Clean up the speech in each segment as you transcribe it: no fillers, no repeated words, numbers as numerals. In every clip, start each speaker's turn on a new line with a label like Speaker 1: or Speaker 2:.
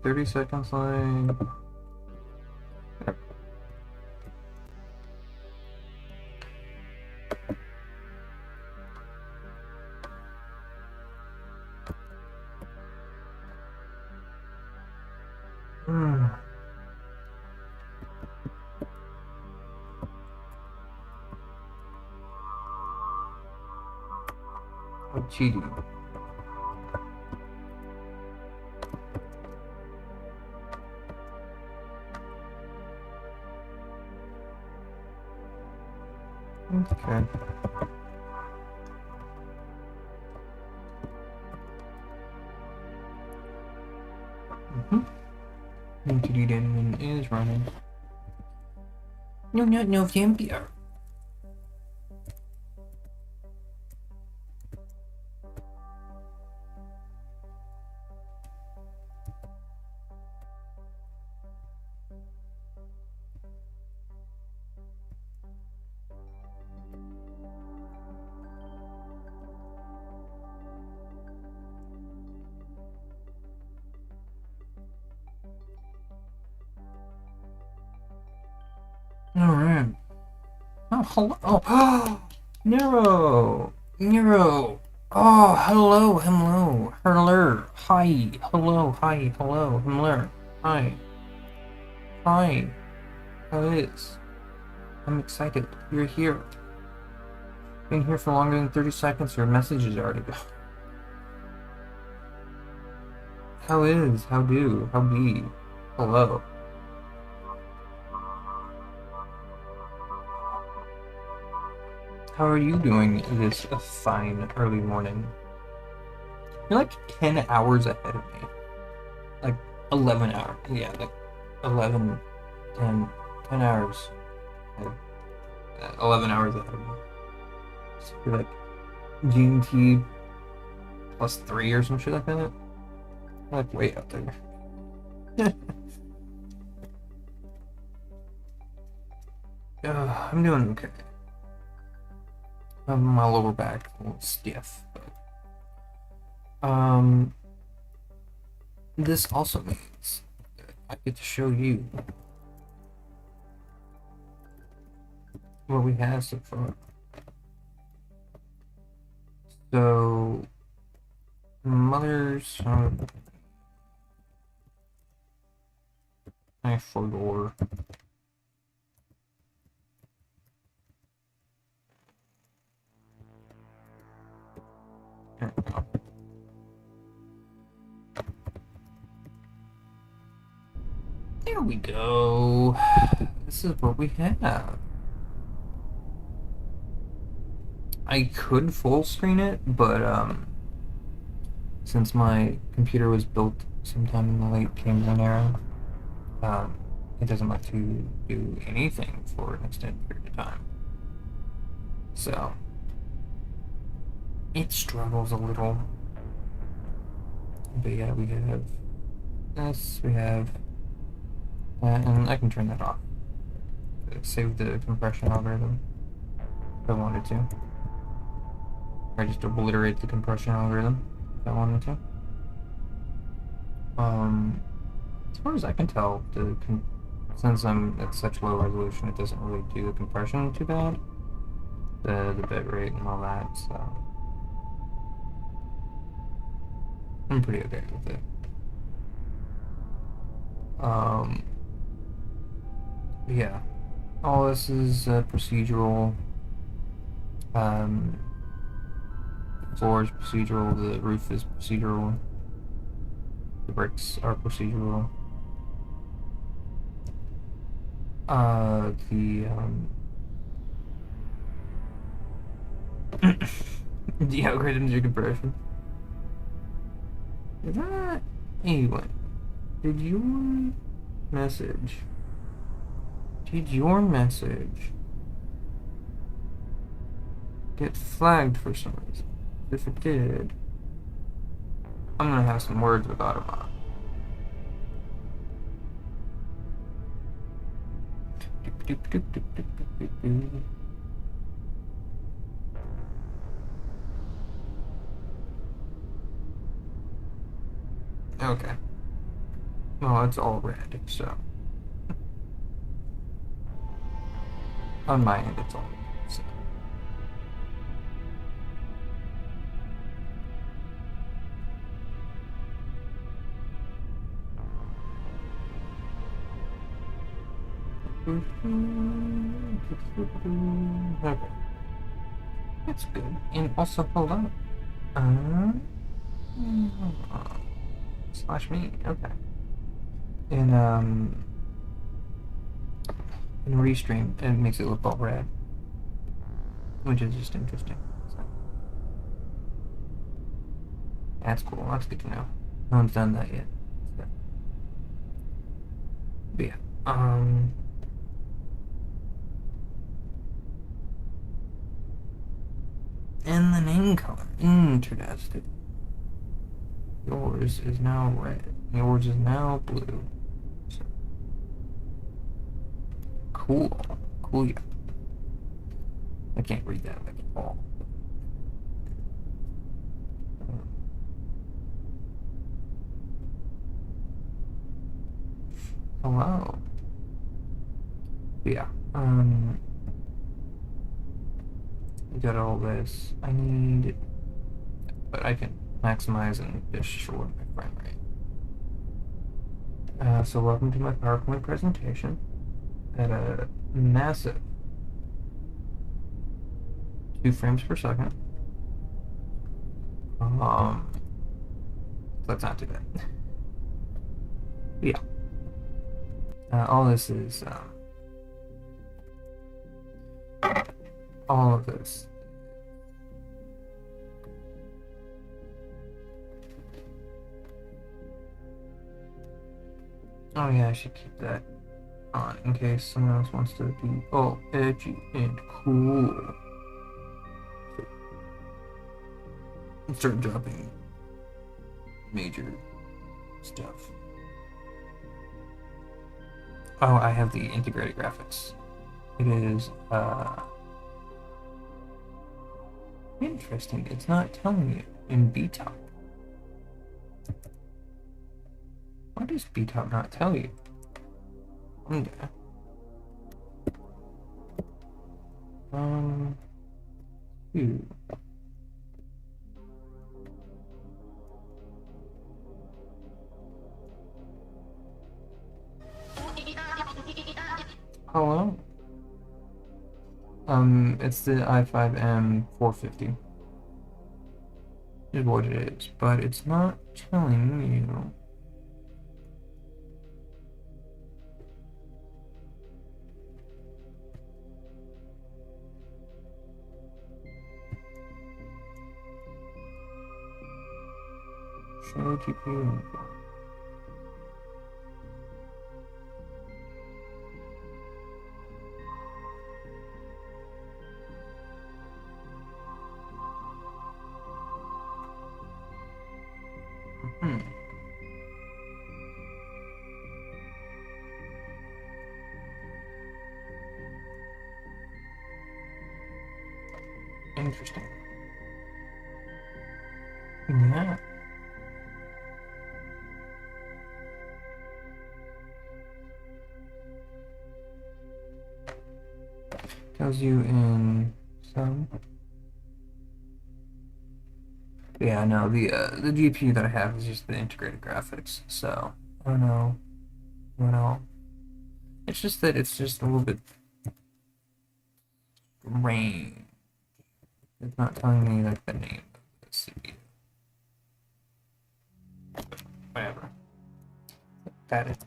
Speaker 1: 30 seconds like... What cheating? Okay. Entity Demon is running. No, not November. Alright. Oh, hello. Oh, Nero. Nero. Oh, hello, hello. Hello. Hi. Hello, hi, hello. Hello. Hi. Hi. How is? I'm excited. You're here. Been here for longer than 30 seconds. Your message is already gone. How is? How do? How be? Hello. How are you doing this fine early morning? You're like 10 hours ahead of me. Like 11 hours. Yeah, like 11, 10 hours. 11 hours ahead of me. So you're like GMT plus 3 or some shit like that. You're like way up there. I'm doing okay. My lower back a little stiff, but this also means that I get to show you what we have so far. So, mother's I forgot. There we go. There we go. This is what we have. I could full screen it, but since my computer was built sometime in the late Cambrian era, it doesn't like to do anything for an extended period of time. So it struggles a little. But yeah, we have this, we have that, and I can turn that off. Save the compression algorithm if I wanted to. Or just obliterate the compression algorithm if I wanted to. As far as I can tell, since I'm at such low resolution, it doesn't really do the compression too bad. The bit rate and all that, so I'm pretty okay with it. Yeah, all this is procedural. Floor is procedural. The roof is procedural. The bricks are procedural. The algorithms are compression. Is that anyway? Did your message get flagged for some reason? If it did, I'm gonna have some words with Autobot. Okay. Well, it's all red, so on my end it's all red. So. Okay, that's good. And also, hold on. Uh, slash me. Okay. And in restream, it makes it look all red, which is just interesting. So, that's cool. That's good to know. No one's done that yet. So, but yeah. And the name color. Interesting. Yours is now red. Yours is now blue. So, cool. Cool, yeah. I can't read that like at all. Hello. But yeah. We got all this. I need, but I can maximize and just short my frame rate. So welcome to my PowerPoint presentation at a massive 2 frames per second. So that's not too bad. Yeah. All this is all of this. Oh yeah, I should keep that on in case someone else wants to be all edgy and cool. And start dropping major stuff. Oh, I have the integrated graphics. It is interesting. It's not telling you in BTOP. Why does BTOP not tell you? Okay. Two. Hello? It's the i5M 450. Is what it is, but it's not telling you. Show GPU info. Interesting. Yeah. Tells you in some. Yeah, no, the GPU that I have is just the integrated graphics. So I don't know. It's just that it's just a little bit strange. It's not telling me like the name of the CPU. Whatever. That is.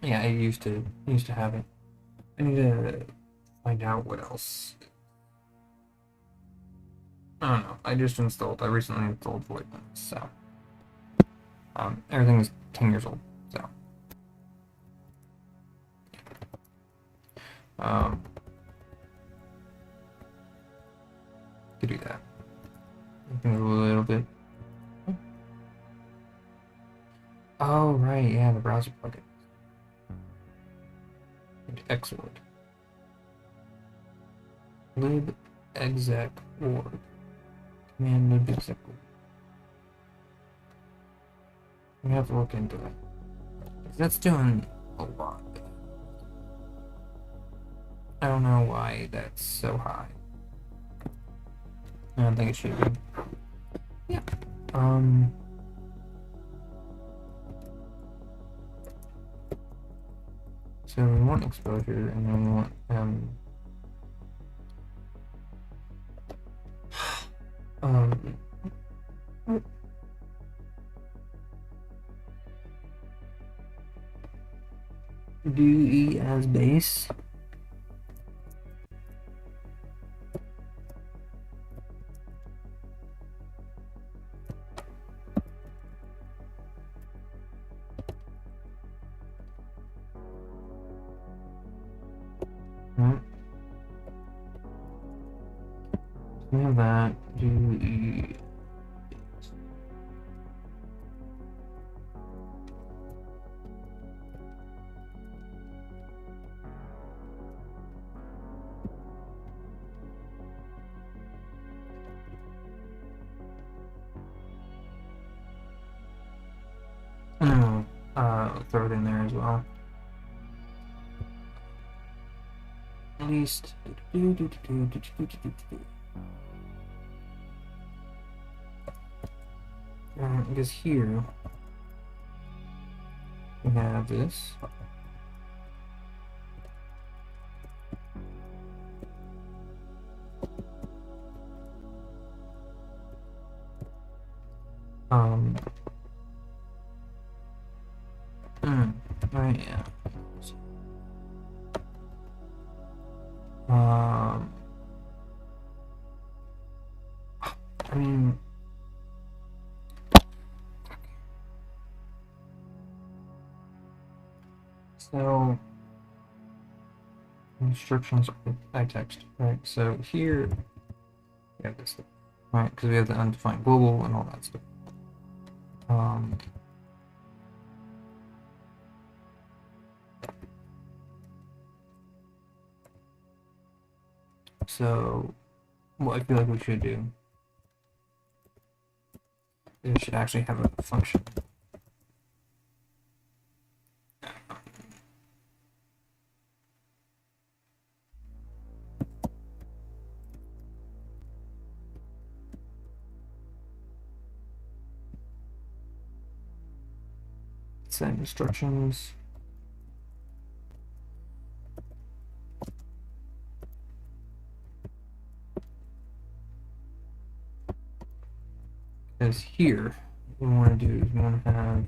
Speaker 1: Yeah, I used to have it. I need to find out what else. I don't know. I recently installed Void, so everything is 10 years old. So to do that, I can do a little bit. Oh right, yeah, the browser plugin. And Xorg. libexec.org. Command libexec. We have to look into it. That's doing a lot. I don't know why that's so high. I don't think it should be. Yeah. So we want exposure, and then we want um do E as base. Right. So we have that. Do E. And then we'll throw it in there as well. At least. Because here we have this. Right, yeah. I mean, so instructions by text, right? So here we have this, right? Because we have the undefined global and all that stuff. So what I feel like we should do is we should actually have a function. Set instructions. Because here, what we want to do is we want to have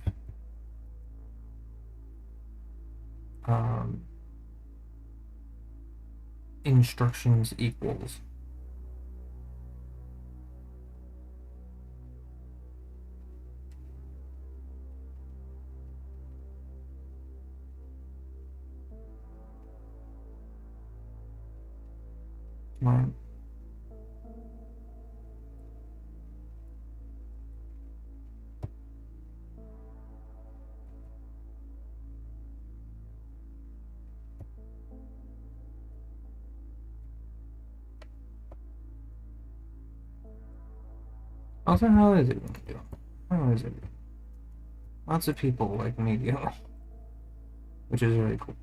Speaker 1: instructions equals. Right. Also, how is it going to do? How is it? Lots of people like me do, which is really cool.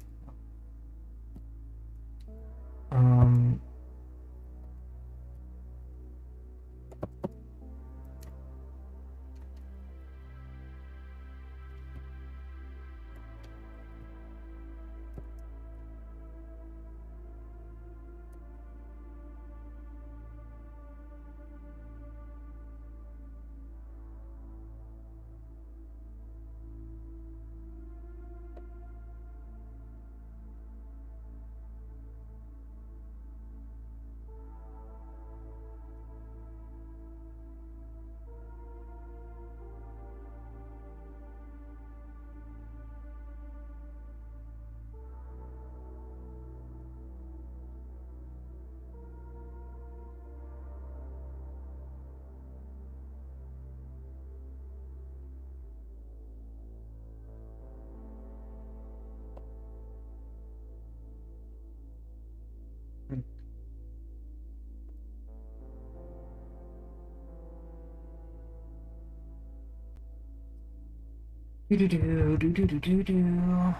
Speaker 1: Do do do do do do do do.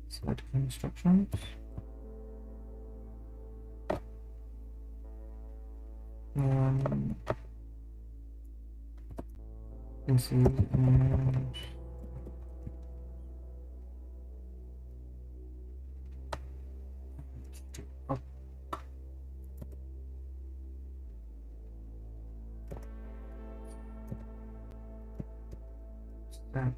Speaker 1: Set instructions. And see and that.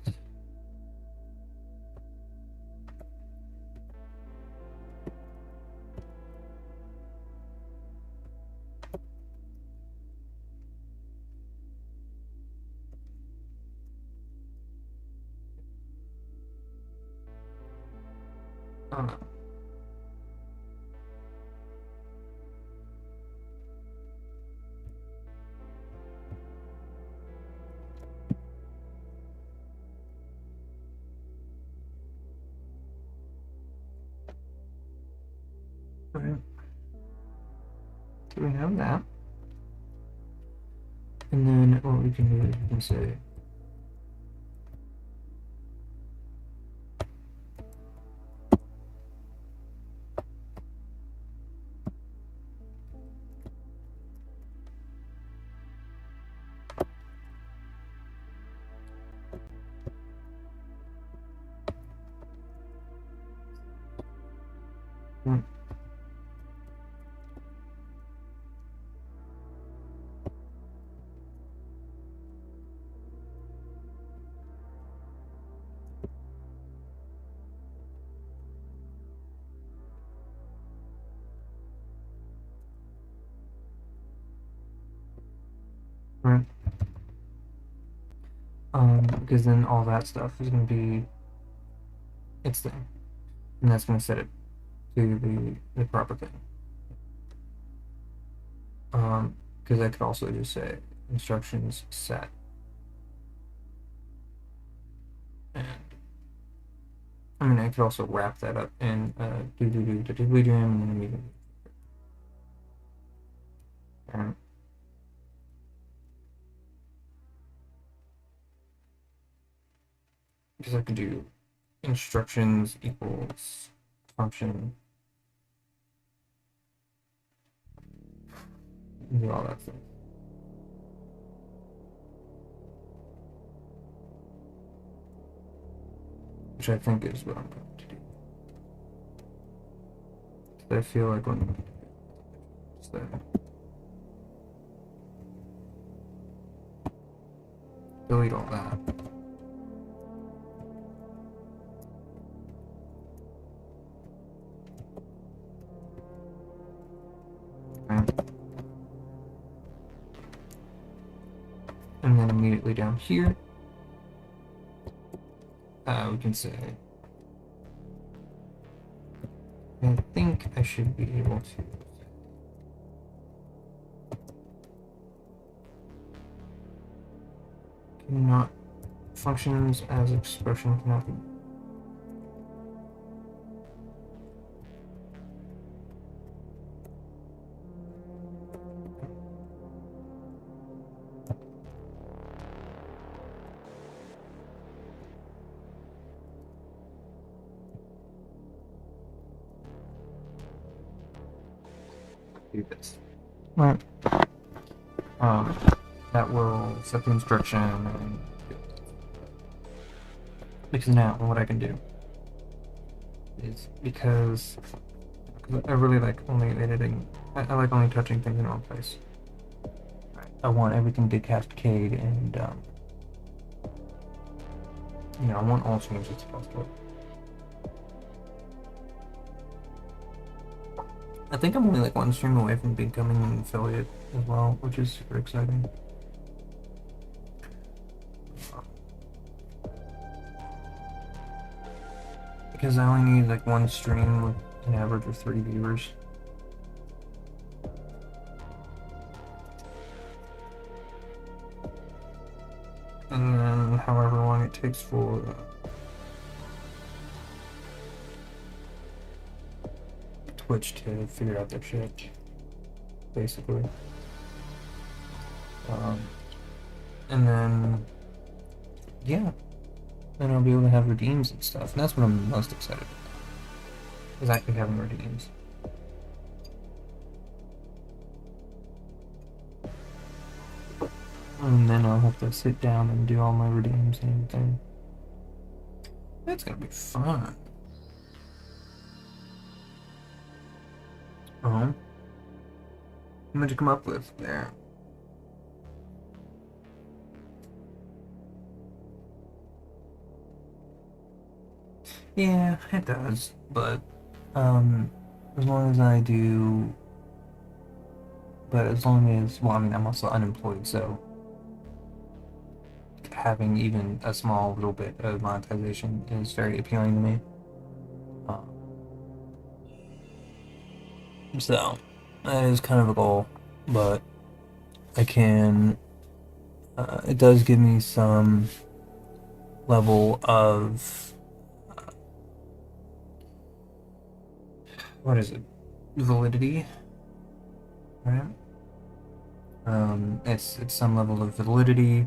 Speaker 1: Uh, okay. So we have that. And then what we can do is we can say mm, right. Because then all that stuff is going to be its thing, and that's going to set it to the proper thing. Because I could also just say instructions set, and I mean I could also wrap that up in do do do do do do and then immediately. Right. Because I could do instructions equals function, do all that stuff. Which I think is what I'm going to do. So I feel like when so delete all that. Right. And then immediately down here, we can say, I think I should be able to cannot functions as expression cannot be. Do this. Right. That will set the instruction and because now what I can do is because I really like only editing. I like only touching things in one place. I want everything to cascade and you know I want all changes to cascade. I think I'm only like one stream away from becoming an affiliate as well, which is super exciting. Because I only need like one stream with an average of 3 viewers. And then however long it takes for Twitch to figure out their shit, basically. and then yeah, then I'll be able to have redeems and stuff, and that's what I'm most excited about, is actually having redeems. And then I'll have to sit down and do all my redeems and everything. That's gonna be fun. Oh, what did you come up with there? Yeah, it does, but as long as I do, but as long as, well, I mean, I'm also unemployed, so having even a small little bit of monetization is very appealing to me. Um, so that is kind of a goal, but I can. It does give me some level of what is it? Validity, right? It's some level of validity.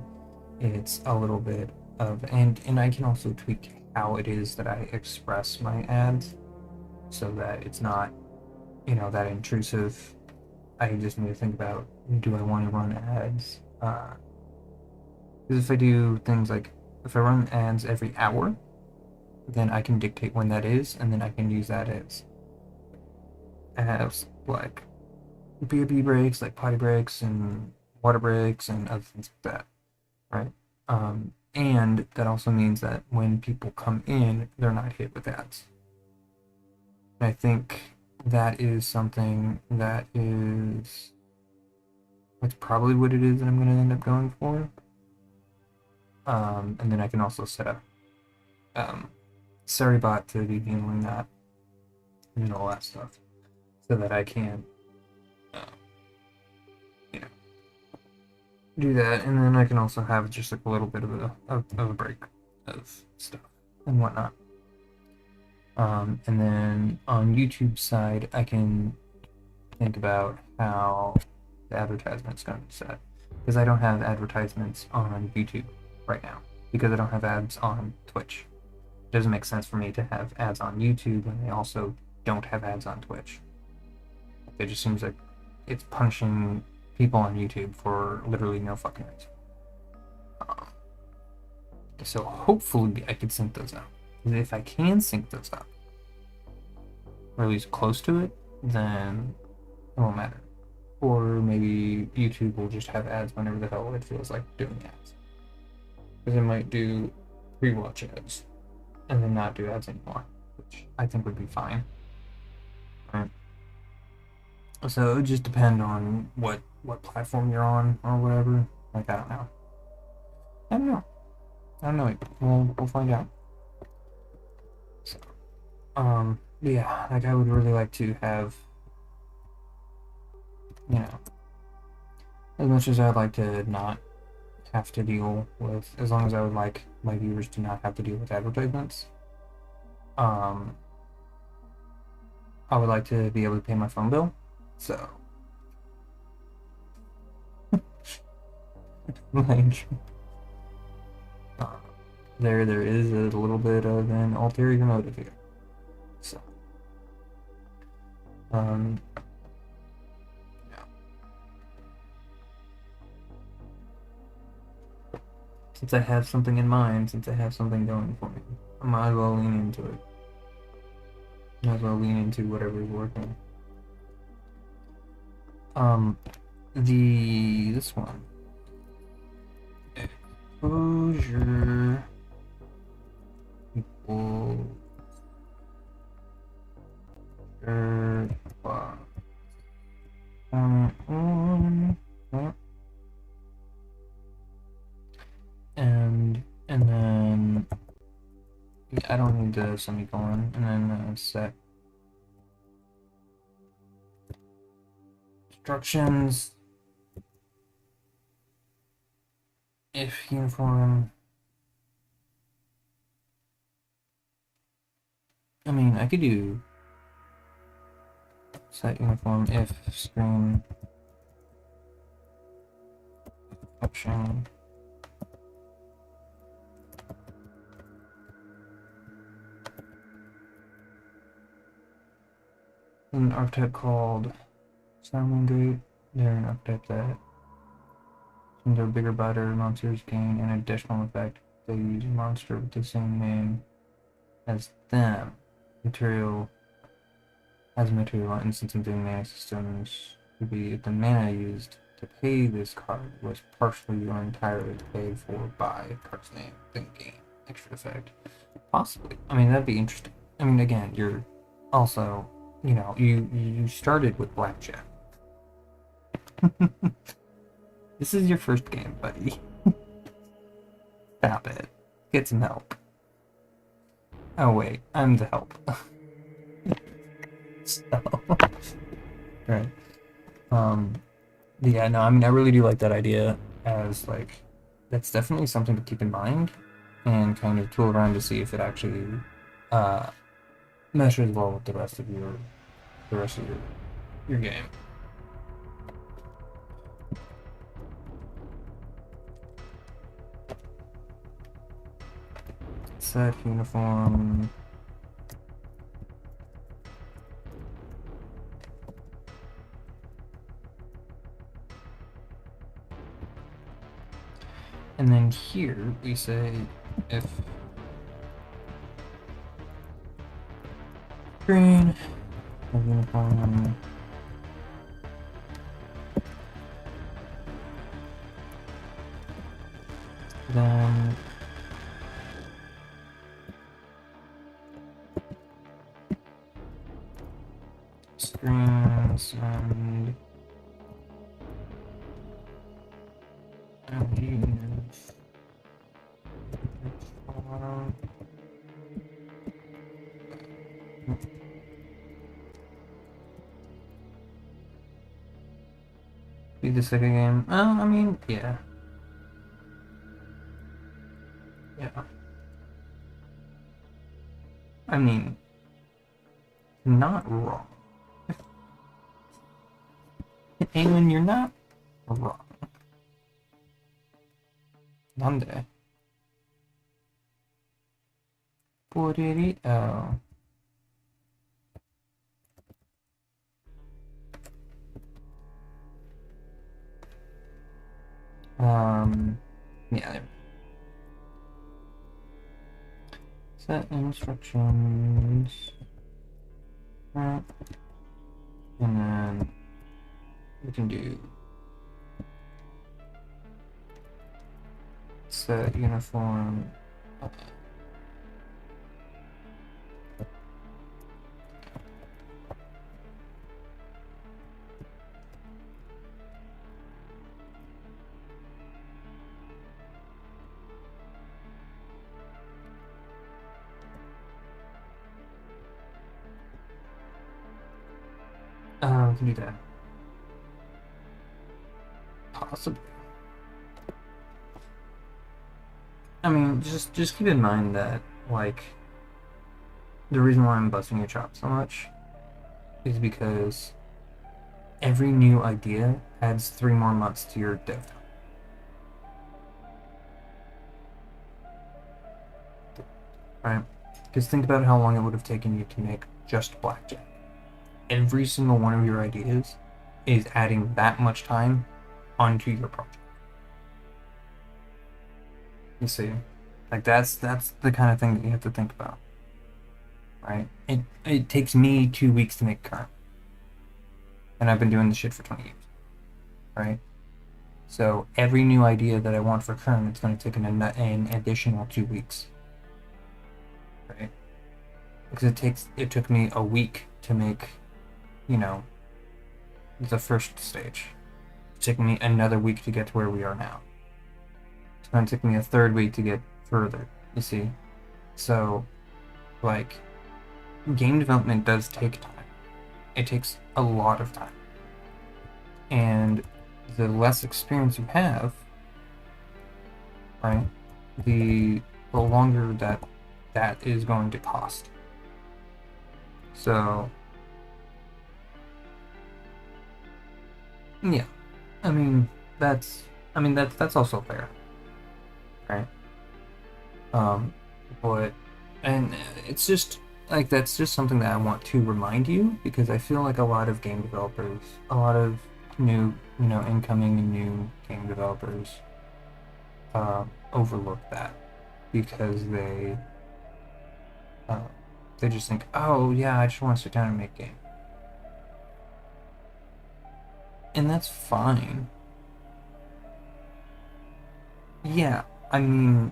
Speaker 1: It's a little bit of, and I can also tweak how it is that I express my ads so that it's not, that intrusive. I just need to think about, do I want to run ads? Because if I do things like, if I run ads every hour, then I can dictate when that is, and then I can use that as like B breaks, like potty breaks and water breaks and other things like that, right? And that also means that when people come in, they're not hit with ads. And I think that is something that is, that's probably what it is that I'm going to end up going for. And then I can also set up Seribot to be handling that and all that stuff, so that I can, uh, you know, do that. And then I can also have just like a little bit of a break of stuff and whatnot. And then on YouTube side, I can think about how the advertisement's going to be set, because I don't have advertisements on YouTube right now because I don't have ads on Twitch. It doesn't make sense for me to have ads on YouTube when I also don't have ads on Twitch. It just seems like it's punishing people on YouTube for literally no fucking reason. So hopefully I can sync those up. If I can sync those up, or at least close to it, then it won't matter. Or maybe YouTube will just have ads whenever the hell it feels like doing ads. Because it might do pre-watch ads and then not do ads anymore, which I think would be fine. Right? So it would just depend on what platform you're on or whatever. Like, I don't know. I don't know. I don't know. We'll find out. So, yeah, like I would really like to have, as much as I'd like to not have to deal with, as long as I would like my viewers to not have to deal with advertisements. I would like to be able to pay my phone bill. So, like, uh, there is a little bit of an ulterior motive here. So, yeah. Since I have something in mind, since I have something going for me, I might as well lean into it. Might as well lean into whatever is working. This one. Exposure equals and then I don't need the semicolon, and then set instructions if uniform. I mean, I could do set uniform if screen option an archetype called Sounding Great. They're an archetype that seems a bigger, better monsters gain an additional effect. They use a monster with the same name as them. Material as a material instance in doing mana systems would be if the mana used to pay this card was partially or entirely paid for by card's name, then gain extra effect. Possibly. I mean, that'd be interesting. I mean, again, you're also, you started with blackjack. This is your first game, buddy. Stop it. Get some help. Oh wait, I'm the help. So, right. Yeah, no, I mean, I really do like that idea as, like, that's definitely something to keep in mind and kind of tool around to see if it actually meshes well with the rest of your game. Set uniform. And then here we say if green of uniform then screens and be the second game. I mean, yeah. Yeah. I mean, not wrong. Alan, you're not wrong. Nande. Poriri. Oh. Yeah. Set instructions. Right. And then we can do set uniform. We can do that. Possibly. I mean, just keep in mind that, like, the reason why I'm busting your chops so much is because every new idea adds 3 more months to your dev time. Right? Because think about how long it would have taken you to make just blackjack. Every single one of your ideas is adding that much time onto your project. You see? Like, that's the kind of thing that you have to think about. Right? It takes me 2 weeks to make current. And I've been doing this shit for 20 years. Right? So every new idea that I want for current, it's going to take an additional 2 weeks. Right? Because it took me a week to make, the first stage. It's taking me another week to get to where we are now. It's going to take me a third week to get further, you see? So, like, game development does take time. It takes a lot of time. And the less experience you have, right, the longer that is going to cost. So, yeah, I mean that's also fair, right? But and it's just like that's just something that I want to remind you, because I feel like a lot of game developers, a lot of new, incoming and new game developers overlook that, because uh, they just think, oh yeah, I just want to sit down and make game, and that's fine. Yeah, I mean,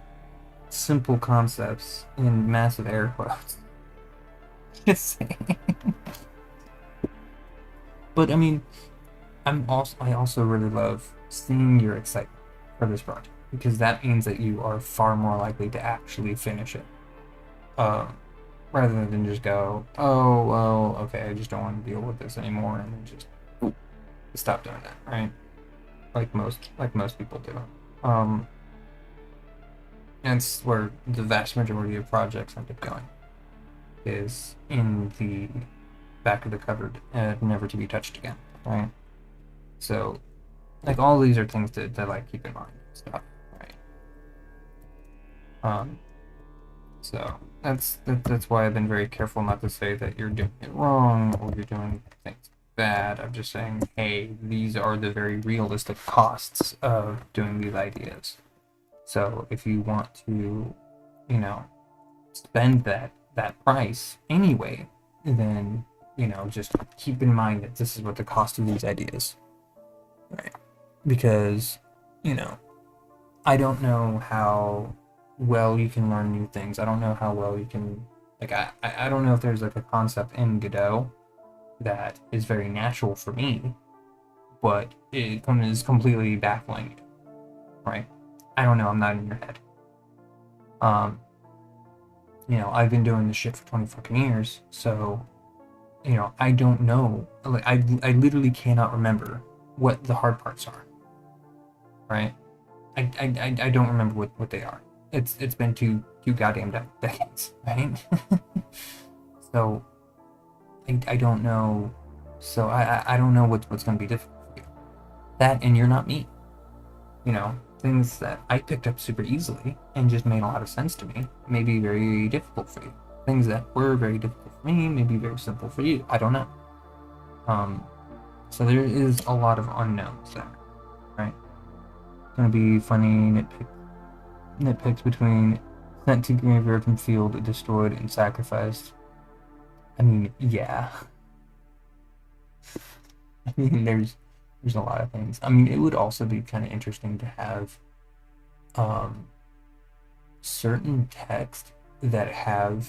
Speaker 1: simple concepts in massive air quotes. Just saying. But I mean, I also really love seeing your excitement for this project, because that means that you are far more likely to actually finish it, um, rather than just go, oh well, okay, I just don't want to deal with this anymore, and then just stop doing that, right? Like most people do. And it's where the vast majority of projects end up going, is in the back of the cupboard and never to be touched again, right? So, like, all these are things to like keep in mind and stuff, right? Um, so that's why I've been very careful not to say that you're doing it wrong or you're doing things bad. I'm just saying, hey, these are the very realistic costs of doing these ideas. So if you want to, spend that price anyway, then just keep in mind that this is what the cost of these ideas, right? Because I don't know how well you can learn new things. I don't know how well you can, like, I don't know if there's like a concept in Godot that is very natural for me, but it is completely baffling you, right? I don't know. I'm not in your head. Um, I've been doing this shit for 20 fucking years, so I don't know. Like, I literally cannot remember what the hard parts are, right? I don't remember what they are. It's been two goddamn decades, right? So I don't know. So I don't know what's going to be difficult for you. That, and you're not me. Things that I picked up super easily and just made a lot of sense to me may be very difficult for you. Things that were very difficult for me may be very simple for you. I don't know. So there is a lot of unknowns there, right? It's gonna be funny nitpicks between sent to graveyard from field, destroyed, and sacrificed. I mean, yeah. I mean, there's a lot of things. I mean, it would also be kind of interesting to have certain text that have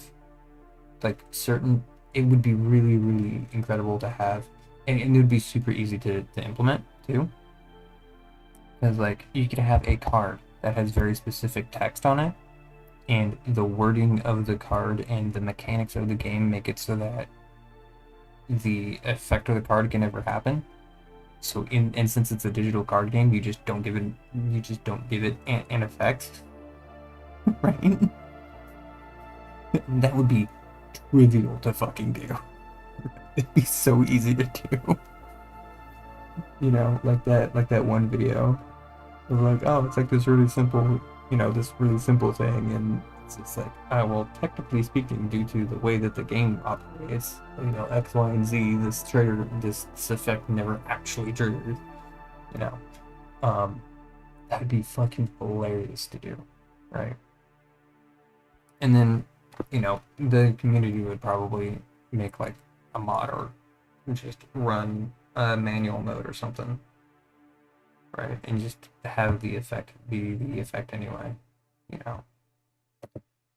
Speaker 1: like certain. It would be really, really incredible to have, and it would be super easy to implement too. Because like you could have a card that has very specific text on it, and the wording of the card and the mechanics of the game make it so that the effect of the card can never happen. So and since it's a digital card game, you just don't give it an effect, right? That would be trivial to fucking do. It'd be so easy to do. Like that one video of like, oh, it's like this really simple, this really simple thing, and it's just like, well, technically speaking, due to the way that the game operates, X, Y, and Z, this effect never actually triggers, that'd be fucking hilarious to do, right? And then, the community would probably make like a mod or just run a manual mode or something, right? And just have the effect be the effect anyway,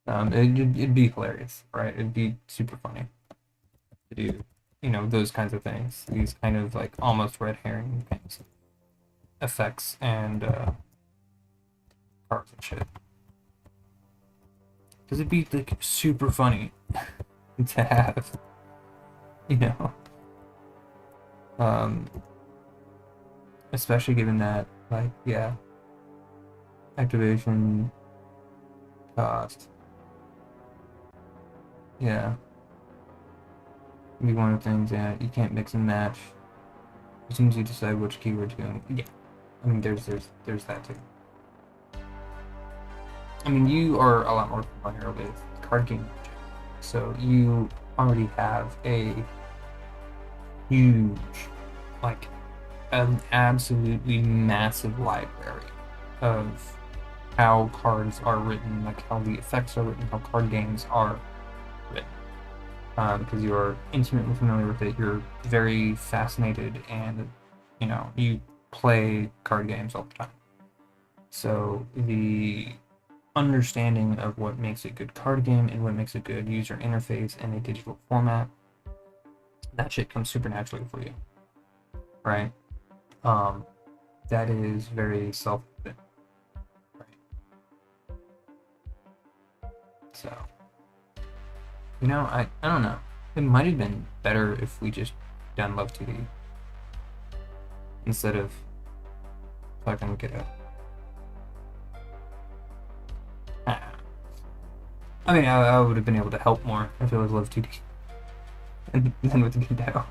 Speaker 1: it'd be hilarious, right? It'd be super funny to do, those kinds of things, these kind of like almost red herring things, effects and cards and shit. Because it'd be like super funny to have, especially given that, like, yeah, activation cost, yeah, be one of the things. Yeah, you can't mix and match as soon as you decide which keyword to go. Yeah, I mean, there's that too. I mean, you are a lot more familiar with card game, So you already have a huge, like, an absolutely massive library of how cards are written, like how the effects are written, how card games are written. Because you're intimately familiar with it, you're very fascinated, and you play card games all the time. So the understanding of what makes a good card game and what makes a good user interface in a digital format, that shit comes super naturally for you, right? Um, that is very self-evident, right? So, I don't know. It might have been better if we just done Love 2D instead of fucking get a. I mean, I would have been able to help more if it was Love 2D than with Godot.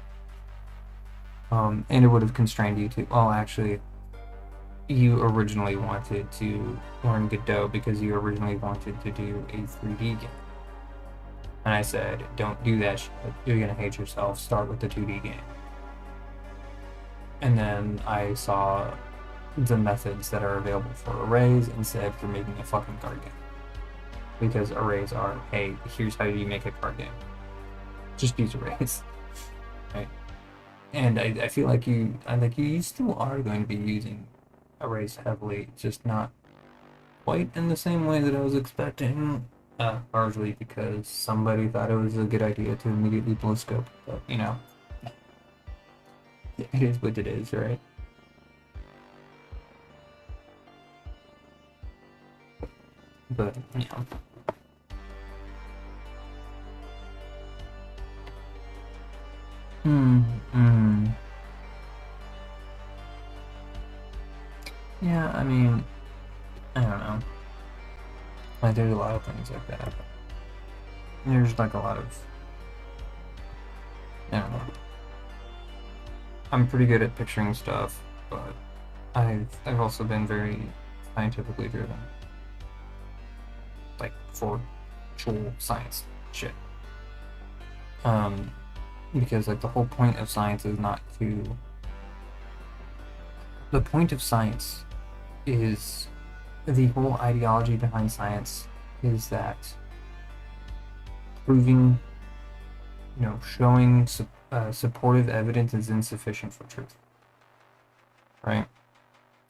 Speaker 1: And it would have constrained you to. Well, actually, you originally wanted to learn Godot because you originally wanted to do a 3D game. And I said, don't do that shit. You're gonna hate yourself. Start with the 2D game. And then I saw the methods that are available for arrays and said, you're making a fucking card game. Because arrays are, hey, here's how you make a card game. Just use arrays. Right? And I feel like you still are going to be using arrays heavily, just not quite in the same way that I was expecting. Largely because somebody thought it was a good idea to immediately blow scope, but it is what it is, right? But yeah, I mean, I don't know. Like, there's a lot of things like that. There's like a lot of, I don't know. I'm pretty good at picturing stuff, but I've also been very scientifically driven, like for actual science shit. Because like the whole point of science is not to. The point of science is the whole ideology behind science is that proving, showing supportive evidence is insufficient for truth, right?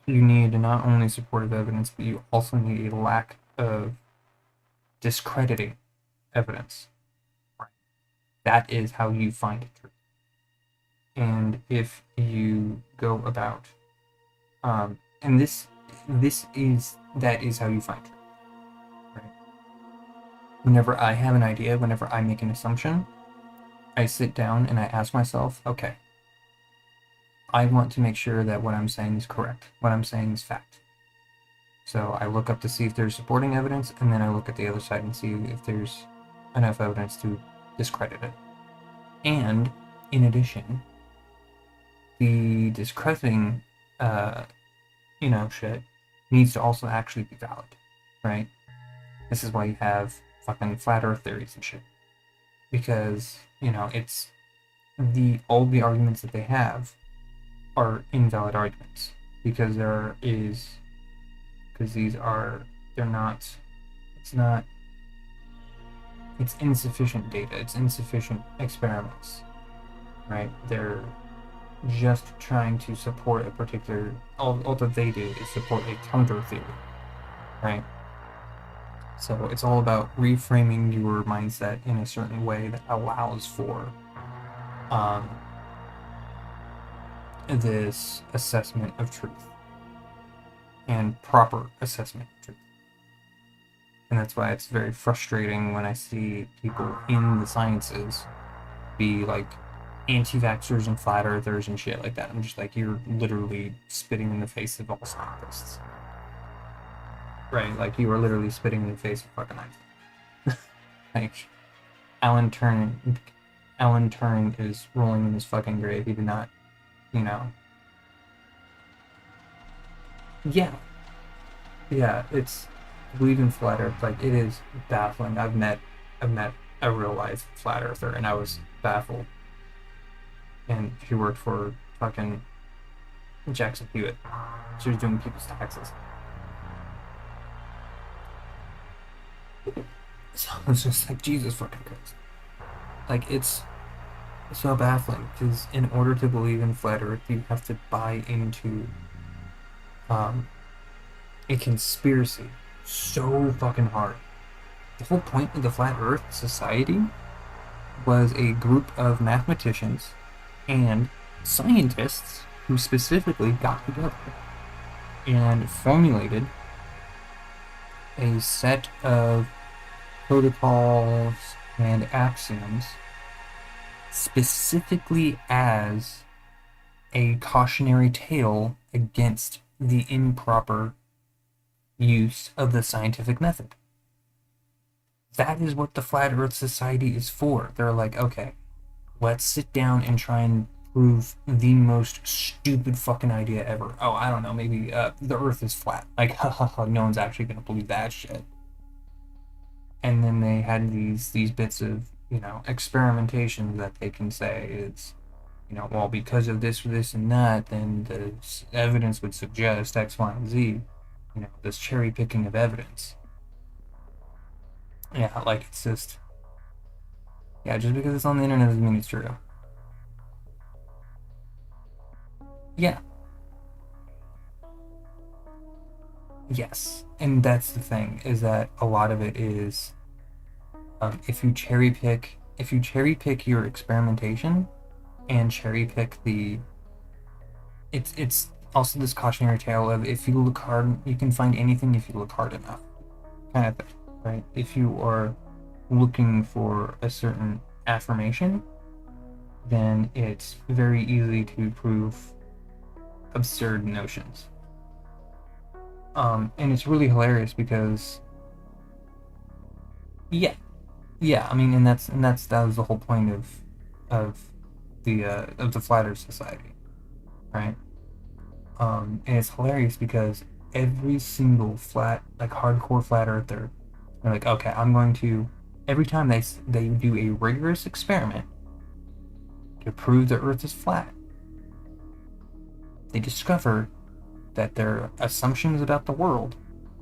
Speaker 1: You need not only supportive evidence, but you also need a lack of discrediting evidence. Right? That is how you find truth. And if you go about, and that is how you find truth. Right? Whenever I have an idea, whenever I make an assumption, I sit down and I ask myself, okay, I want to make sure that what I'm saying is correct. What I'm saying is fact. So I look up to see if there's supporting evidence, and then I look at the other side and see if there's enough evidence to discredit it. And in addition, the discrediting, shit needs to also actually be valid, right? This is why you have fucking flat Earth theories and shit, because it's all the arguments that they have are invalid arguments because it's insufficient data, it's insufficient experiments, right? They're just trying to support a particular, all that they do is support a counter theory, right? So it's all about reframing your mindset in a certain way that allows for this assessment of truth and proper assessment of truth. And that's why it's very frustrating when I see people in the sciences be like anti-vaxxers and flat earthers and shit like that. I'm just like, you're literally spitting in the face of all scientists. Right? Like, you are literally spitting in the face of fucking Einstein. Like, Alan Turing is rolling in his fucking grave. He did not, Yeah. Yeah, it's believe in flat earth. Like, it is baffling. I've met a real life flat earther, and I was baffled. And she worked for fucking Jackson Hewitt. She was doing people's taxes. So it's just like, Jesus fucking Christ. Like, it's so baffling because in order to believe in flat Earth, you have to buy into a conspiracy so fucking hard. The whole point of the Flat Earth Society was a group of mathematicians and scientists who specifically got together and formulated a set of protocols and axioms specifically as a cautionary tale against the improper use of the scientific method. That is what the Flat Earth Society is for. They're like, okay, let's sit down and try and prove the most stupid fucking idea ever. Oh, I don't know, maybe the Earth is flat. Like, no one's actually gonna believe that shit. And then they had these bits of, experimentation that they can say is, well, because of this, and that, then the evidence would suggest X, Y, and Z. This cherry picking of evidence. Yeah, like, it's just, just because it's on the internet doesn't mean it's true. Yeah. Yes. And that's the thing, is that a lot of it is, if you cherry pick your experimentation and cherry pick it's also this cautionary tale of, if you look hard, you can find anything if you look hard enough, kind of thing, right? If you are looking for a certain affirmation, then it's very easy to prove absurd notions. And it's really hilarious because, I mean, and that was the whole point of the Flat Earth Society, right? And it's hilarious because every single hardcore flat earther, they're like, okay, I'm going to, every time they do a rigorous experiment to prove the Earth is flat, they discover that their assumptions about the world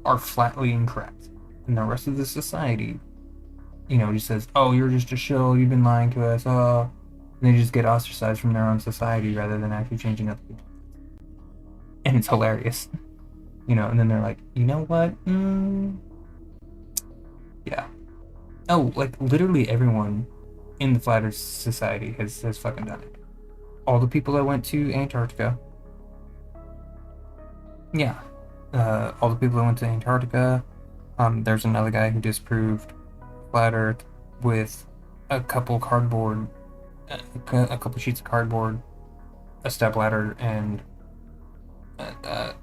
Speaker 1: are flatly incorrect, and the rest of the society, just says, oh, you're just a shill, you've been lying to us, and they just get ostracized from their own society rather than actually changing other people. And it's hilarious, and then they're like, you know what? Yeah. Oh, like, literally everyone in the Flat Earth Society has fucking done it. All the people that went to Antarctica. Yeah. All the people that went to Antarctica. There's another guy who disproved Flat Earth with a couple sheets of cardboard, a stepladder, and a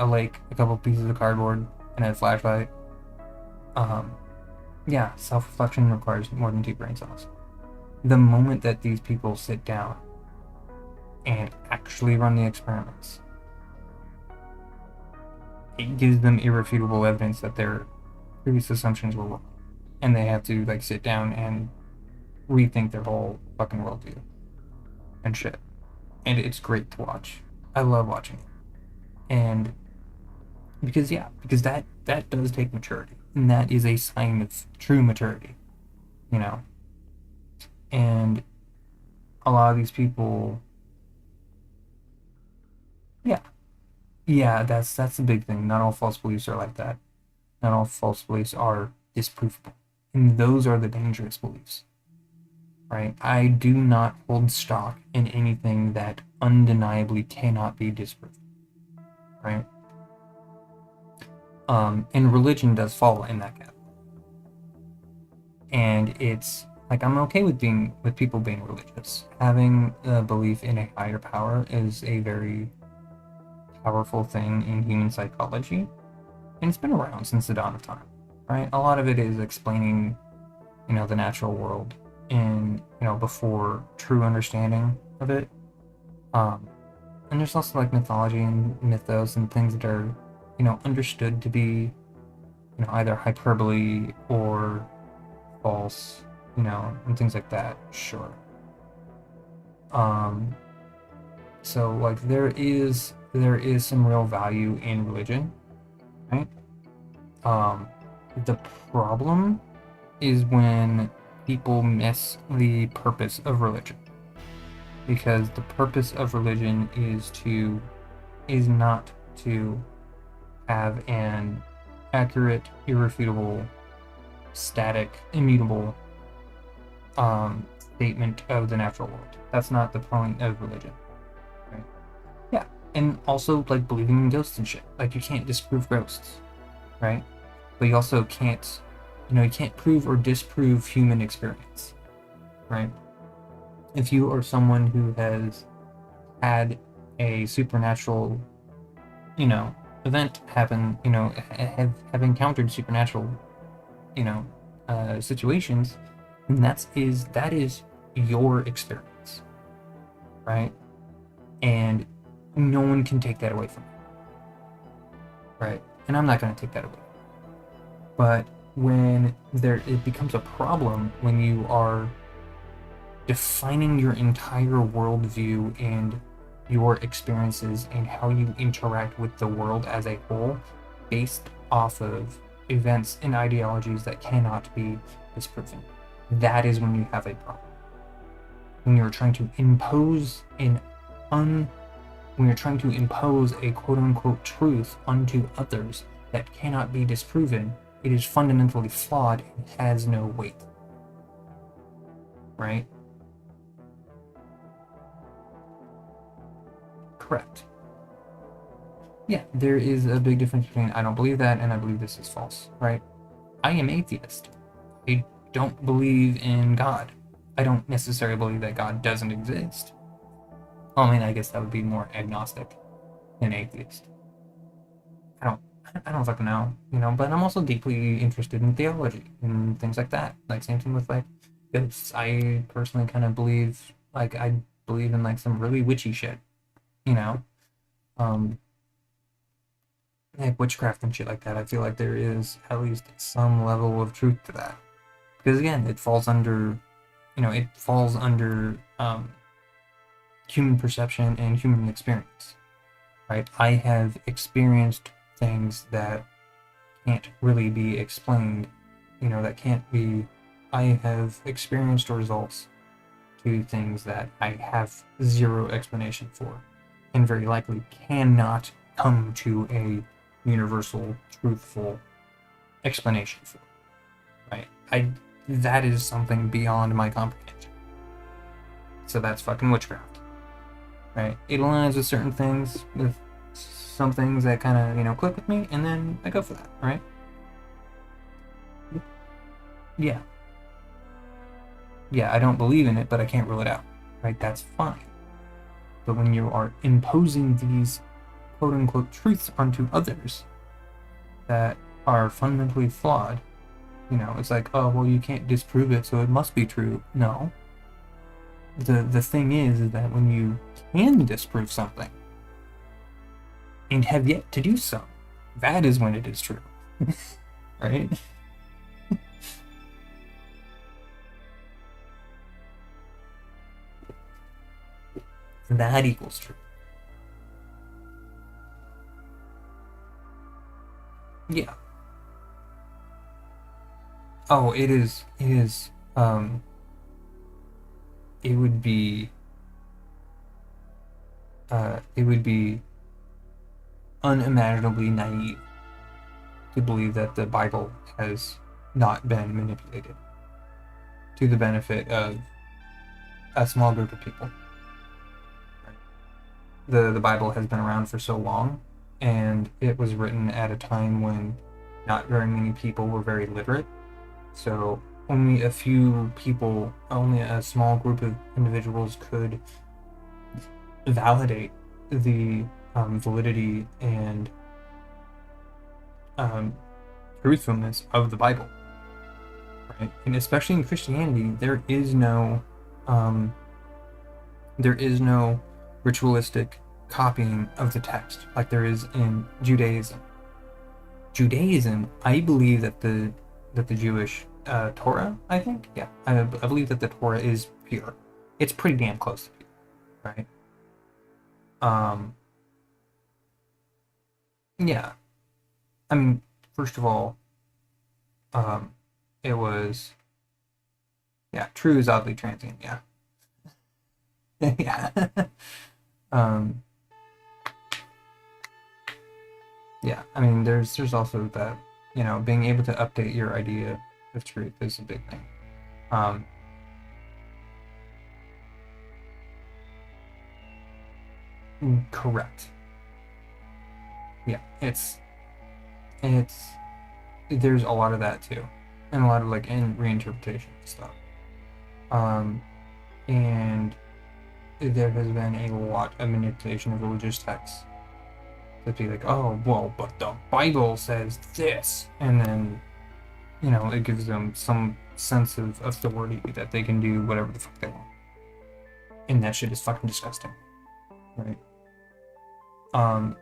Speaker 1: lake, a couple pieces of cardboard, and a flashlight. Self-reflection requires more than 2 brain cells. The moment that these people sit down and actually run the experiments, it gives them irrefutable evidence that their previous assumptions were wrong, and they have to sit down and rethink their whole fucking worldview and shit. And it's great to watch. I love watching it. And because that does take maturity, and that is a sign of true maturity, and a lot of these people, that's the big thing. Not all false beliefs are like that. Not all false beliefs are disprovable, and those are the dangerous beliefs, right? I do not hold stock in anything that undeniably cannot be disproved, right? And religion does fall in that category. And it's like, I'm okay with people being religious. Having a belief in a higher power is a very powerful thing in human psychology, and it's been around since the dawn of time, right? A lot of it is explaining, the natural world in, before true understanding of it. And there's also mythology and mythos and things that are, understood to be, either hyperbole or false, and things like that. Sure. So like there is some real value in religion, right? The problem is when people miss the purpose of religion, because the purpose of religion is not to have an accurate, irrefutable, static, immutable statement of the natural world. That's not the point of religion, right? Yeah, and also like believing in ghosts and shit. Like you can't disprove ghosts, right? But you also can't, you can't prove or disprove human experience, right? If you are someone who has had a supernatural, event happen, have encountered supernatural, situations, and that is your experience, right? And no one can take that away from you, right? And I'm not going to take that away. But when it becomes a problem when you are defining your entire worldview and your experiences and how you interact with the world as a whole based off of events and ideologies that cannot be disproven, that is when you have a problem. When you're trying to impose when you're trying to impose a quote-unquote truth onto others that cannot be disproven, it is fundamentally flawed and has no weight. Right? Correct. Yeah, there is a big difference between I don't believe that and I believe this is false, right? I am atheist. I don't believe in God. I don't necessarily believe that God doesn't exist. I mean, I guess that would be more agnostic than atheist. I don't fucking know, but I'm also deeply interested in theology and things like that. Like, same thing with, like, ghosts. I personally kind of believe, like, I believe in, like, some really witchy shit, like witchcraft and shit like that. I feel like there is at least some level of truth to that. Because, again, it falls under, human perception and human experience, right? I have experienced things that can't really be explained, that can't be. I have experienced results to things that I have zero explanation for, and very likely cannot come to a universal, truthful explanation for, right? That is something beyond my comprehension. So that's fucking witchcraft, right? It aligns with certain things, with some things that kind of, click with me, and then I go for that, right? Yeah. Yeah, I don't believe in it, but I can't rule it out, right? That's fine. But when you are imposing these quote-unquote truths onto others that are fundamentally flawed, it's like, oh, well, you can't disprove it, so it must be true. No. The thing is that when you can disprove something and have yet to do so, that is when it is true. Right? That equals true. Yeah. Oh, it is, it would be, unimaginably naive to believe that the Bible has not been manipulated to the benefit of a small group of people. The Bible has been around for so long, and it was written at a time when not very many people were very literate. So only a few people, only a small group of individuals could validate the validity and truthfulness of the Bible, right? And especially in Christianity, there is no ritualistic copying of the text like there is in Judaism. I believe that the Jewish Torah, I think. Yeah, I believe that the Torah is pure. It's pretty damn close to pure, right? Um, yeah. I mean, first of all, um, it was yeah, true is oddly transient. Yeah, yeah, um, yeah. I mean, there's also that being able to update your idea of truth is a big thing. Um, Correct. Yeah, it's there's a lot of that too, and a lot of like in reinterpretation stuff. Um, and there has been a lot of manipulation of religious texts to be like, oh well, but the Bible says this, and then it gives them some sense of authority that they can do whatever the fuck they want, and that shit is fucking disgusting, right? Um,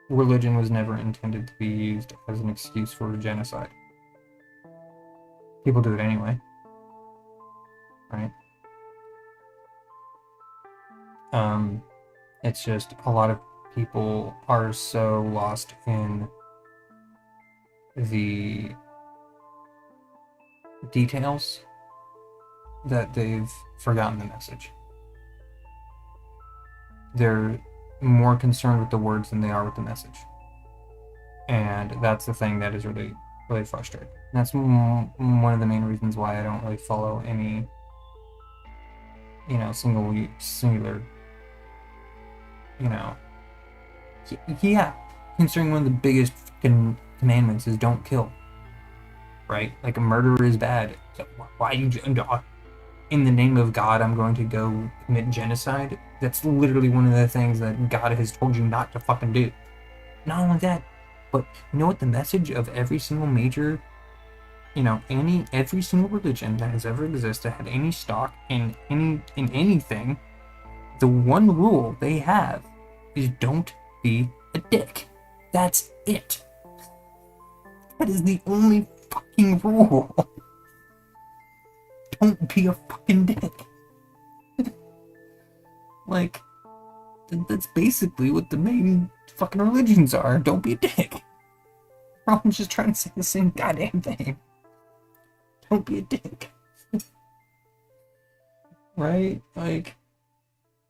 Speaker 1: Religion was never intended to be used as an excuse for genocide. People do it anyway, right? It's just a lot of people are so lost in the details that they've forgotten the message. They're more concerned with the words than they are with the message. And that's the thing that is really, really frustrating. And that's one of the main reasons why I don't really follow any, singular, yeah, considering one of the biggest fucking commandments is don't kill, right? Like a murder is bad. So why you in the name of God I'm going to go commit genocide? That's literally one of the things that God has told you not to fucking do. Not only that, but you know what the message of every single major, every single religion that has ever existed, had any stock in anything, the one rule they have is don't be a dick. That's it. That is the only fucking rule. Don't be a fucking dick. Like, that's basically what the main fucking religions are. Don't be a dick. I'm just trying to say the same goddamn thing. Don't be a dick. Right? Like,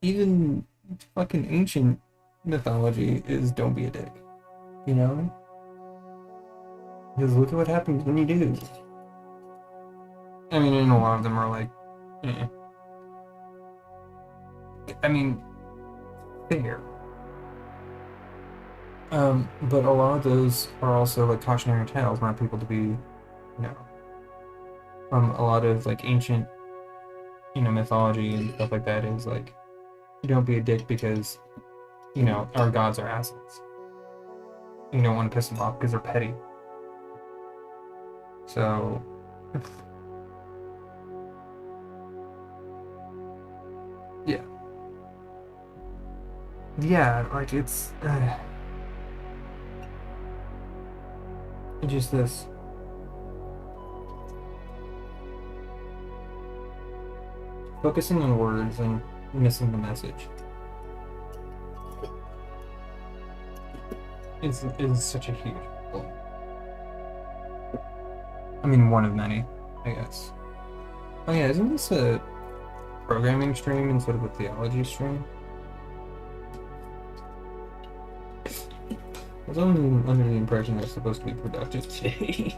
Speaker 1: even fucking ancient mythology is don't be a dick. Because look at what happens when you do. I mean, and a lot of them are like, eh. I mean, fair. But a lot of those are also like cautionary tales, not people to be, a lot of like ancient, mythology and stuff like that is like, you don't be a dick because, our gods are assholes. You don't want to piss them off because they're petty. So, yeah. Yeah, like it's just this. Focusing on words and missing the message. Is such a huge problem. I mean, one of many, I guess. Oh yeah, isn't this a programming stream instead of a theology stream? I was only under the impression that it's supposed to be productive today.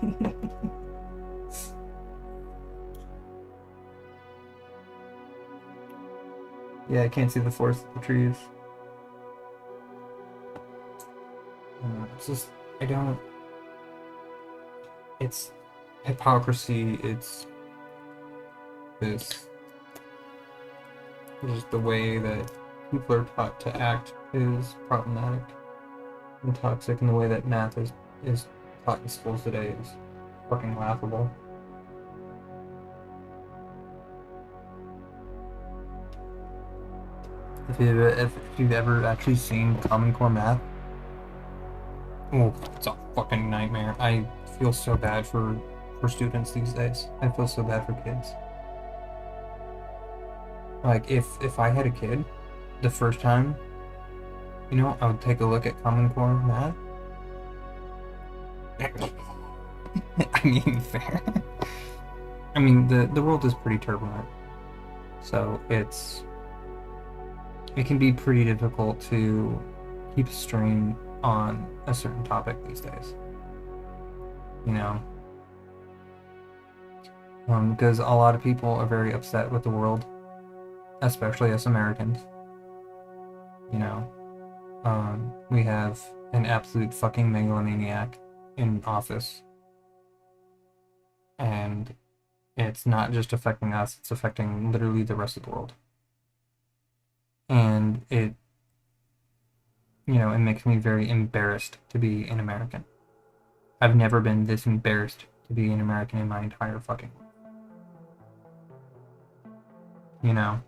Speaker 1: Yeah, I can't see the forest of the trees. It's just, I don't. It's hypocrisy, it's this. Just the way that people are taught to act is problematic and toxic, and the way that math is taught in schools today is fucking laughable. If you've ever actually seen Common Core math, Oh, it's a fucking nightmare. I feel so bad for students these days. I feel so bad for kids. Like, if I had a kid, the first time, you know, I would take a look at Common Core math. I mean, fair. I mean, the world is pretty turbulent, so it can be pretty difficult to keep a strain on a certain topic these days. You know, because a lot of people are very upset with the world, especially us Americans. You know, we have an absolute fucking megalomaniac in office, and it's not just affecting us, it's affecting literally the rest of the world. And it, you know, it makes me very embarrassed to be an American. I've never been this embarrassed to be an American in my entire fucking life. You know?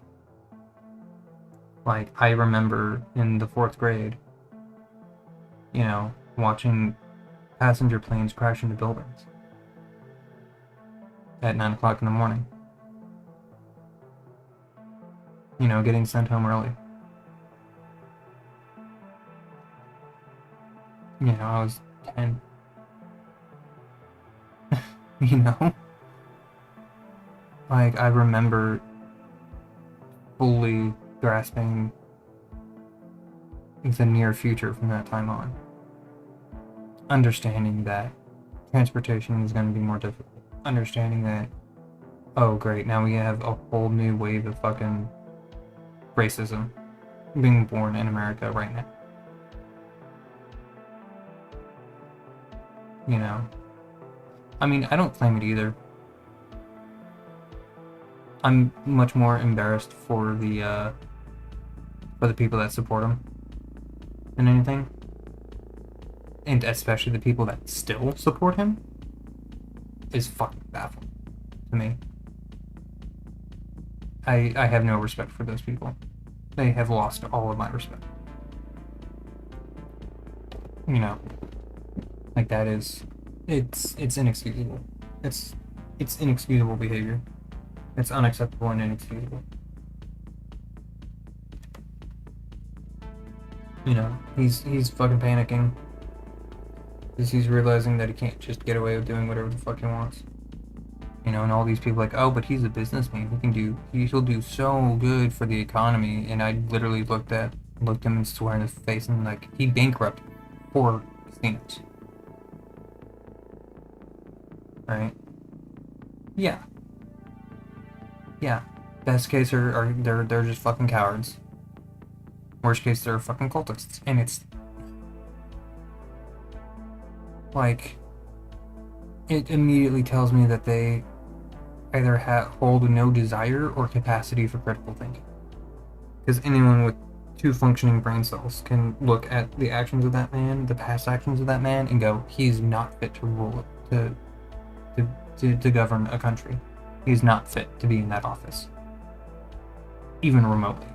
Speaker 1: Like, I remember in the 4th grade, you know, watching passenger planes crash into buildings at 9 o'clock in the morning. You know, getting sent home early. You know, I was 10. You know? Like, I remember fully grasping the near future from that time on. Understanding that transportation is going to be more difficult. Understanding that, oh great, now we have a whole new wave of fucking racism being born in America right now. You know? I mean, I don't claim it either. I'm much more embarrassed for the people that support him than anything. And especially the people that still support him is fucking baffling to me. I have no respect for those people. They have lost all of my respect. You know, like that is, it's inexcusable. It's inexcusable behavior. It's unacceptable and inexcusable. You know, he's fucking panicking because he's realizing that he can't just get away with doing whatever the fuck he wants. You know, and all these people like, oh, but he's a businessman. He'll do so good for the economy. And I literally looked him and swore in his face and like, he bankrupted 4 casinos. Right? Yeah. Yeah. Best case they're just fucking cowards. Worst case they're fucking cultists. And it's like, it immediately tells me that they either hold no desire or capacity for critical thinking. Because anyone with 2 functioning brain cells can look at the actions of that man, the past actions of that man, and go, he's not fit to rule it, to govern a country. He's not fit to be in that office. Even remotely.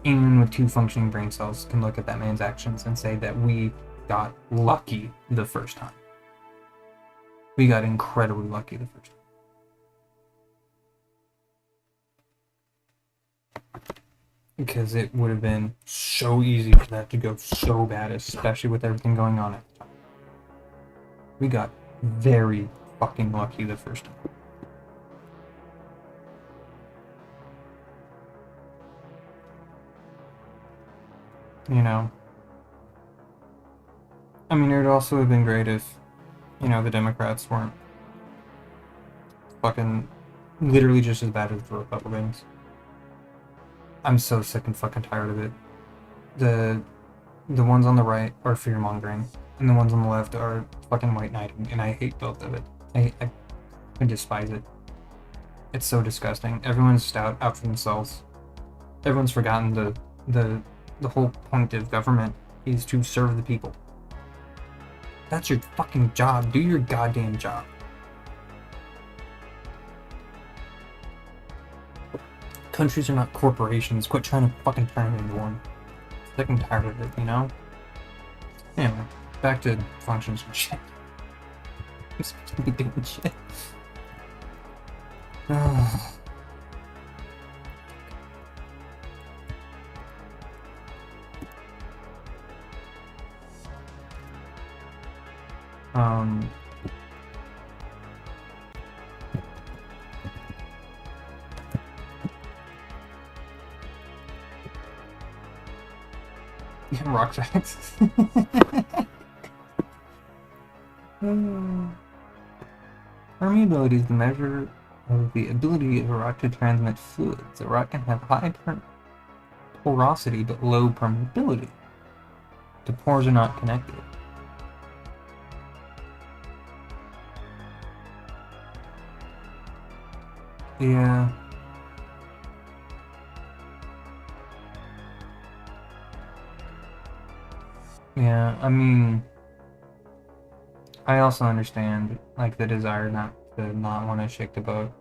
Speaker 1: Anyone with 2 functioning brain cells can look at that man's actions and say that we got lucky the first time. We got incredibly lucky the first time. Because it would have been so easy for that to go so bad, especially with everything going on at the time. We got very fucking lucky the first time. You know? I mean, it would also have been great if, you know, the Democrats weren't fucking literally just as bad as the Republicans. I'm so sick and fucking tired of it. The ones on the right are fear-mongering, and the ones on the left are fucking white knighting, and I hate both of it. I despise it. It's so disgusting. Everyone's stout out for themselves. Everyone's forgotten the whole point of government is to serve the people. That's your fucking job. Do your goddamn job. Countries are not corporations. Quit trying to fucking turn it into one. Sick and tired of it, you know? Anyway. back to functions and shit. I'm supposed to be doing shit. Rock facts. Permeability is the measure of the ability of a rock to transmit fluids. A rock can have high porosity but low permeability. The pores are not connected. Yeah. Yeah, I mean, I also understand, like, the desire not want to shake the boat.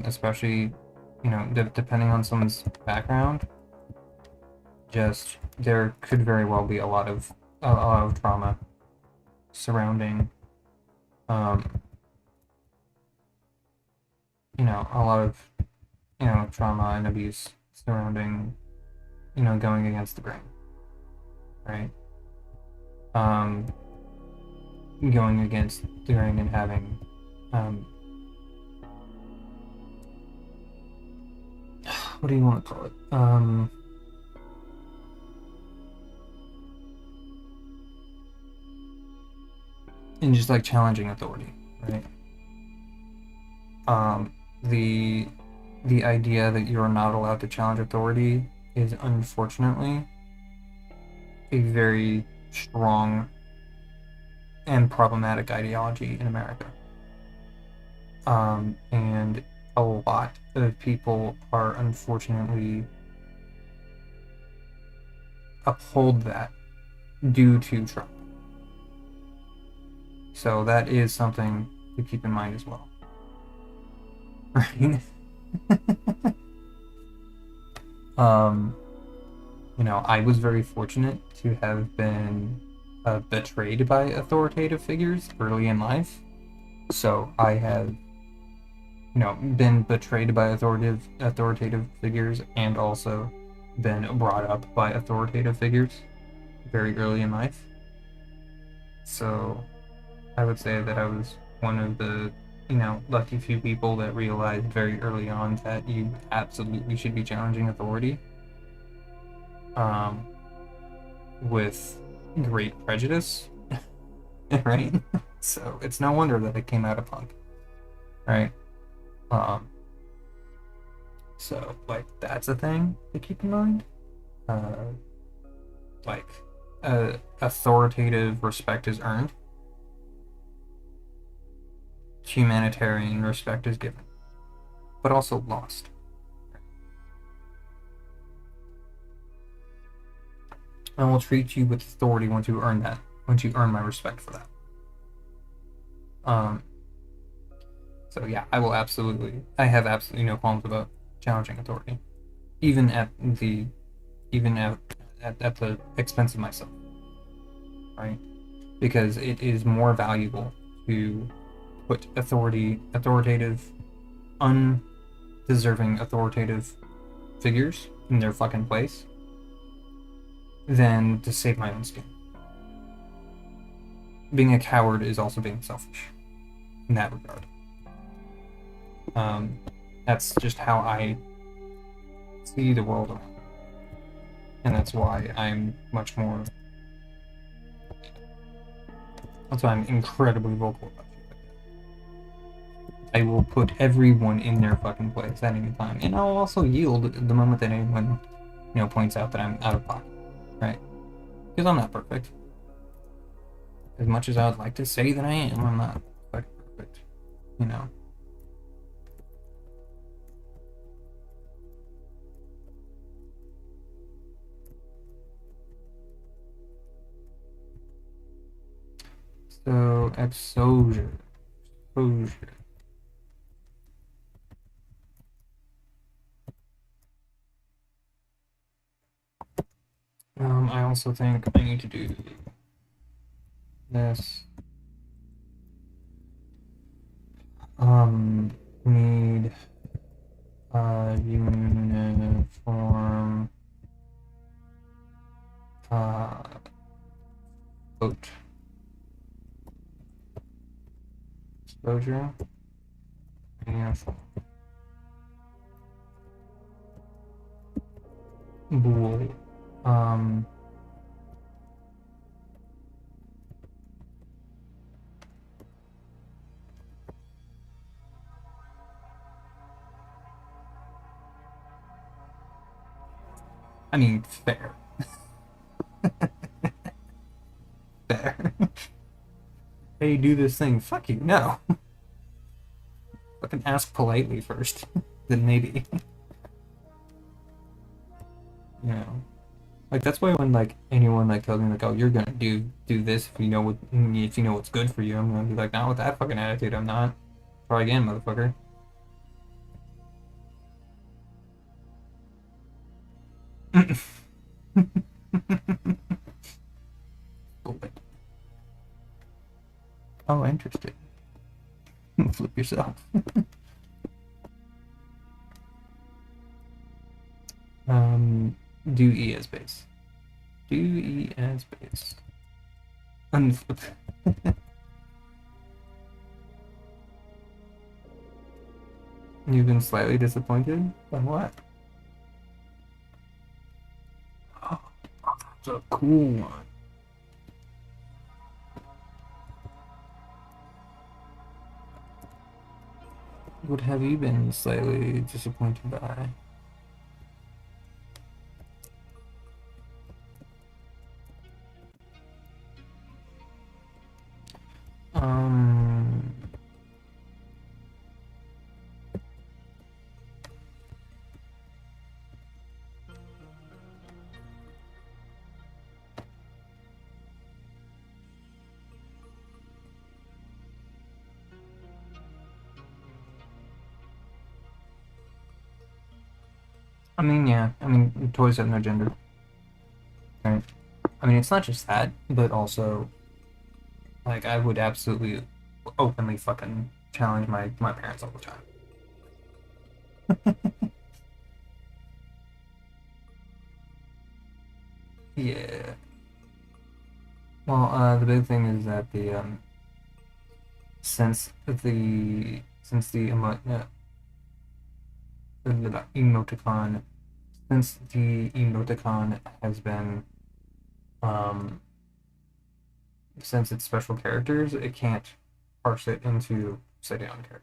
Speaker 1: Especially, you know, depending on someone's background, just there could very well be a lot of trauma surrounding, you know, a lot of, you know, trauma and abuse surrounding, you know, going against the grain, right? Going against the grain and having, what do you want to call it? And just like challenging authority, right? The idea that you're not allowed to challenge authority is unfortunately a very strong and problematic ideology in America. And a lot of people are unfortunately uphold that due to Trump. So that is something to keep in mind as well. Right? You know, I was very fortunate to have been betrayed by authoritative figures early in life. So I have, you know, been betrayed by authoritative figures and also been brought up by authoritative figures very early in life. So I would say that I was one of the, you know, lucky few people that realized very early on that you absolutely should be challenging authority. With great prejudice, right? So it's no wonder that it came out of punk, right? So like that's a thing to keep in mind. Like authoritative respect is earned, humanitarian respect is given, but also lost. I will treat you with authority once you earn that, once you earn my respect for that. So yeah, I have absolutely no qualms about challenging authority, even at the expense of myself, right? Because it is more valuable to put authoritative, undeserving authoritative figures in their fucking place than to save my own skin. Being a coward is also being selfish in that regard. That's just how I see the world around. And that's why I'm much more. That's why I'm incredibly vocal about shit like that. I will put everyone in their fucking place at any time, and I'll also yield the moment that anyone, you know, points out that I'm out of pocket, right? Because I'm not perfect. As much as I would like to say that I am, I'm not fucking perfect, you know. So exposure. I also think I need to do this. Need uniform coat exposure. Uniform. Bool. I mean, fair. Fair. Hey, do this thing. Fuck you, no. Fucking ask politely first. Then maybe. You know. Like, that's why when, like, anyone, like, tells me, like, oh, you're gonna do this if you know what's good for you, I'm gonna be like, not with that fucking attitude, I'm not. Try again, motherfucker. Oh, interesting. Flip yourself. Do E as base. Do E as base. Unflip. You've been slightly disappointed? By what? Oh, that's a cool one. What have you been slightly disappointed by? I mean, yeah. I mean, toys have no gender. Right? I mean, it's not just that, but also, like, I would absolutely openly fucking challenge my parents all the time. Yeah. Well, the big thing is that since the emoticon since the emoticon has been since it's special characters, it can't parse it into upside down characters.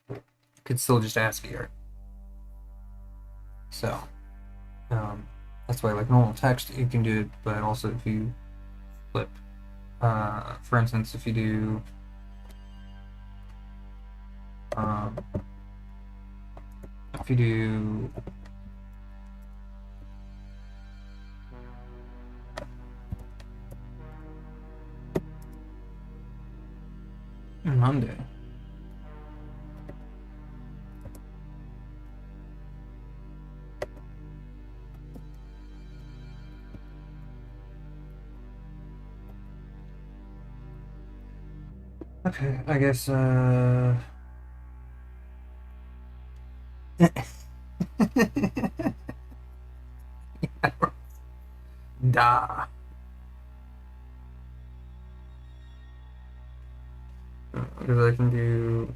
Speaker 1: It could still just ASCII art. So that's why, like, normal text you can do it, but also if you flip, for instance, if you do if you do Monday. Okay, I guess da. Because I can do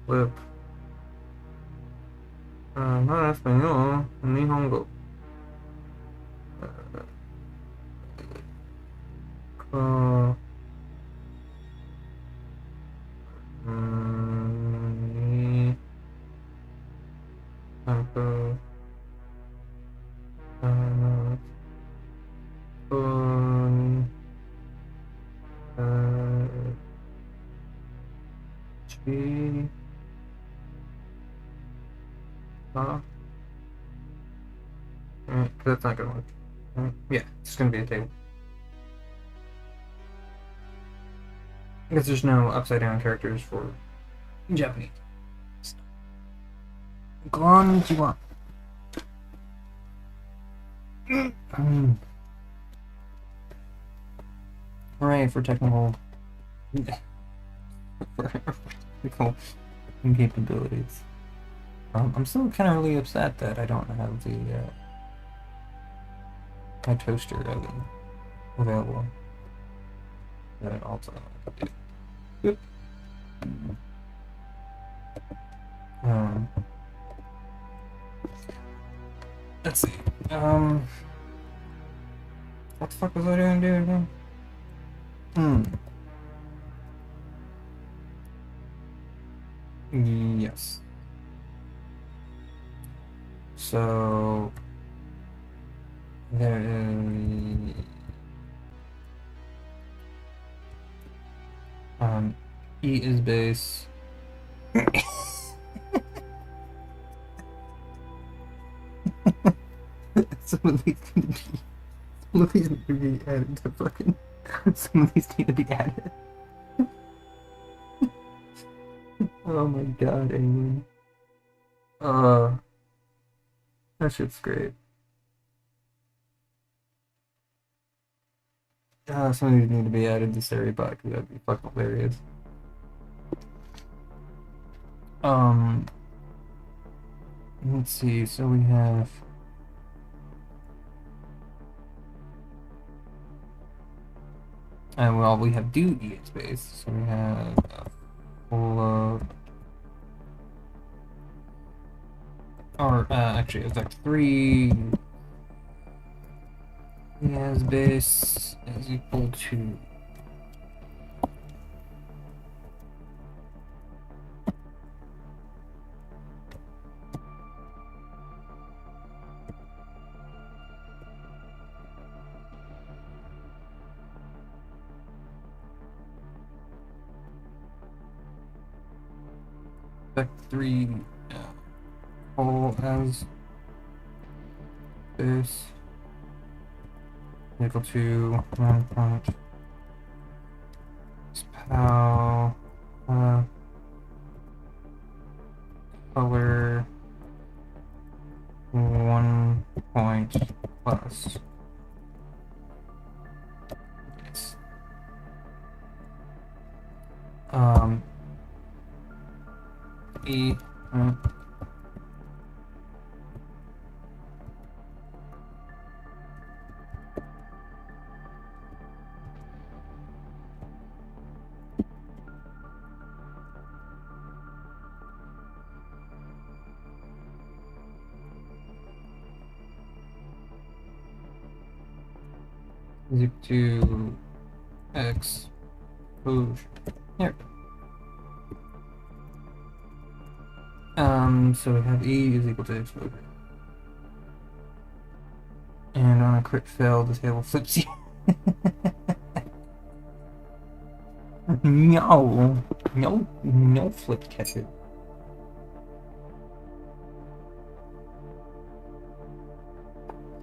Speaker 1: flip. No español, Nihongo. Ko, ni, ako, kun, chi, that's not gonna work. Yeah, it's gonna be a table. Because there's no upside down characters for Japanese. Konnichiwa. Hooray for technical capabilities. I'm still kind of really upset that I don't have the my toaster oven available. That also Boop. Let's see. What the fuck was I doing again? Yes. So there is E is base. Some of these need to be added to fucking. Some of these need to be added. Oh my god, Amy. That shit's great. Some of these need to be added to Seribot because that'd be fucking hilarious. Let's see, so we have well, we have do E space, so we have full of or actually effect 3 as base is equal to effect 3 full as base equal to 1 point pow color 1 point plus. Yes. E is equal to X exposure. Here. So we have E is equal to exposure. And on a crit fail, the table flips you. No flip catch it.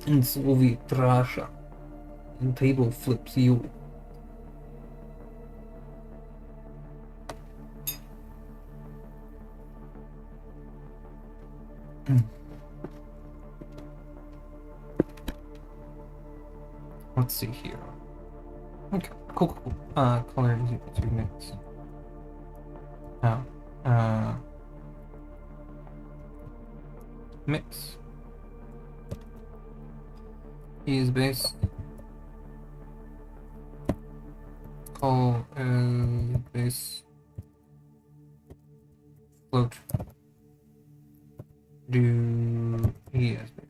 Speaker 1: In Soviet Russia, the table flips you. Let's see here. Okay, cool. Color is equal to mix. Mix. E is base. Call is base. Float. Do E as base.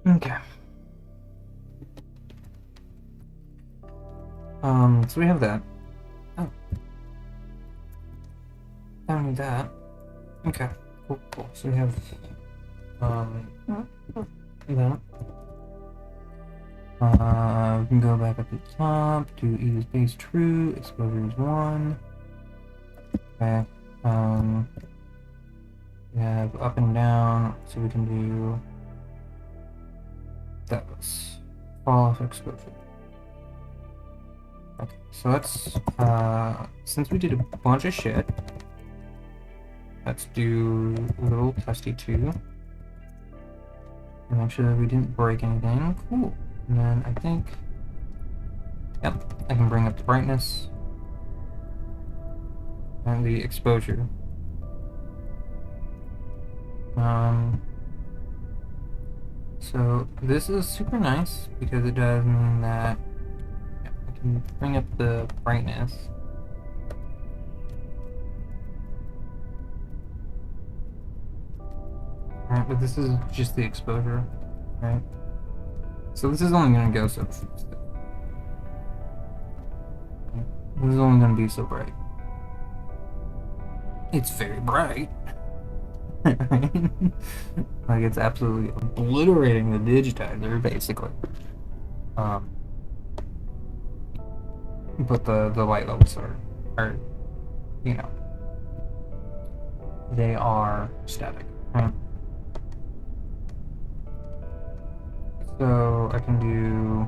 Speaker 1: Okay. So we have that. Oh. I don't need that. Okay, cool, cool. So we have that. We can go back up to the top, do E is base true, exposure is 1. Okay. We have up and down, so we can do those. Fall off exposure. Okay, so let's, since we did a bunch of shit, let's do a little testy too. And make sure that we didn't break anything. Cool. And then I think, yep, I can bring up the brightness and the exposure. So this is super nice because it does mean that I can bring up the brightness. Alright, but this is just the exposure, right? So this is only going to go so. This is only going to be so bright. It's very bright. Like it's absolutely obliterating the digitizer, basically. But the light levels are, you know, they are static, right? So I can do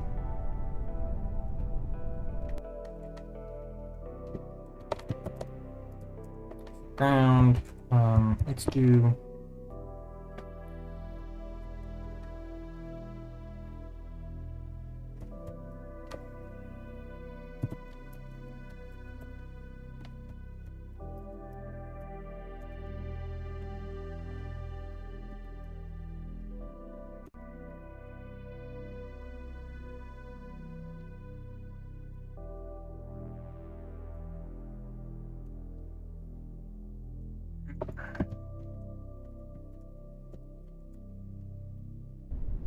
Speaker 1: ground. Let's do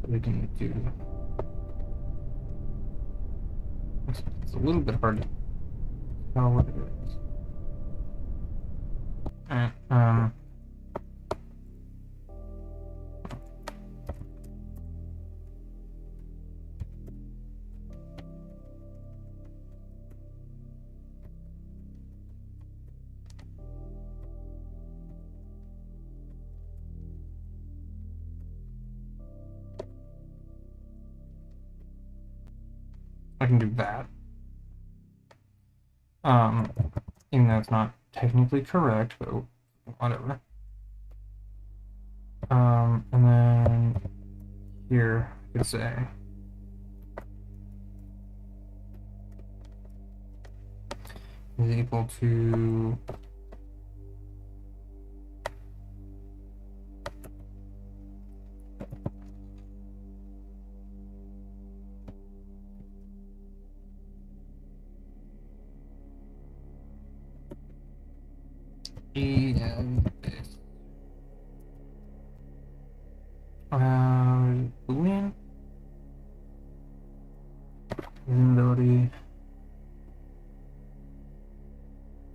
Speaker 1: we can do. It's a little bit hard to tell what it is. Alright, I can do that. Even though it's not technically correct, but whatever. And then here I could say is equal to ENG. Boolean visibility.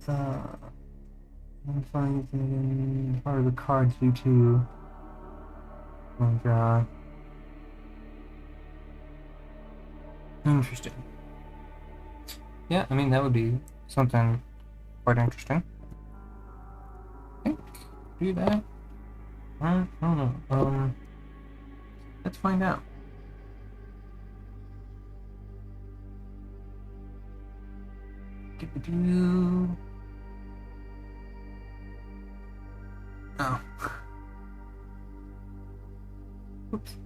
Speaker 1: I'm finding part of the cards due to. Oh my god. Interesting. Yeah, I mean that would be something quite interesting. I think do that. I don't know. Let's find out. Oh. Oops.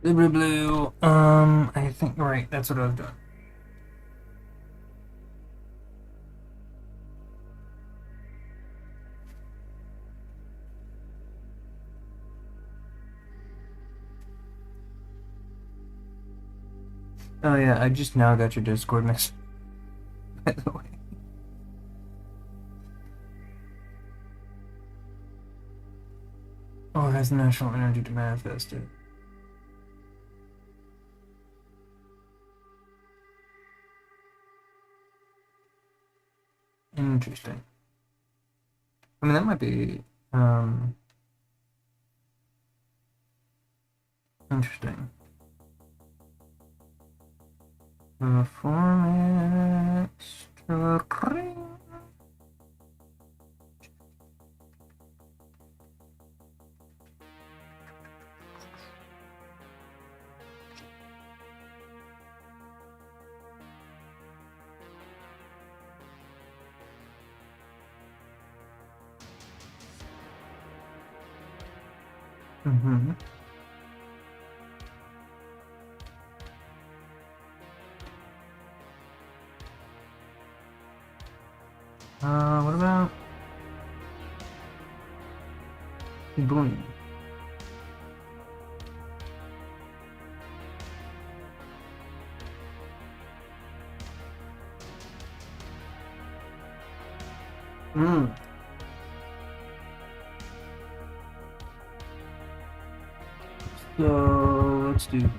Speaker 1: Blue, blue, blue. I think you're right. That's what I was doing. Oh yeah, I just now got your Discord message, by the way. Oh, it has national energy to manifest it. Interesting. I mean, that might be, interesting. Format string. Mm-hmm. What about boom? Hmm. So let's do.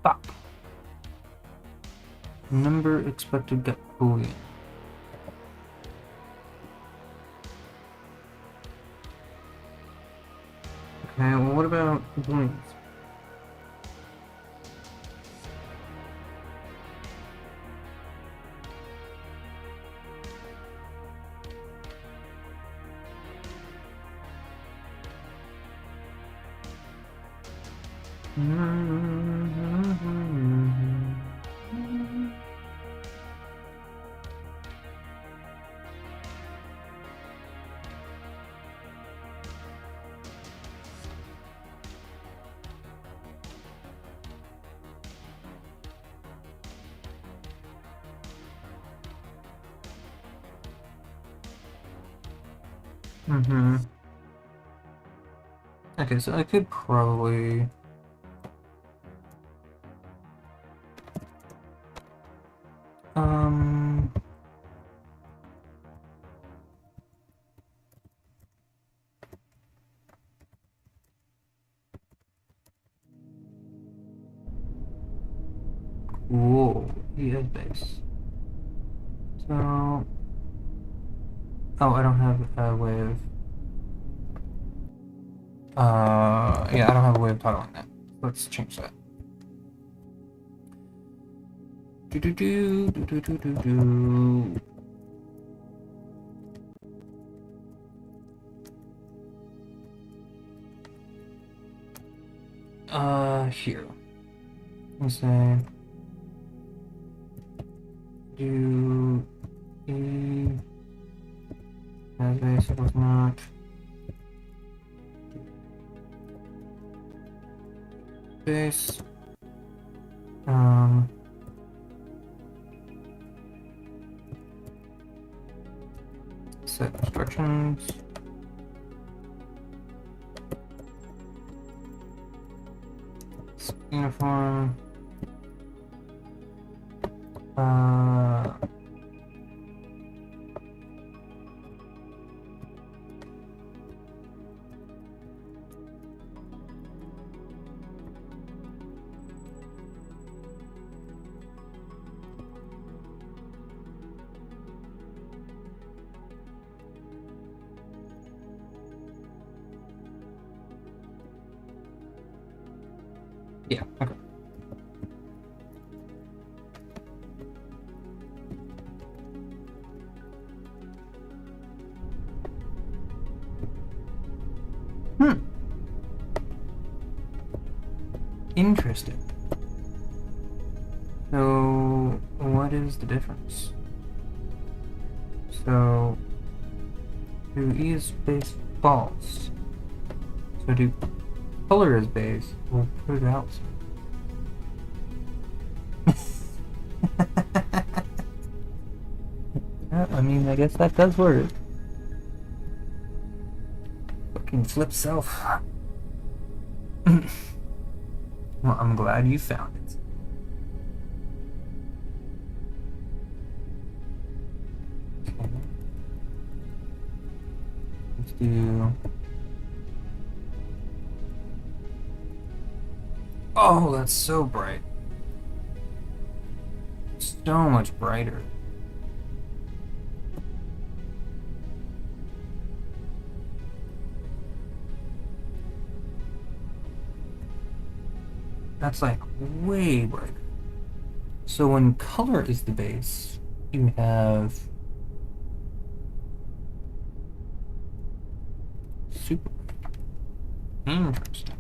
Speaker 1: Fuck. Number expected get boolean. Okay, well, what about booleans? Mm-hmm. Okay, so I could probably. Um. Whoa, he has base. So. Oh, I don't have a way of. Yeah, I don't have a way of toggling that. Let's change that. Do do do do do do do do. Here. Let's say. Do E as base equals not. Base. Set instructions. Uniform. Yeah, okay. Hmm. Interesting. So, what is the difference? So, do E is base false? So do color is base? We'll put it out. Yeah, I mean, I guess that does work. Fucking flip self. Well, I'm glad you found it. Okay. Let's do. Oh, that's so bright. So much brighter. That's like way brighter. So when color is the base, you have super. Interesting.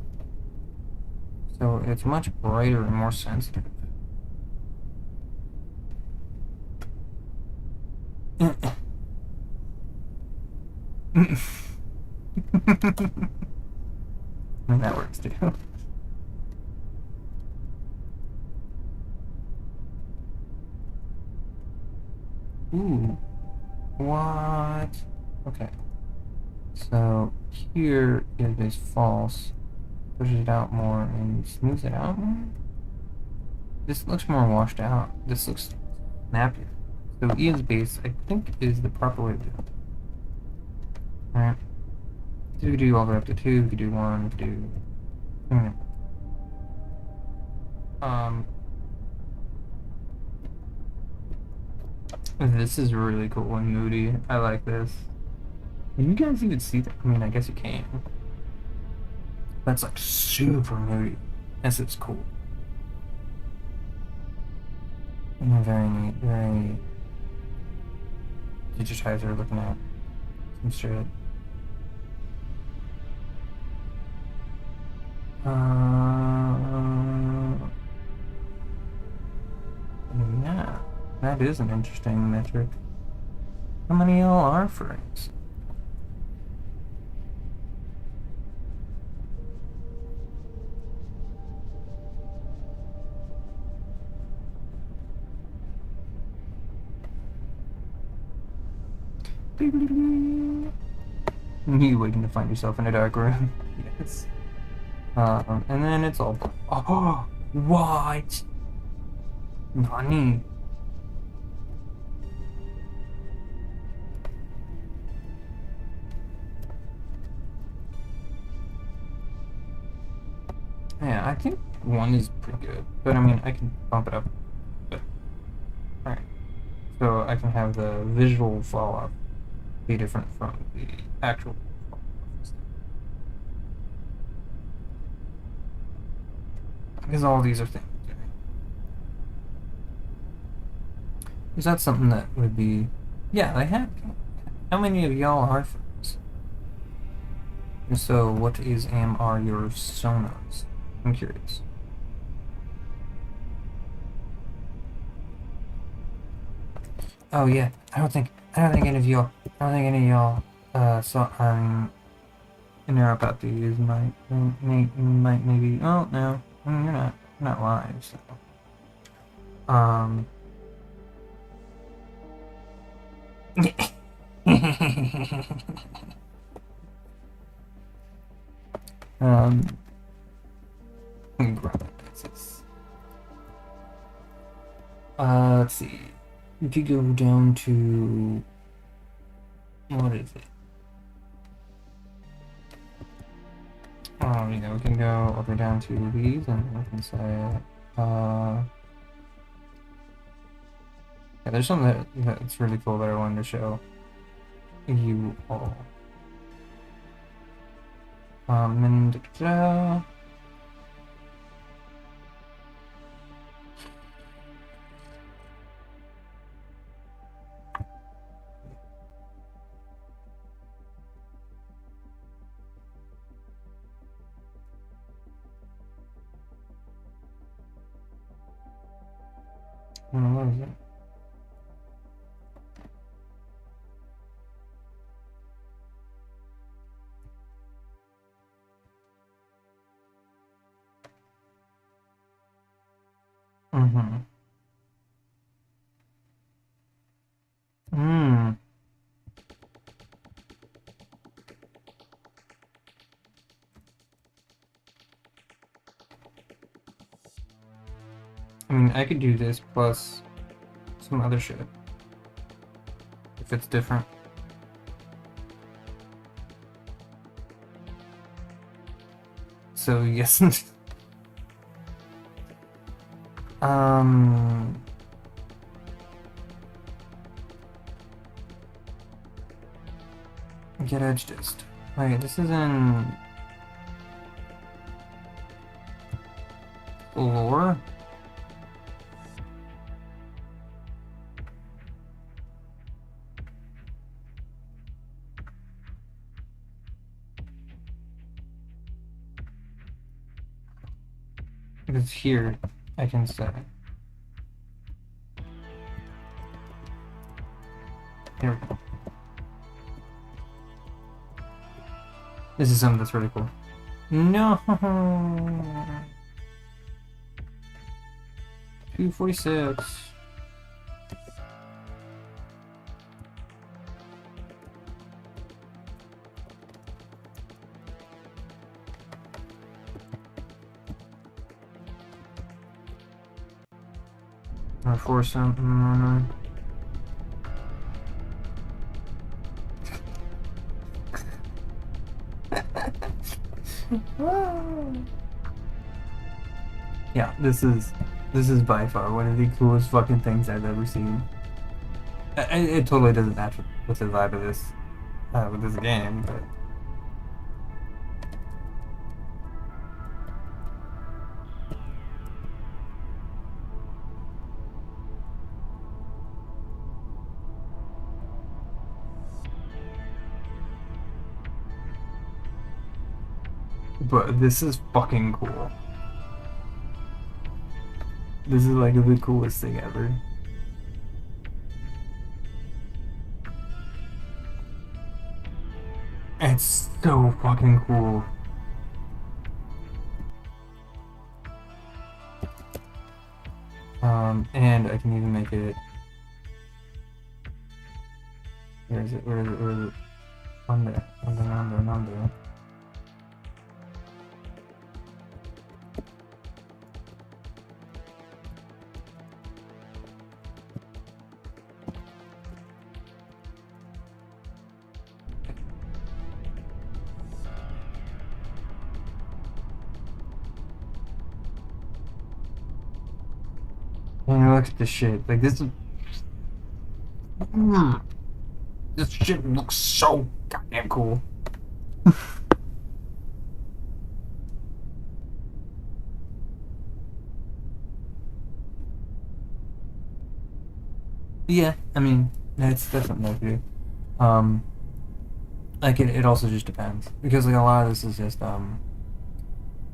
Speaker 1: So it's much brighter and more sensitive. And that works too. Ooh. What? Okay. So here it is false. Push it out more and smooth it out more. This looks more washed out. This looks snappier. So E is base, I think, is the proper way to do it. Alright. So we could do all the way up to 2, we could do 1, we could do. This is really cool and moody. I like this. Can you guys even see that? I mean, I guess you can. That's like super moody. This is cool. And very neat, very digitizer looking at some shit. Yeah, that is an interesting metric. How many y'all are frames? You waiting to find yourself in a dark room. Yes. And then it's all. Oh, what? Nani? Yeah, I think 1 is pretty good. But I mean, I can bump it up. But, alright. So I can have the visual fall off be different from the actual fall off. Because all these are things. Is that something that would be. Yeah, they have. How many of y'all are friends? And so, what is are your sonos? I'm curious. Oh yeah, I don't think any of y'all, I don't think any of y'all, saw, know about these. Might maybe. Oh no, you're not live. So, um, let's see. We could go down to what is it? You know, we can go all the way down to these, and we can say, yeah, there's something that's really cool that I wanted to show you all. And What is it? Mm-hmm. Mm. I mean, I could do this plus some other shit if it's different. So yes. um. Get edge dist. Wait, this is in lore? Because here, I can say. Here we go. This is something that's really cool. No! 246. Or force something. Yeah, this is by far one of the coolest fucking things I've ever seen. It totally doesn't match with the vibe of this with this game, but this is fucking cool. This is like the coolest thing ever. It's so fucking cool. And I can even make it. Where is it? Where is it? Where is it? Under. And look at this shit. Like this is. This shit looks so goddamn cool. Yeah, I mean, that's something I do. Like it also just depends because like a lot of this is just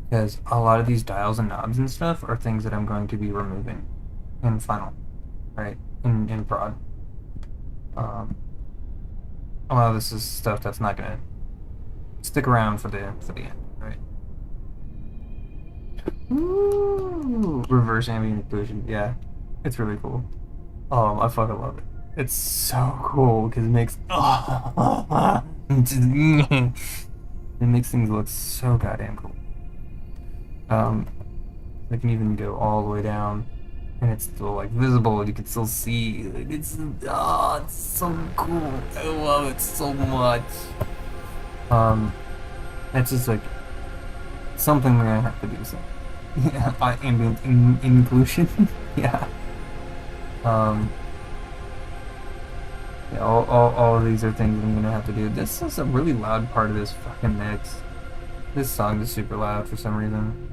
Speaker 1: because a lot of these dials and knobs and stuff are things that I'm going to be removing in final, right? In prod. A lot of this is stuff that's not gonna stick around for the end, right? Ooh, reverse ambient occlusion, yeah, it's really cool. I fucking love it. It's so cool because it makes it makes things look so goddamn cool. I can even go all the way down, and it's still like visible. You can still see. Like, it's so cool. I love it so much. That's just like something we're gonna have to do. So, yeah, ambient inclusion. Yeah. Yeah, all of these are things I'm gonna have to do. This is a really loud part of this fucking mix. This song is super loud for some reason.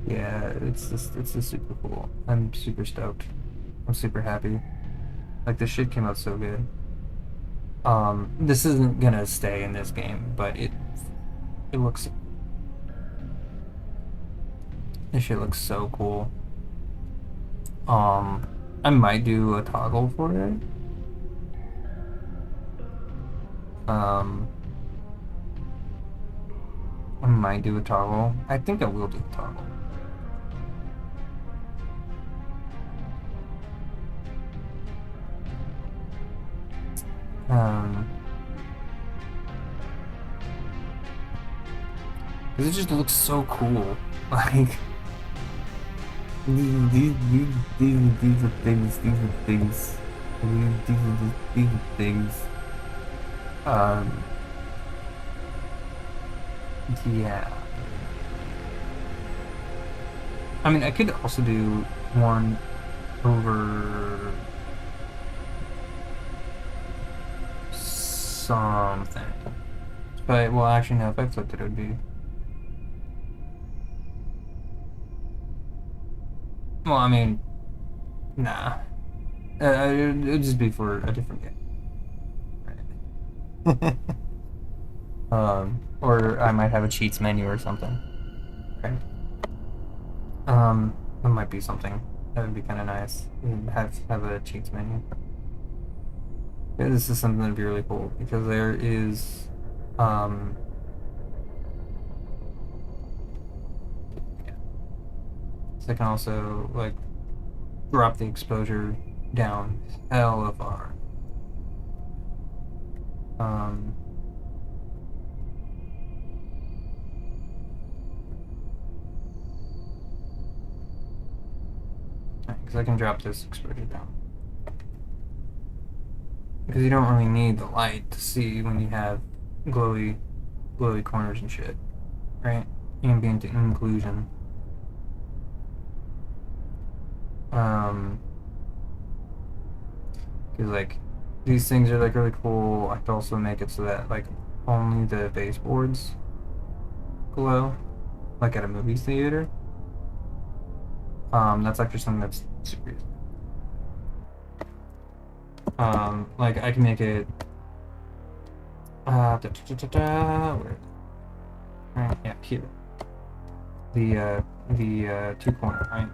Speaker 1: Yeah, it's just super cool. I'm super stoked. I'm super happy. Like this shit came out so good. This isn't gonna stay in this game, but it looks. This shit looks so cool. I might do a toggle for it. I might do a toggle. I think I will do a toggle. Because it just looks so cool. Like, these are things, these are things. These are things. Yeah. I mean, I could also do one over something. But, well, actually, no, if I flipped it, it would be. Well, I mean, nah. It'd just be for a different game. Right. Or I might have a cheats menu or something. Right. That might be something. That would be kind of nice. Have a cheats menu. Yeah, this is something that'd be really cool because there is, yeah. So I can also like drop the exposure down hella far. Because I can drop this exposure down. Because you don't really need the light to see when you have glowy corners and shit, right? Ambient inclusion. Because like these things are like really cool. I could also make it so that like only the baseboards glow, like at a movie theater. That's actually something that's super easy. Like I can make it. Where? Right, yeah, here. The two corner, right?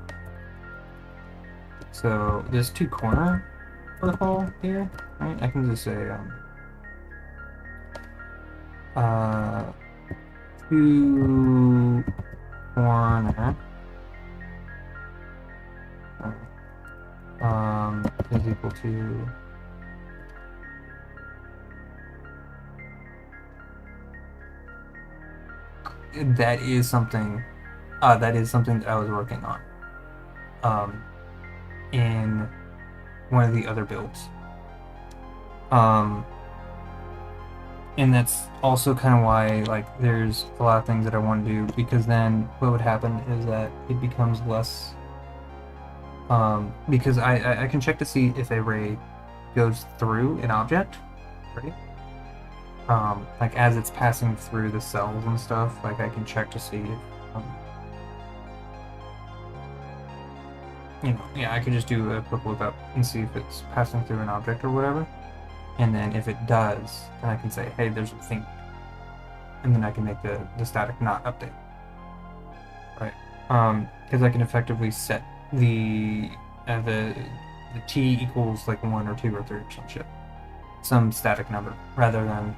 Speaker 1: So this two corner purple here, right? I can just say two corner is equal to that is something that I was working on in one of the other builds. And that's also kind of why like there's a lot of things that I want to do, because then what would happen is that it becomes less because I can check to see if a ray goes through an object, right? Like as it's passing through the cells and stuff, like I can check to see if, yeah, I could just do a quick lookup and see if it's passing through an object or whatever. And then if it does, then I can say, hey, there's a thing. And then I can make the static not update. Right? Because I can effectively set the t equals like 1 or 2 or 3 or some shit. Some static number rather than,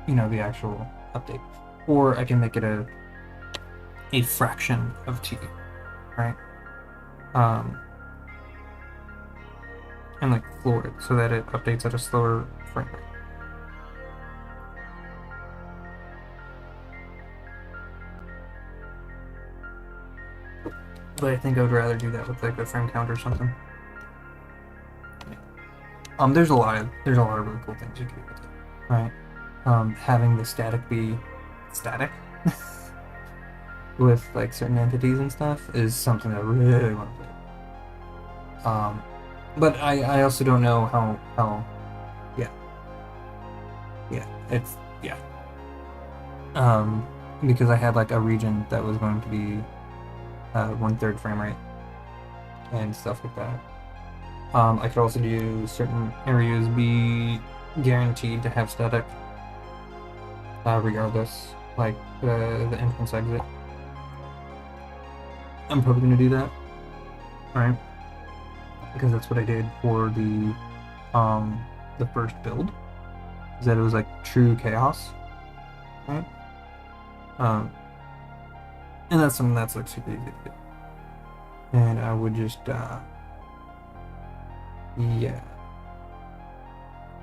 Speaker 1: the actual update. Or I can make it a fraction of t, right? And like floor it so that it updates at a slower frame rate. But I think I would rather do that with like a frame count or something. There's a lot of really cool things you can do with it, right? Having the static be static with like certain entities and stuff is something that I really want to do. But I also don't know how it's because I had like a region that was going to be 1/3 frame rate and stuff like that. I could also do certain areas be guaranteed to have static regardless, like the entrance exit. I'm probably going to do that. right? Because that's what I did for the first build, is that it was like true chaos, right? Um, and that's something that's like super easy to do. And I would just, yeah.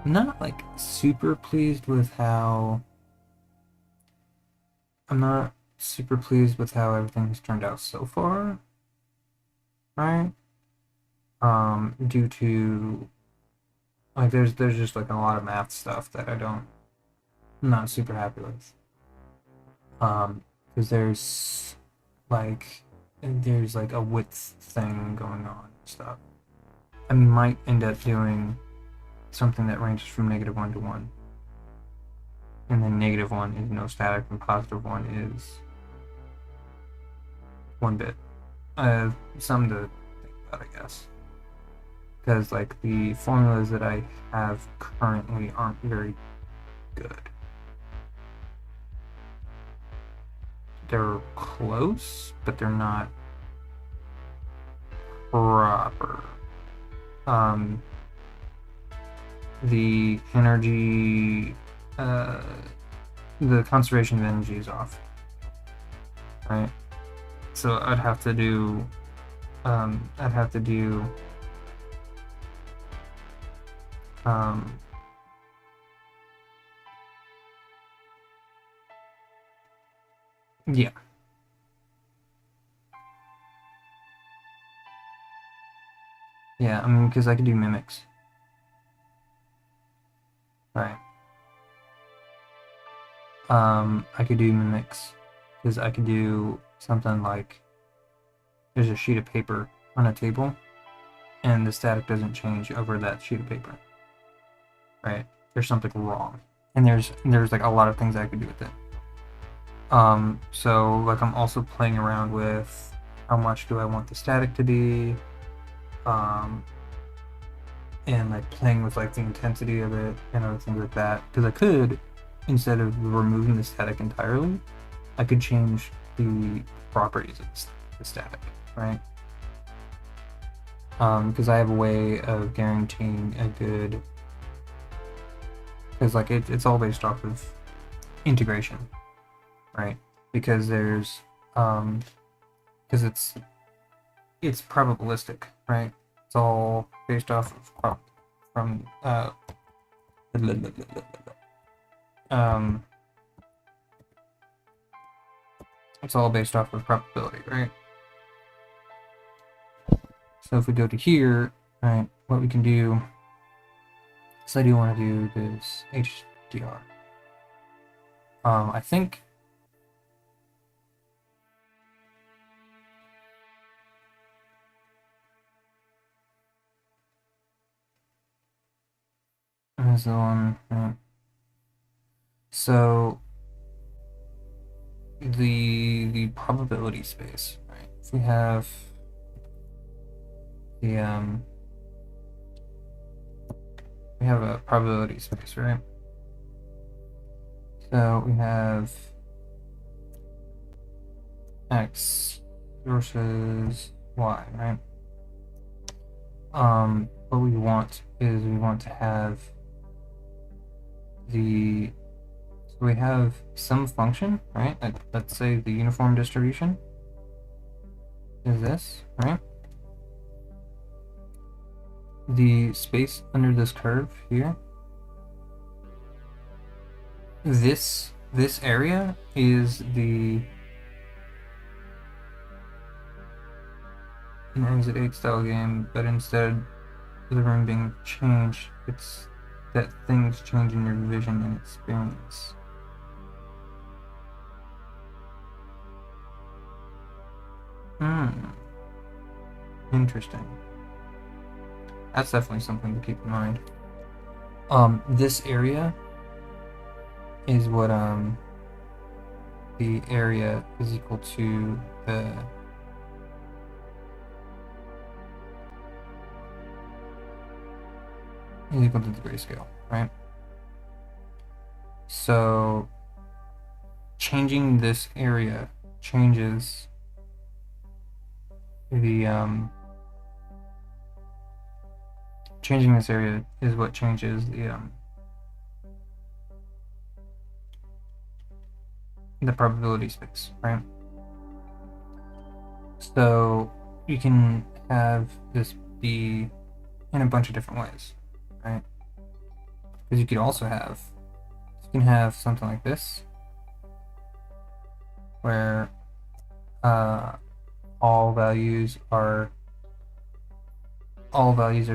Speaker 1: I'm not like super pleased with how. I'm not super pleased with how everything has turned out so far, right? Due to like there's just like a lot of math stuff that I'm not super happy with. Because there's like a width thing going on and stuff. I might end up doing something that ranges from -1 to 1. And then -1 is no static, and +1 is 1 bit. Something to think about, I guess. Because like the formulas that I have currently aren't very good. They're close, but they're not proper. The energy, the conservation of energy is off, right? So I'd have to do, yeah. Yeah, I mean, because I could do mimics. Right. I could do mimics. Because I could do something like there's a sheet of paper on a table, and the static doesn't change over that sheet of paper. Right? There's something wrong. And there's like a lot of things I could do with it. So like I'm also playing around with how much do I want the static to be, and like playing with like the intensity of it and other things like that. Because I could, instead of removing the static entirely, I could change the properties of the static, right? Because I have a way of guaranteeing a good, because like it's all based off of integration, right? Because because it's probabilistic, right? It's all based off of from it's all based off of probability, right? So if we go to here, right, what we can do is I do want to do this HDR. I think is the one, right? So the probability space, right? If we have the we have a probability space, right? So we have X versus Y, right? What we want is we want to have so we have some function, right? Like, let's say the uniform distribution is this, right? The space under this curve here, this area is an Exit 8 style game, but instead of the room being changed, it's that things change in your vision and experience. Interesting. That's definitely something to keep in mind. This area is what the area is equal to the grayscale, right? So changing this area changes the changing this area is what changes the probability space, right? So you can have this be in a bunch of different ways, right? Because you can have something like this, where all values are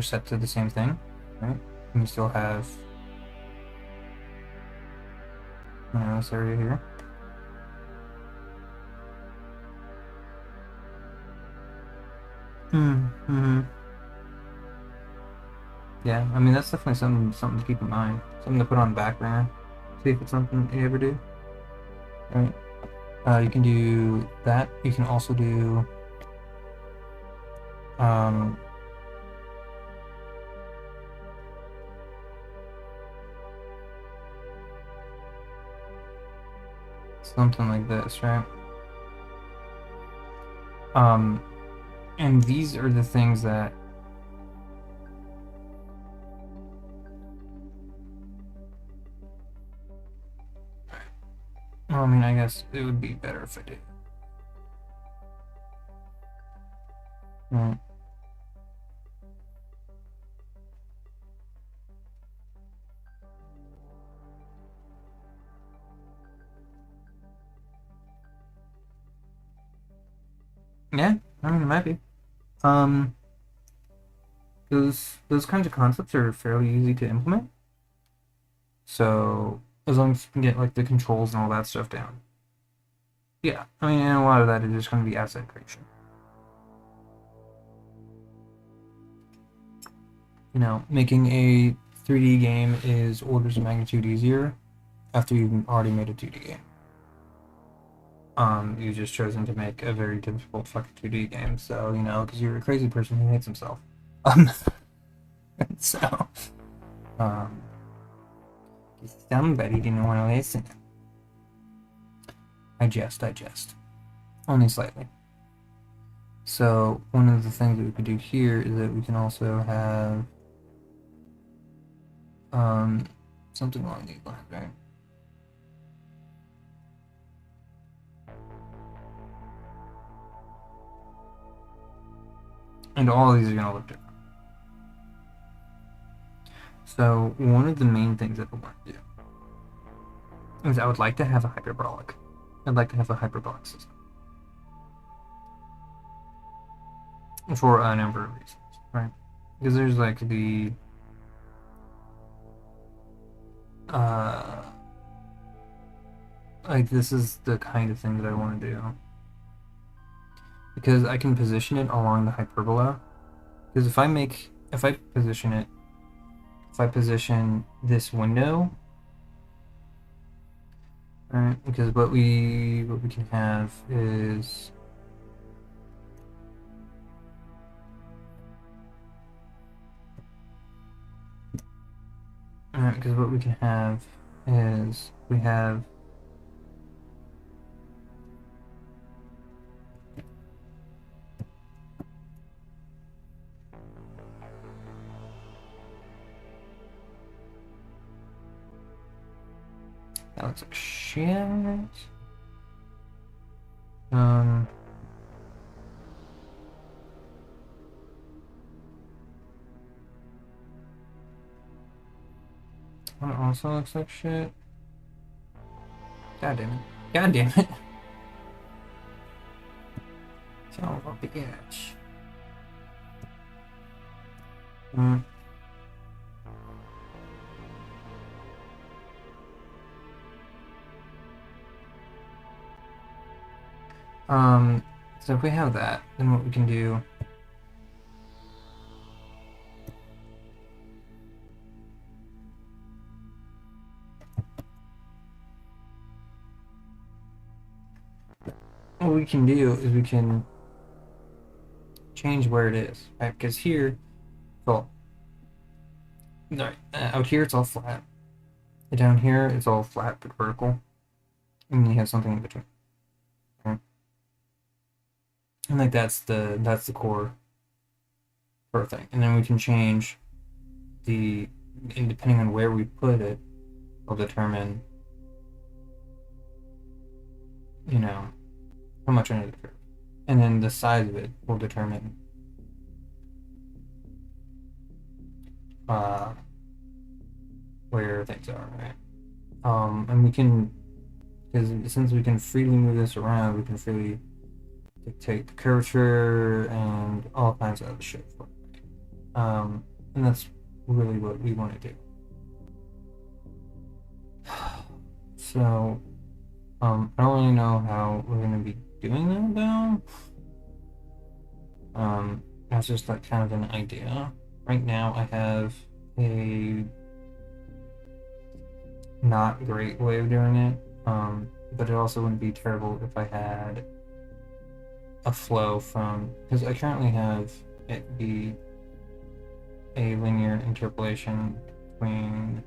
Speaker 1: set to the same thing, right? And you still have this area here. Yeah, I mean that's definitely something to keep in mind. Something to put on the back burner. See if it's something you ever do. Right. You can do that. You can also do something like this, right? And these are the things that well, I mean, I guess it would be better if I did. Right. Yeah, I mean, it might be. Those kinds of concepts are fairly easy to implement. So as long as you can get like the controls and all that stuff down. Yeah, I mean, and a lot of that is just going to be asset creation. You know, making a 3D game is orders of magnitude easier after you've already made a 2D game. You've just chosen to make a very difficult fucking 2D game, so, you know, because you're a crazy person who hates himself. So, somebody didn't want to listen. I jest. Only slightly. So, one of the things that we could do here is that we can also have something along these lines, right? And all of these are going to look different. So one of the main things that I want to do is I would like to have a hyperbolic. I'd like to have a hyperbolic system. For a number of reasons, right? Because there's like like this is the kind of thing that I want to do. Because I can position it along the hyperbola. Because if I position this window, right? Because what we can have is because what we can have is we have that looks like shit. One also looks like shit. God damn it. God damn it. Son of a bitch. So if we have that, then what we can do is we can change where it is, right? Because here, well, no, out here it's all flat. Down here it's all flat but vertical, and then you have something in between. Okay? And like that's the core for a thing, and then we can change and depending on where we put it, will determine, you know, how much under the curve. And then the size of it will determine where things are, right? And we can, because since we can freely move this around, we can freely dictate the curvature and all kinds of other shit for it. And that's really what we want to do. So, I don't really know how we're going to be doing that though. That's just like kind of an idea. Right now I have a not great way of doing it, but it also wouldn't be terrible if I had a flow from, because I currently have it be a linear interpolation between,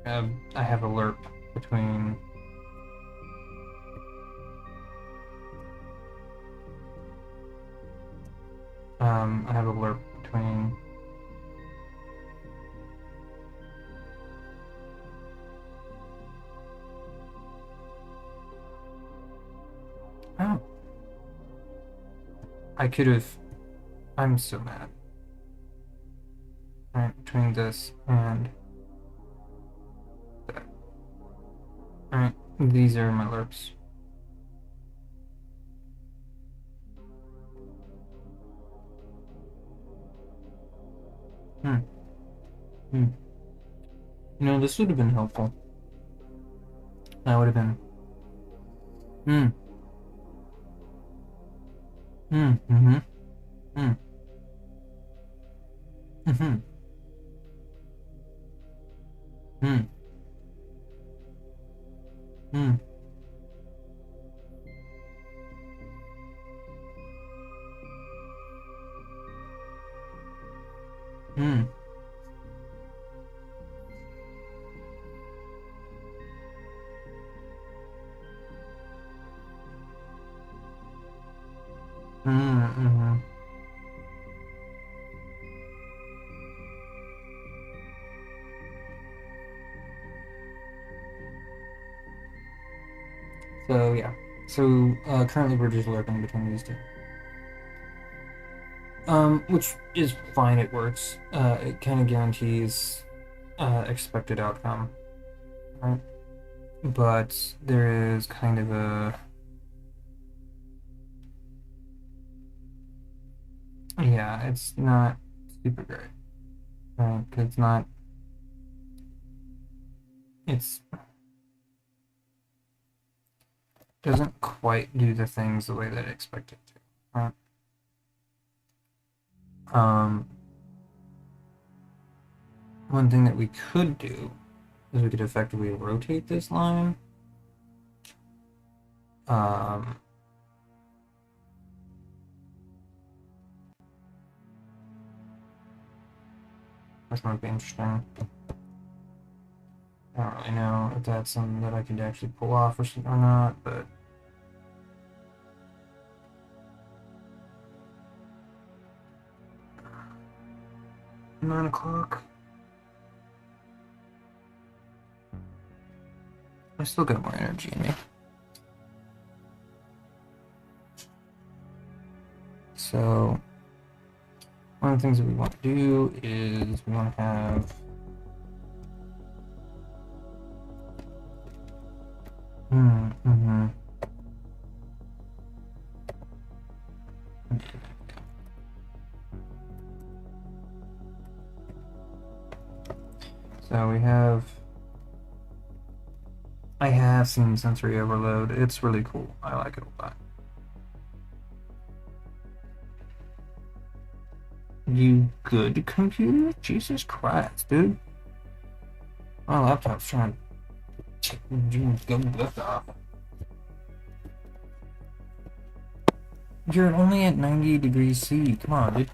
Speaker 1: I have a lerp between I have a lerp between oh, I could have, I'm so mad. Right, between this and that. Alright, these are my lerps. You know, this would have been helpful. That would have been. Mm-hmm. Mm-hmm. Mm. Mm. Mm. Mm-hmm. So yeah. So currently we're just lurking between these two. Which is fine, it works. It kind of guarantees expected outcome, right? But there is kind of a, yeah, it's not super great, right? 'Cause it's not, it's doesn't quite do the things the way that I expect it to, right? One thing that we could do is we could effectively rotate this line. Which might be interesting. I don't really know if that's something that I could actually pull off or not, but 9 o'clock. I still got more energy in me. So one of the things that we want to do is we want to have So we have, I have seen sensory overload. It's really cool. I like it a lot. You good, computer? Jesus Christ, dude. My laptop's trying to go lift off. You're only at 90 degrees C. Come on, dude.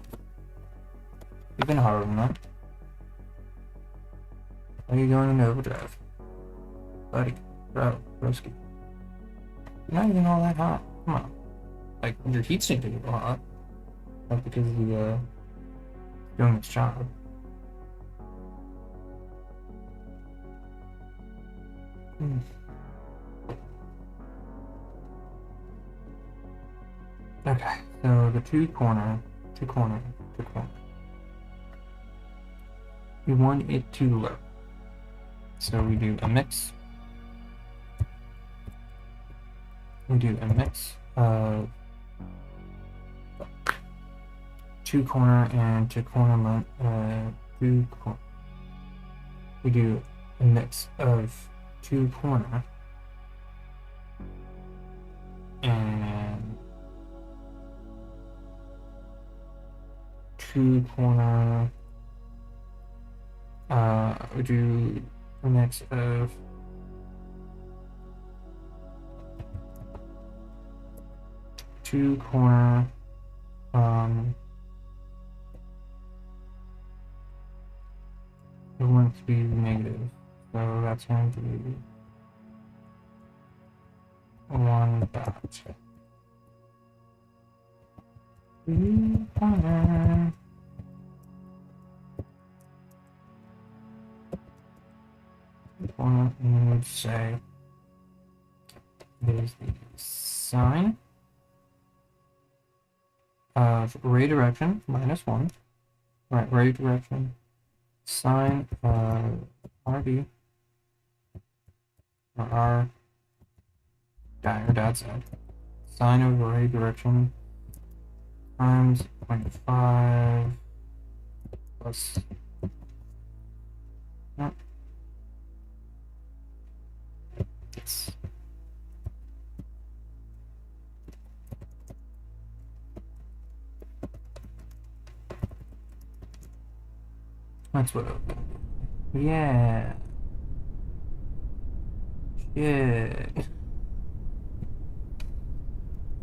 Speaker 1: You've been harder than that. Why are you going into overdrive? Buddy, broski. You're not even all that hot. Come on. Like, your heat sink is a little hot. Not because of the, doing its job. Okay, so the two corner. We want it to low. So we do a mix. We do a mix of two corner and two corner. We do a mix of two corner and two corner. We do a mix of two corner. It wants to be negative, so that's going to be one dot. Corner. And would say is the sine of ray direction minus 1. Right, ray direction. Sine of RD or R dad said. Sine of ray direction times 0.5 plus yes. That's what it'll be. Yeah. Shit.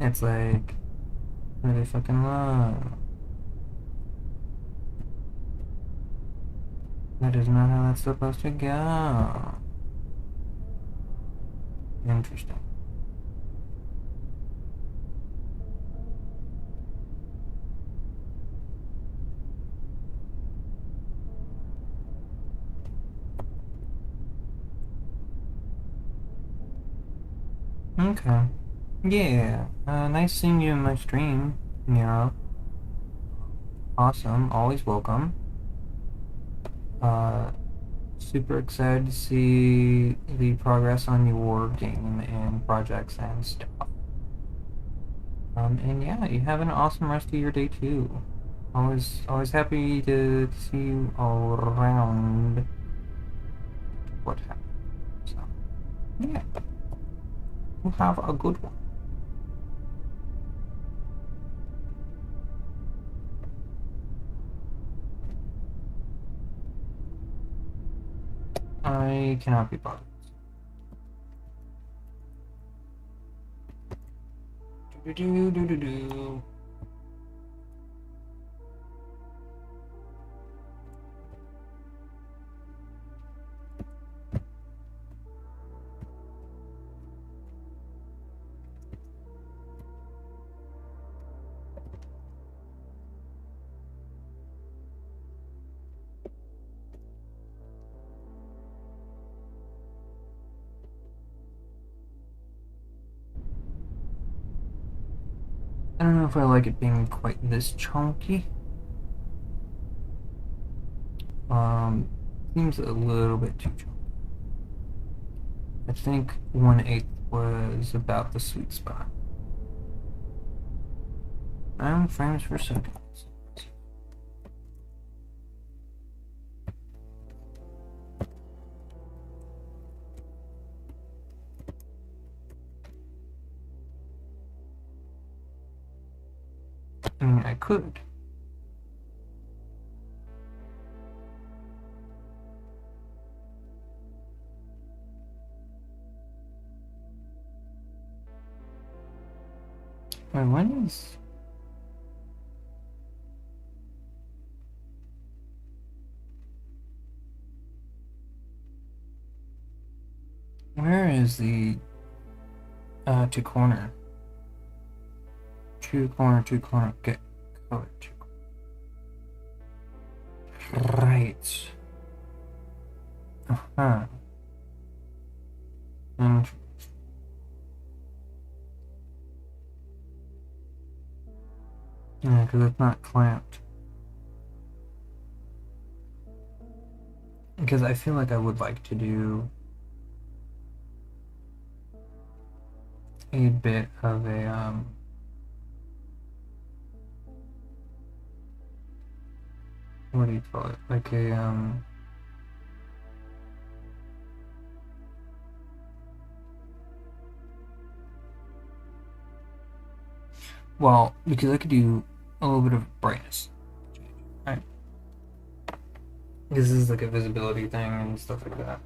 Speaker 1: It's like really fucking low. That is not how that's supposed to go. Interesting. Okay. Yeah. Nice seeing you in my stream, Nero. Awesome. Always welcome. Super excited to see the progress on your game and projects and stuff. And yeah, you have an awesome rest of your day too. Always happy to see you all around. What happened? So, yeah. You have a good one. I cannot be bothered. Do. I don't know if I like it being quite this chunky. Seems a little bit too chunky. I think 1/8 was about the sweet spot. 9 frames per second. I mean, I could. Wait, when is... Where is the two corner? Two corner, get color two. right. Uh-huh. And yeah, because it's not clamped. Because I feel like I would like to do a bit of a what do you call it? Like a well, because I could do a little bit of brightness, right? This is like a visibility thing and stuff like that.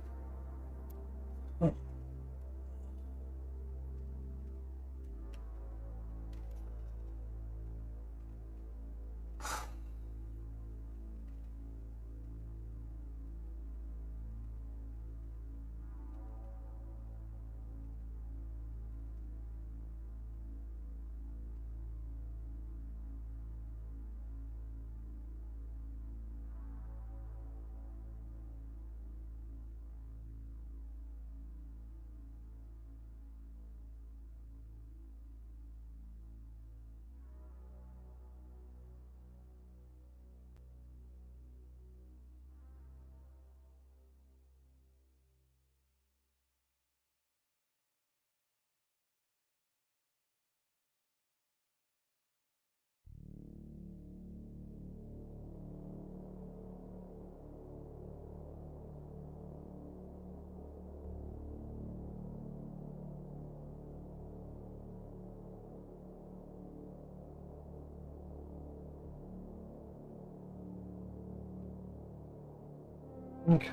Speaker 1: Okay.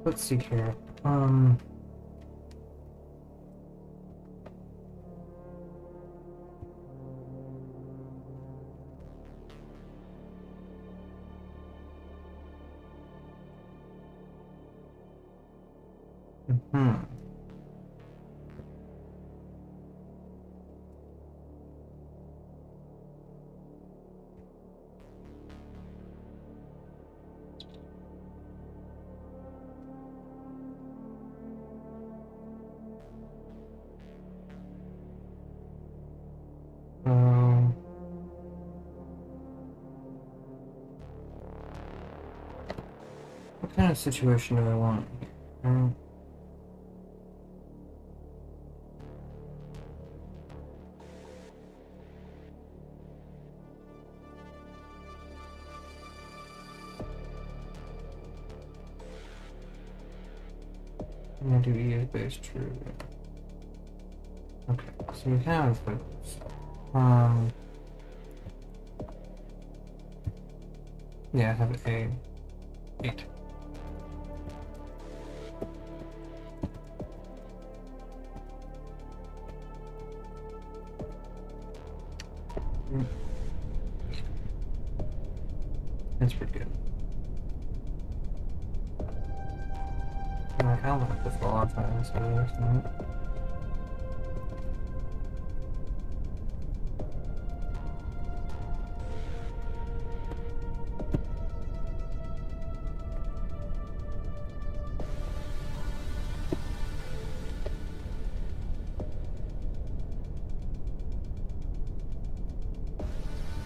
Speaker 1: Let's see here. Hmm. Um, what kind of situation do I want here? I'm gonna do E as base true. Okay, so we have those. Yeah, I have a 8. Mm, That's pretty good. And I kind of like the fall off time, so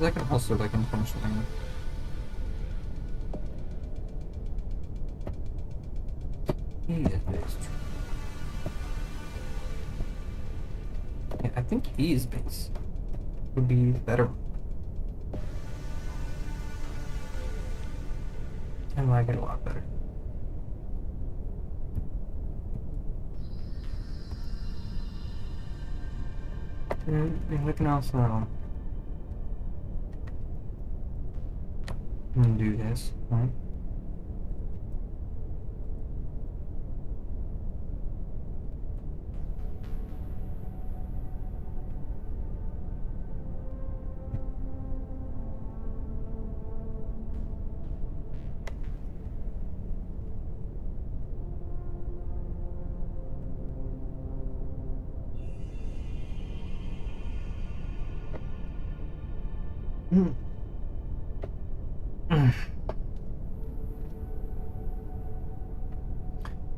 Speaker 1: I can also like intentionally. E is base true. Yeah, I think E is base would be better. I like it a lot better. And we can also do this, right?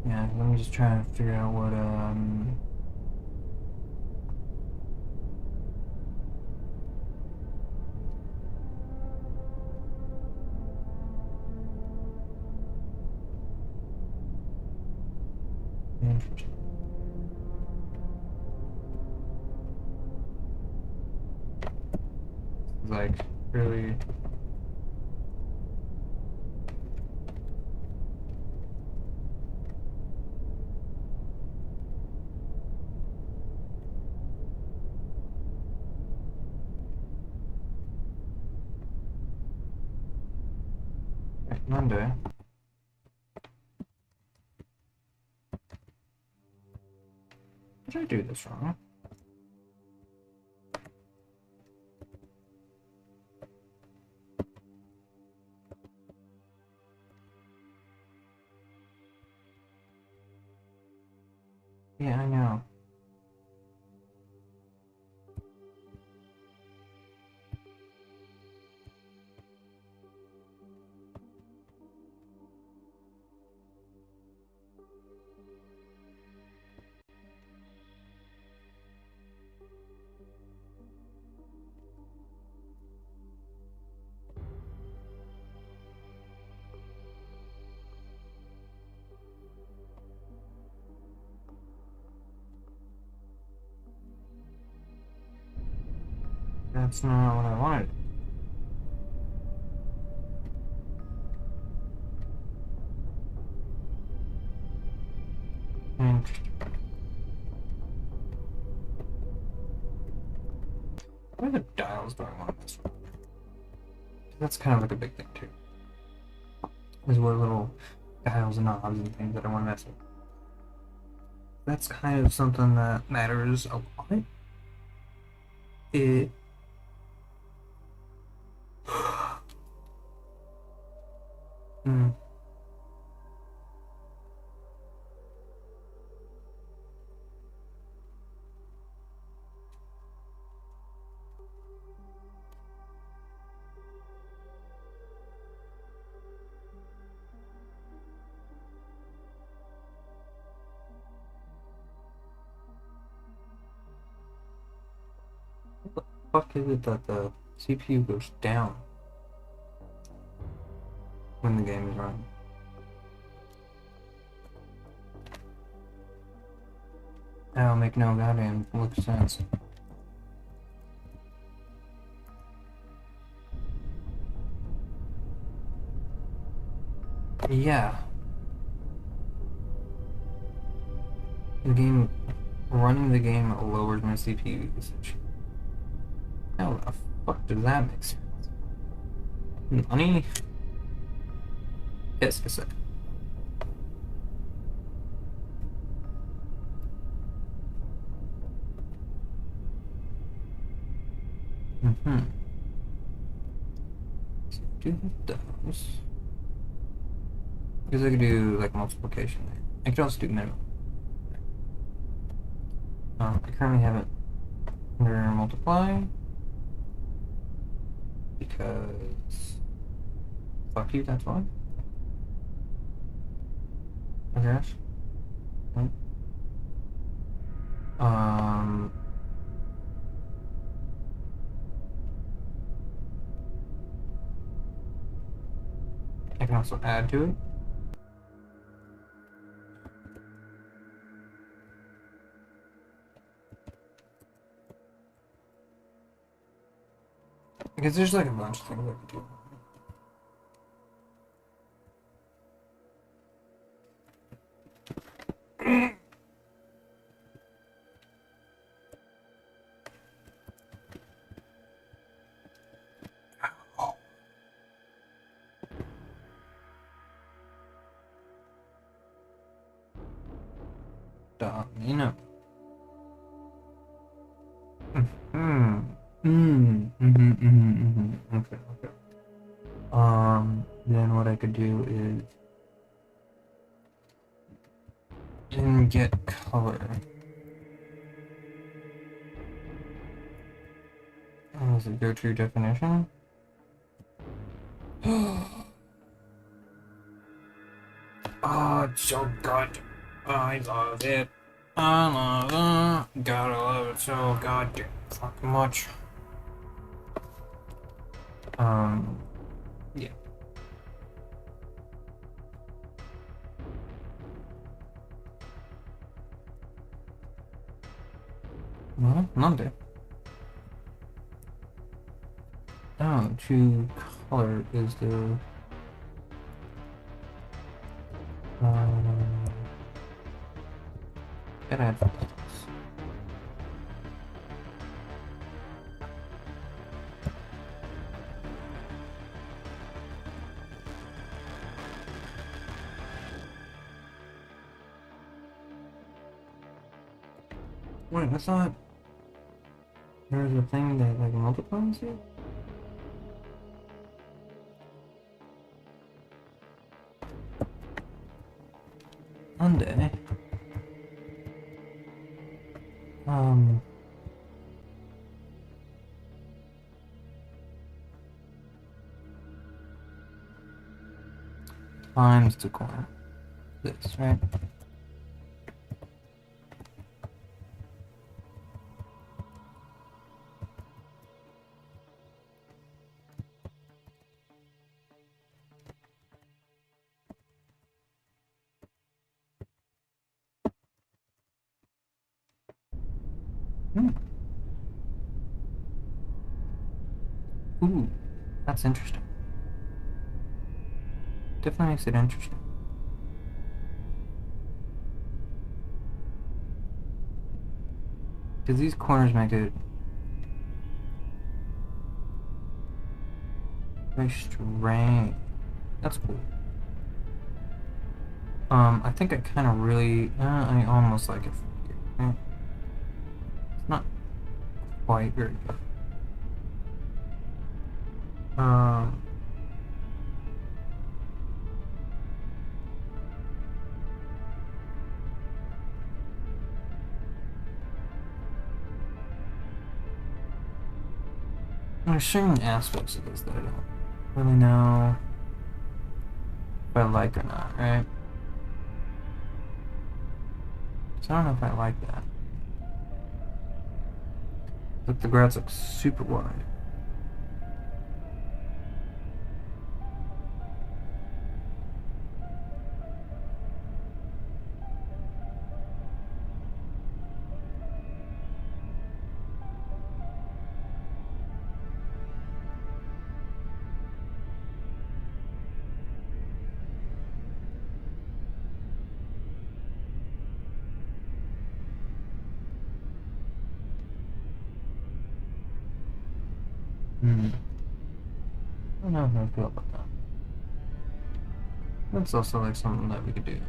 Speaker 1: Yeah, I'm just trying to figure out what interesting. Like really. Monday. Did I do this wrong? Yeah, I know. That's not what I wanted. Interesting. What are the dials do I want this one? That's kind of like a big thing too. Is what little dials and knobs and things that I want to mess with. That's kind of something that matters a lot. It hmm. What the fuck is it that the CPU goes down when the game is running? That'll make no goddamn look sense. Yeah. Running the game lowers my CPU usage. How the fuck does that make sense? Money? Qu'est-ce que c'est? Mm-hmm. So do those. Because I could do like multiplication there. I could also do minimum. I currently have it under multiply because fuck you, that's why. I guess. Right. I can also add to it. Because there's like a bunch of things I can do. You know. Okay, okay. Then what I could do is get color. Does it go to definition? Oh, it's so good. I love it. I love it. Gotta love it so goddamn fucking much. Yeah. Well, Monday. Oh, true color is the gotta add filters. Wait, I thought there's a thing that like multiplies it? Monday. Times the corner. This, right? Ooh, that's interesting. Definitely makes it interesting. Because these corners make it very strange. That's cool. I think I kind of really, I almost like it from here. Right? It's not quite very good. There's certain aspects of this that I don't really know if I like or not, right? So I don't know if I like that. Look, the grads look super wide. I don't know how I feel about that. That's also like something that we could do.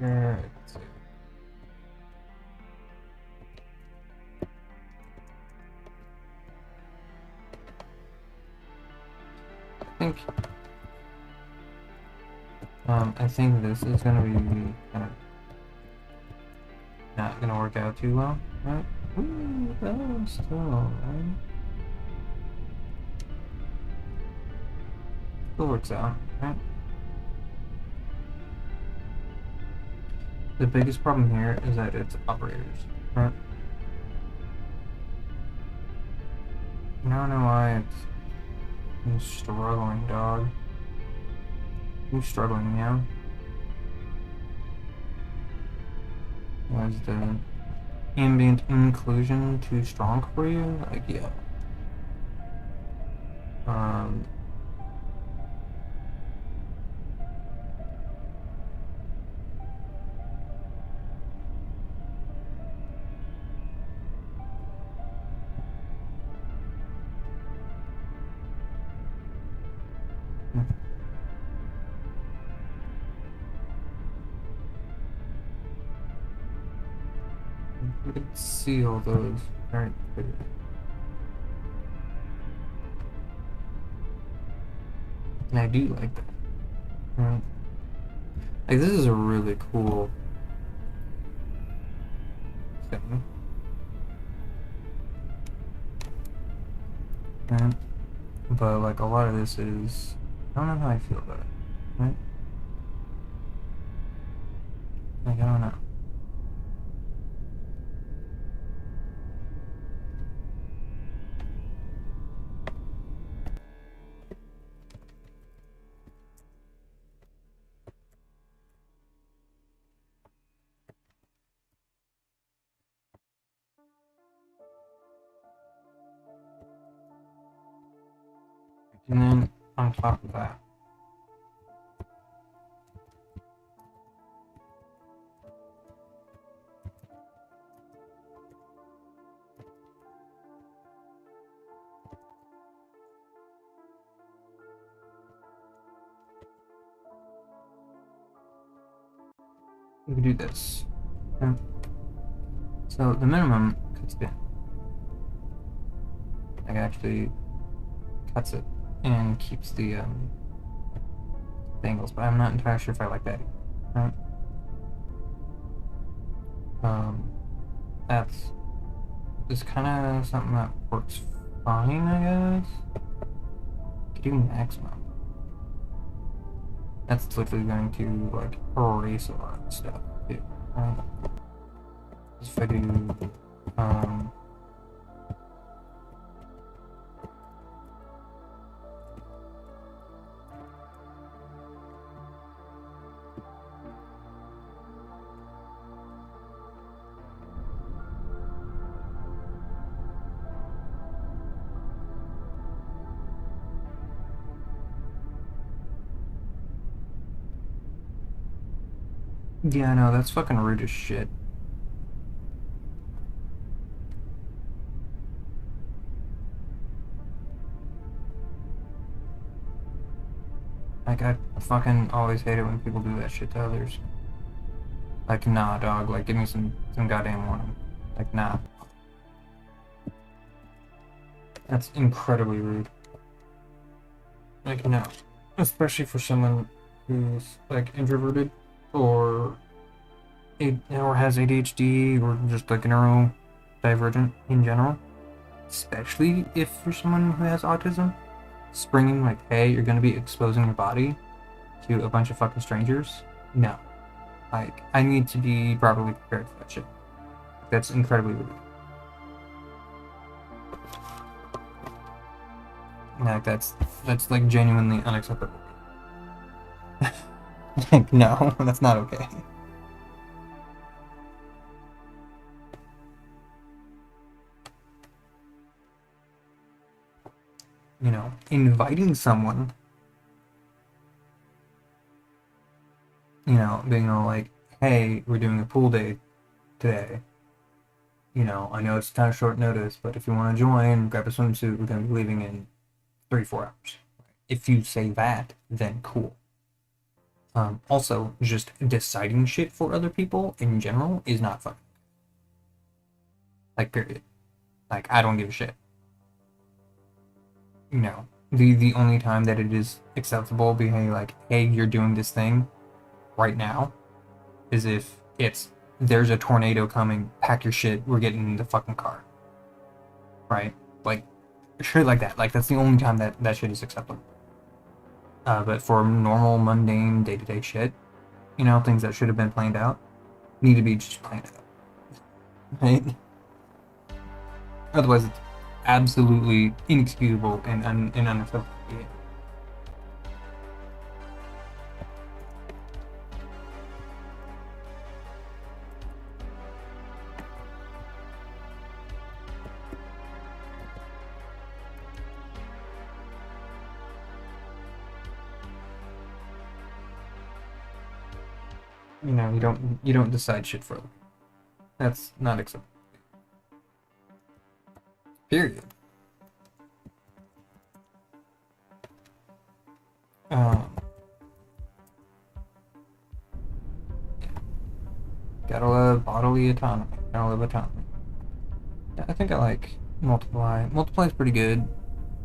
Speaker 1: Let's see. I think this is gonna be kind of not gonna work out too well, right? Ooh, that was still alright. Still works out, right? The biggest problem here is that it's operators, right? I don't know why it's struggling, dog. Who's struggling, meow? Was the ambient inclusion too strong for you? Like, yeah. We could see all those very clearly. And I do like that. Right? Like, this is a really cool thing. Right? But like a lot of this is, I don't know how I feel about it, right? Like I don't know. And then on top of that, we can do this. Okay. So the minimum cuts it in. Like actually cuts it and keeps the angles, but I'm not entirely sure if I like that either, right? That's just kind of something that works fine, I guess. Could do maximum. That's literally going to like erase a lot of stuff too, right? If I do yeah, no, that's fucking rude as shit. Like, I fucking always hate it when people do that shit to others. Like, nah, dog, like, give me some goddamn warning. Like, nah. That's incredibly rude. Like, no. Especially for someone who's, like, introverted, or has ADHD, or just, like, neurodivergent in general. Especially if you're someone who has autism. Springing, like, hey, you're gonna be exposing your body to a bunch of fucking strangers? No. Like, I need to be properly prepared for that shit. That's incredibly rude. Like, that's like genuinely unacceptable. Like, no, that's not okay. You know, inviting someone, you know, being all like, hey, we're doing a pool day today. You know, I know it's kind of short notice, but if you want to join, grab a swimsuit, we're going to be leaving in 3-4 hours. If you say that, then cool. Also, just deciding shit for other people in general is not fun. Like, period. Like, I don't give a shit. You know, the only time that it is acceptable being like, hey, you're doing this thing right now, is if it's, there's a tornado coming, pack your shit, we're getting in the fucking car. Right? Like, shit like that. Like, that's the only time that shit is acceptable. But for normal, mundane, day-to-day shit, you know, things that should have been planned out, need to be just planned out. Right? Otherwise, it's absolutely inexcusable and unacceptable. You know, you don't decide shit for them. That's not acceptable. Period. Gotta love bodily autonomy. Gotta love autonomy. Yeah, I think I like multiply. Multiply is pretty good.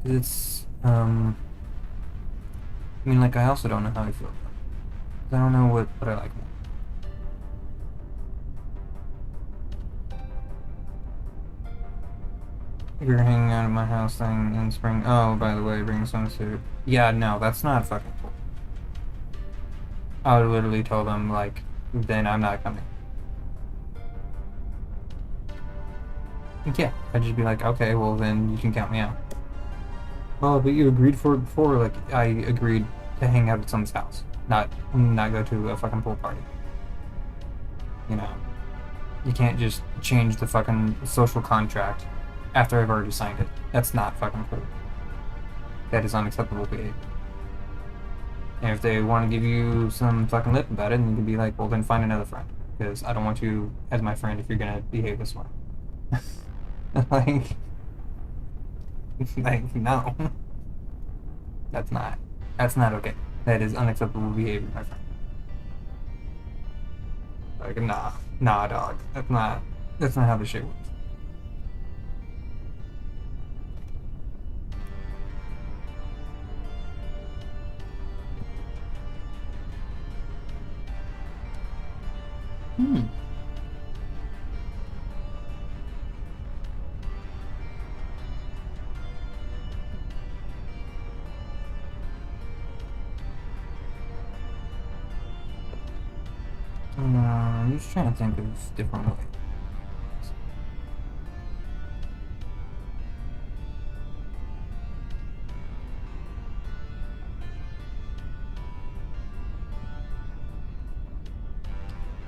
Speaker 1: It's I mean, like, I also don't know how I feel about it. I don't know what I like more. You're hanging out at my house thing in spring. Oh, by the way, bring a swimsuit. Yeah, no, that's not fucking cool. I would literally tell them, like, then I'm not coming. Yeah, I'd just be like, okay, well then you can count me out. Oh, but you agreed for it before. Like, I agreed to hang out at someone's house, not go to a fucking pool party. You know, you can't just change the fucking social contract after I've already signed it. That's not fucking cool. That is unacceptable behavior. And if they want to give you some fucking lip about it, then you can be like, well, then find another friend. Because I don't want you as my friend if you're gonna behave this way. like, like, no. That's not okay. That is unacceptable behavior, my friend. Like, nah, dog. That's not how this shit works. Hmm. I'm just trying to think of different ways.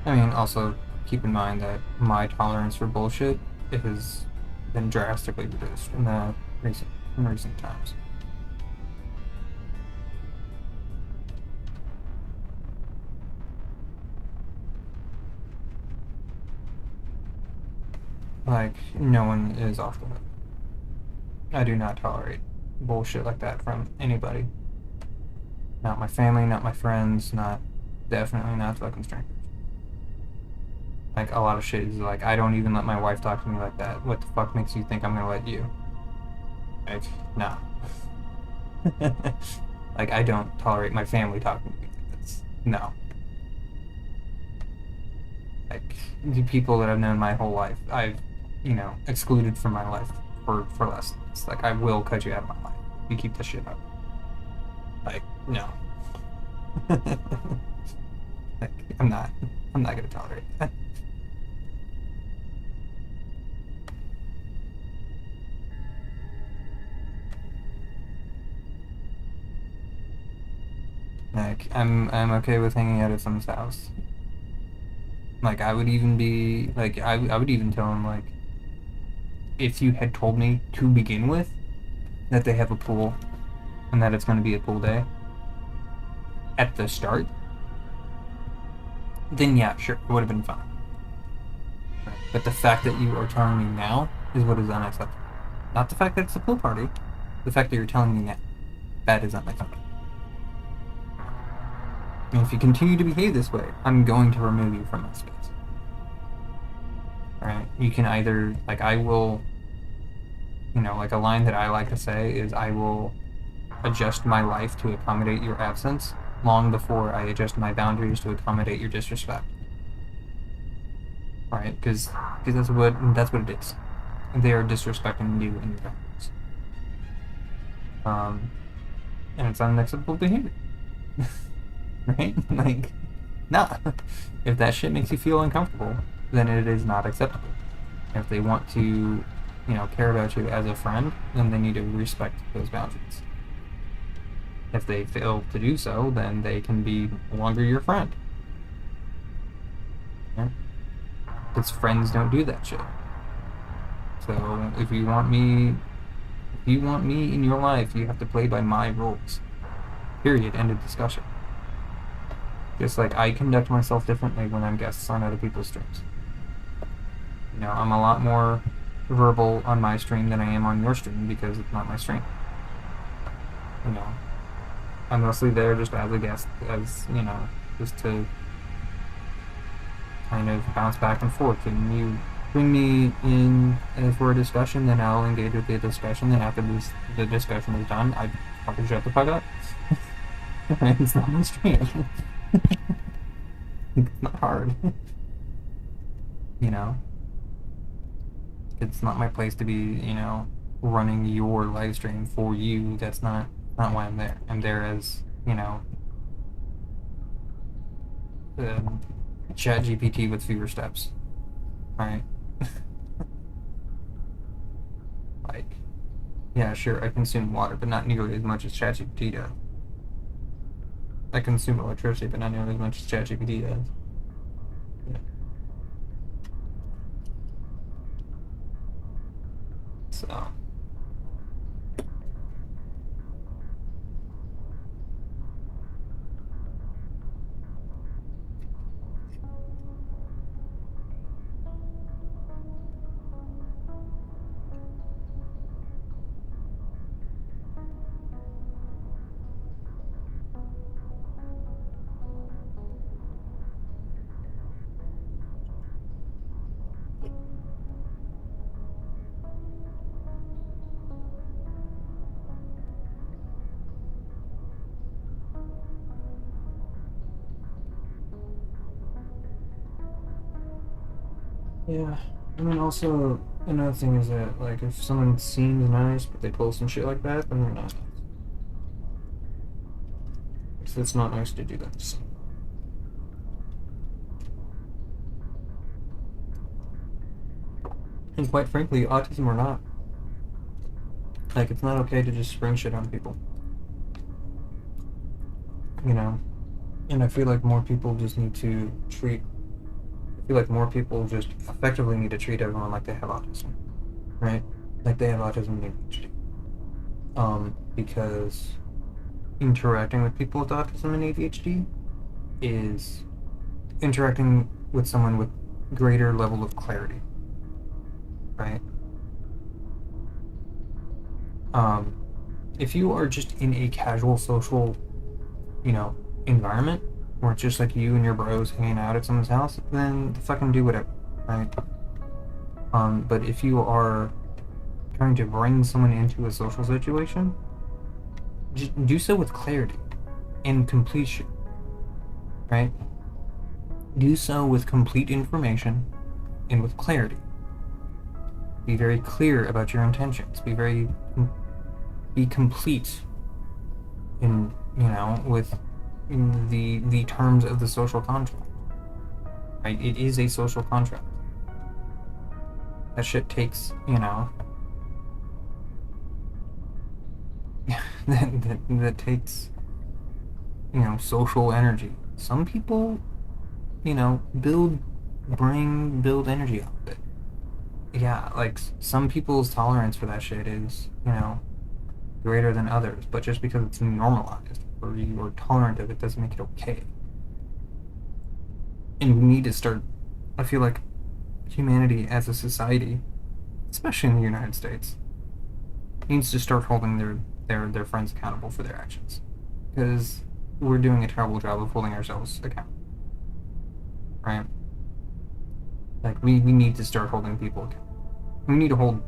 Speaker 1: I mean, also keep in mind that my tolerance for bullshit has been drastically reduced in recent times. Like, no one is off the hook. I do not tolerate bullshit like that from anybody. Not my family, not my friends, definitely not fucking strangers. Like, a lot of shit is like, I don't even let my wife talk to me like that. What the fuck makes you think I'm gonna let you? Like, nah. Like, I don't tolerate my family talking to me like this. No. Like, the people that I've known my whole life, I've, excluded from my life for less. It's like, I will cut you out of my life. You keep this shit up. Like, no. Like, I'm not gonna tolerate that. Like, I'm okay with hanging out at someone's house. Like, I would even be like, I would even tell him, like, if you had told me to begin with that they have a pool and that it's going to be a pool day at the start, then yeah, sure, it would have been fine. But the fact that you are telling me now is what is unacceptable. Not the fact that it's a pool party, the fact that you're telling me now, that is unacceptable. And if you continue to behave this way, I'm going to remove you from my space. Alright? You can either, like, I will, like a line that I like to say is, I will adjust my life to accommodate your absence long before I adjust my boundaries to accommodate your disrespect. Alright? Because that's what it is. They are disrespecting you and your boundaries. And it's unacceptable behavior. Right? Like, nah. If that shit makes you feel uncomfortable, then it is not acceptable. If they want to, care about you as a friend, then they need to respect those boundaries. If they fail to do so, then they can be no longer your friend. Yeah? Because friends don't do that shit. So if you want me in your life, you have to play by my rules. Period. End of discussion. Just like I conduct myself differently when I'm guests on other people's streams. I'm a lot more verbal on my stream than I am on your stream because it's not my stream. I'm mostly there just as a guest, just to kind of bounce back and forth. And you bring me in for a discussion, then I'll engage with the discussion. Then after the discussion is done, I fucking shut the fuck up. It's not my stream. It's not hard. It's not my place to be, running your live stream for you. That's not why I'm there. I'm there as, you know, chat GPT with fewer steps, right? Like, yeah, sure, I consume water, but not nearly as much as ChatGPT does. I consume electricity, but not nearly as much as ChatGPT does. Yeah. So. Yeah, I mean, also, another thing is that, like, if someone seems nice, but they post some shit like that, then they're not nice. So it's not nice to do that. So. And quite frankly, autism or not, like, it's not okay to just spring shit on people. You know? And I feel like more people just need to treat, I feel like more people just effectively need to treat everyone like they have autism, right? Like they have autism and ADHD. Because interacting with people with autism and ADHD is interacting with someone with greater level of clarity, right? If you are just in a casual social, you know, environment where it's just like you and your bros hanging out at someone's house, then fucking do whatever, right? But if you are trying to bring someone into a social situation, just do so with clarity and completion, right? Do so with complete information and with clarity. Be very clear about your intentions. Be complete in, you know, with the terms of the social contract. Right? It is a social contract. That shit takes, you know, that takes, you know, social energy. Some people, you know, build energy out of it. Yeah, like some people's tolerance for that shit is, you know, greater than others, but just because it's normalized or you are tolerant of it doesn't make it okay. And we need to start, I feel like humanity as a society, especially in the United States, needs to start holding their friends accountable for their actions. Because we're doing a terrible job of holding ourselves accountable. Right? Like, we need to start holding people accountable. We need to hold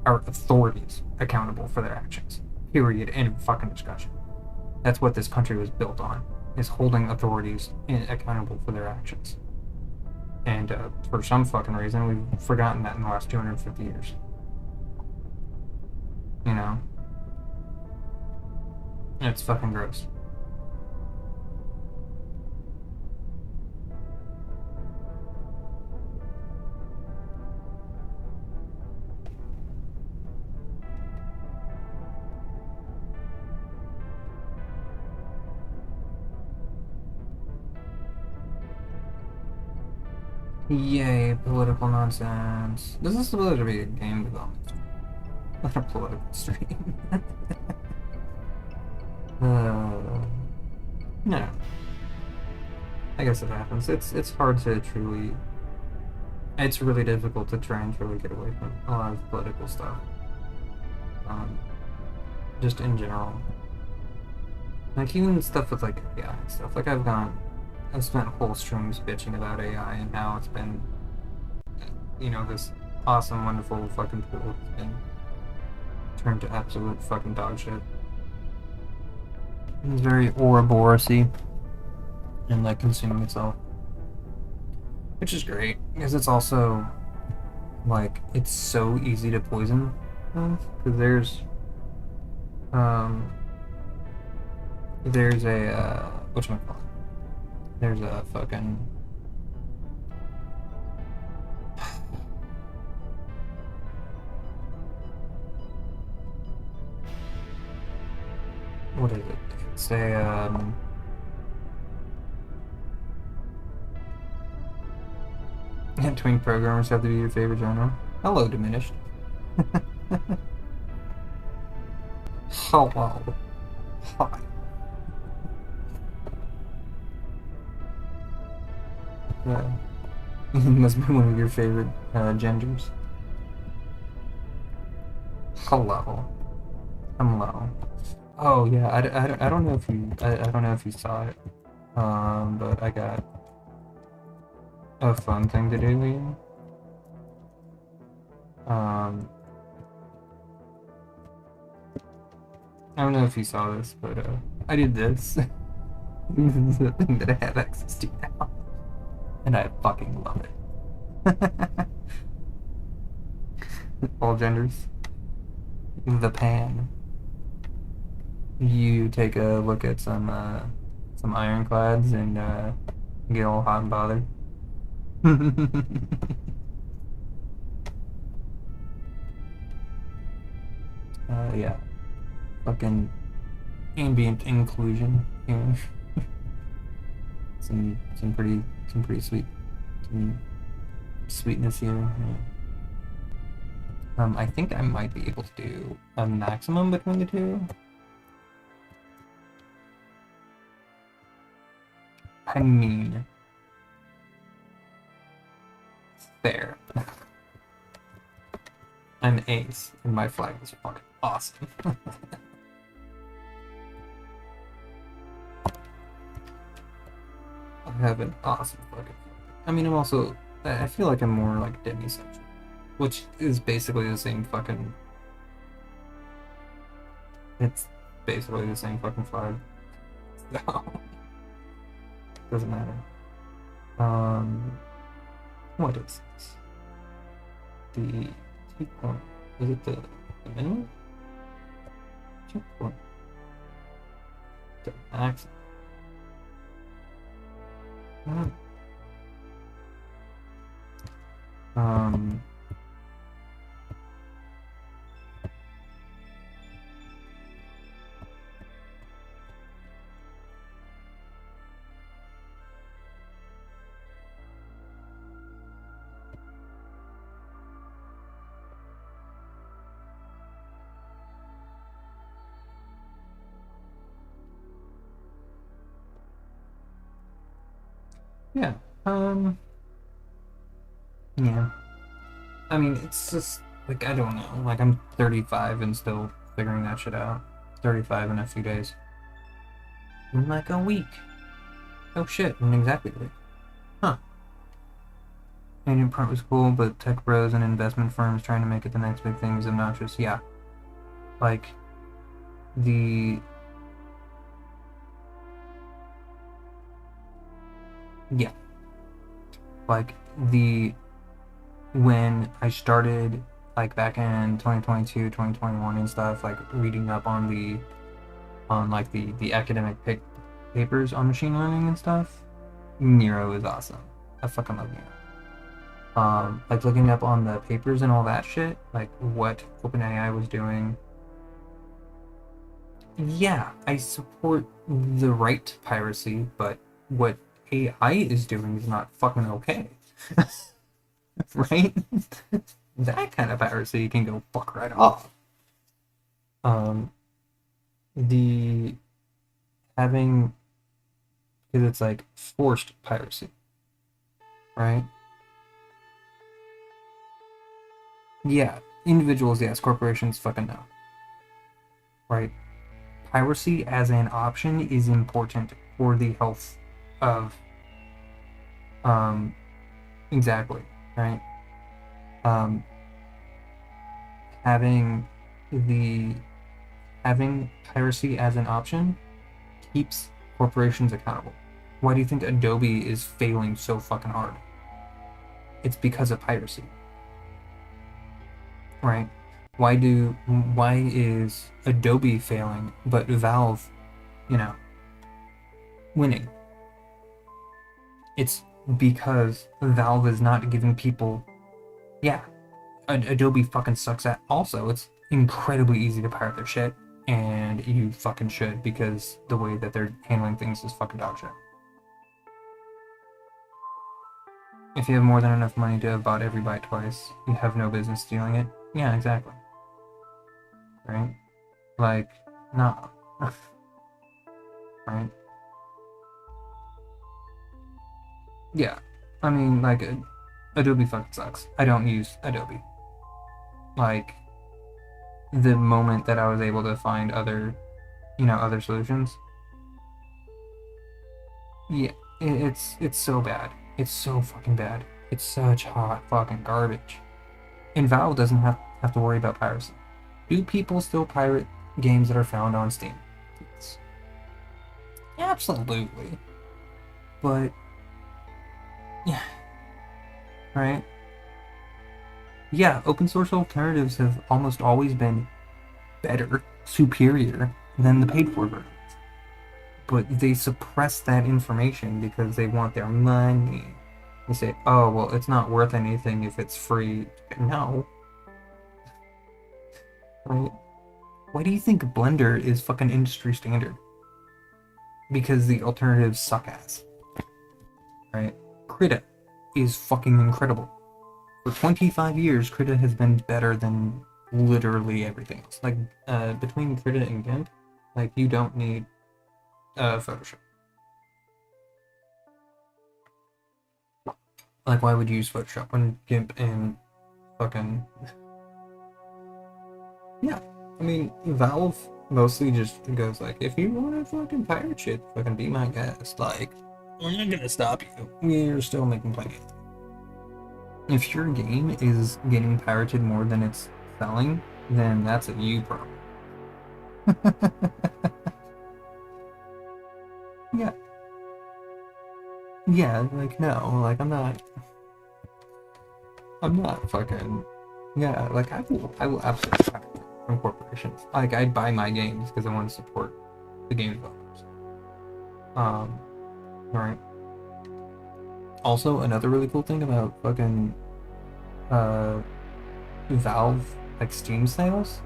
Speaker 1: our authorities accountable for their actions. Period. End of fucking discussion. That's what this country was built on, is holding authorities accountable for their actions. And for some fucking reason, we've forgotten that in the last 250 years. You know? It's fucking gross. Yay, political nonsense. This is supposed to be a game development, not a political stream. No. I guess it happens. It's hard to truly. It's really difficult to try and truly get away from a lot of political stuff. Just in general. Like even stuff with like AI and stuff. Like I've spent whole streams bitching about AI and how it's been, you know, this awesome, wonderful fucking tool has been turned to absolute fucking dog shit. It's very Ouroboros-y and like consuming itself. Which is great, because it's also like it's so easy to poison Because there's a whatchamacallit? There's a fucking what is it? It's a twink programmers have to be your favorite genre. Hello, diminished. Hello. Hi. Must be one of your favorite genders. Hello. Hello. Oh yeah, I don't know if I don't know if you saw it, but I got a fun thing to do here. I don't know if you saw this, but I did this. This is the thing that I have access to now, and I fucking love it. All genders. The pan. You take a look at some ironclads and get all hot and bothered. Yeah. Fucking ambient inclusion here. some pretty sweet sweetness here. Yeah. I think I might be able to do a maximum between the two. I mean, fair. I'm ace, and my flag is fucking awesome. I have an awesome fucking flag. I mean, I feel like I'm more like demisexual, which is basically the same fucking. It's basically the same fucking flag. So doesn't matter. What is this? The 2 point. Is it the minimum? 2 point. The max. Yeah. Yeah. I mean, it's just like I don't know. Like I'm 35 and still figuring that shit out. 35 in a few days. In like a week. Oh shit! In exactly a week. Huh. Agent part was cool, but tech bros and investment firms trying to make it the next big thing is obnoxious. Yeah. Like the. Yeah. Like when I started like back in 2022, 2021 and stuff, like reading up on the academic papers on machine learning and stuff, Nero is awesome. I fucking love Nero. Like looking up on the papers and all that shit, like what OpenAI was doing. Yeah, I support the right to piracy, but what AI is doing is not fucking okay. Right? That kind of piracy can go fuck right off. The having, because it's like forced piracy, right? Yeah, individuals, yes, corporations, fucking no. Right? Piracy as an option is important for the health of, exactly, right? Having piracy as an option keeps corporations accountable. Why do you think Adobe is failing so fucking hard? It's because of piracy, right? Why is Adobe failing, but Valve, you know, winning? It's because Valve is not giving people, yeah, Adobe fucking sucks at also. It's incredibly easy to pirate their shit, and you fucking should, because the way that they're handling things is fucking dog shit. If you have more than enough money to have bought every byte twice, you have no business stealing it. Yeah, exactly. Right? Like, no. Right? Yeah. I mean, like, Adobe fucking sucks. I don't use Adobe. Like, the moment that I was able to find other, other solutions, yeah, it's so bad. It's so fucking bad. It's such hot fucking garbage. And Valve doesn't have to worry about piracy. Do people still pirate games that are found on Steam? Yes. Absolutely. But yeah, right? Yeah, open source alternatives have almost always been better, superior than the paid for versions. But they suppress that information because they want their money. They say, oh, well, it's not worth anything if it's free. No. Right? Why do you think Blender is fucking industry standard? Because the alternatives suck ass. Right? Krita is fucking incredible. For 25 years, Krita has been better than literally everything else. Like, between Krita and GIMP, like, you don't need Photoshop. Like, why would you use Photoshop when GIMP and fucking... Yeah, I mean, Valve mostly just goes like, if you want to fucking pirate shit, fucking be my guest. Like, we're not gonna stop you. We're still making plenty. If your game is getting pirated more than it's selling, then that's a you problem. Yeah. Yeah, like, no, like, I'm not fucking, yeah, like, I will absolutely pirate from corporations. Like, I'd buy my games because I want to support the game developers. Right. Also, another really cool thing about fucking, uh, Valve, like, Steam sales,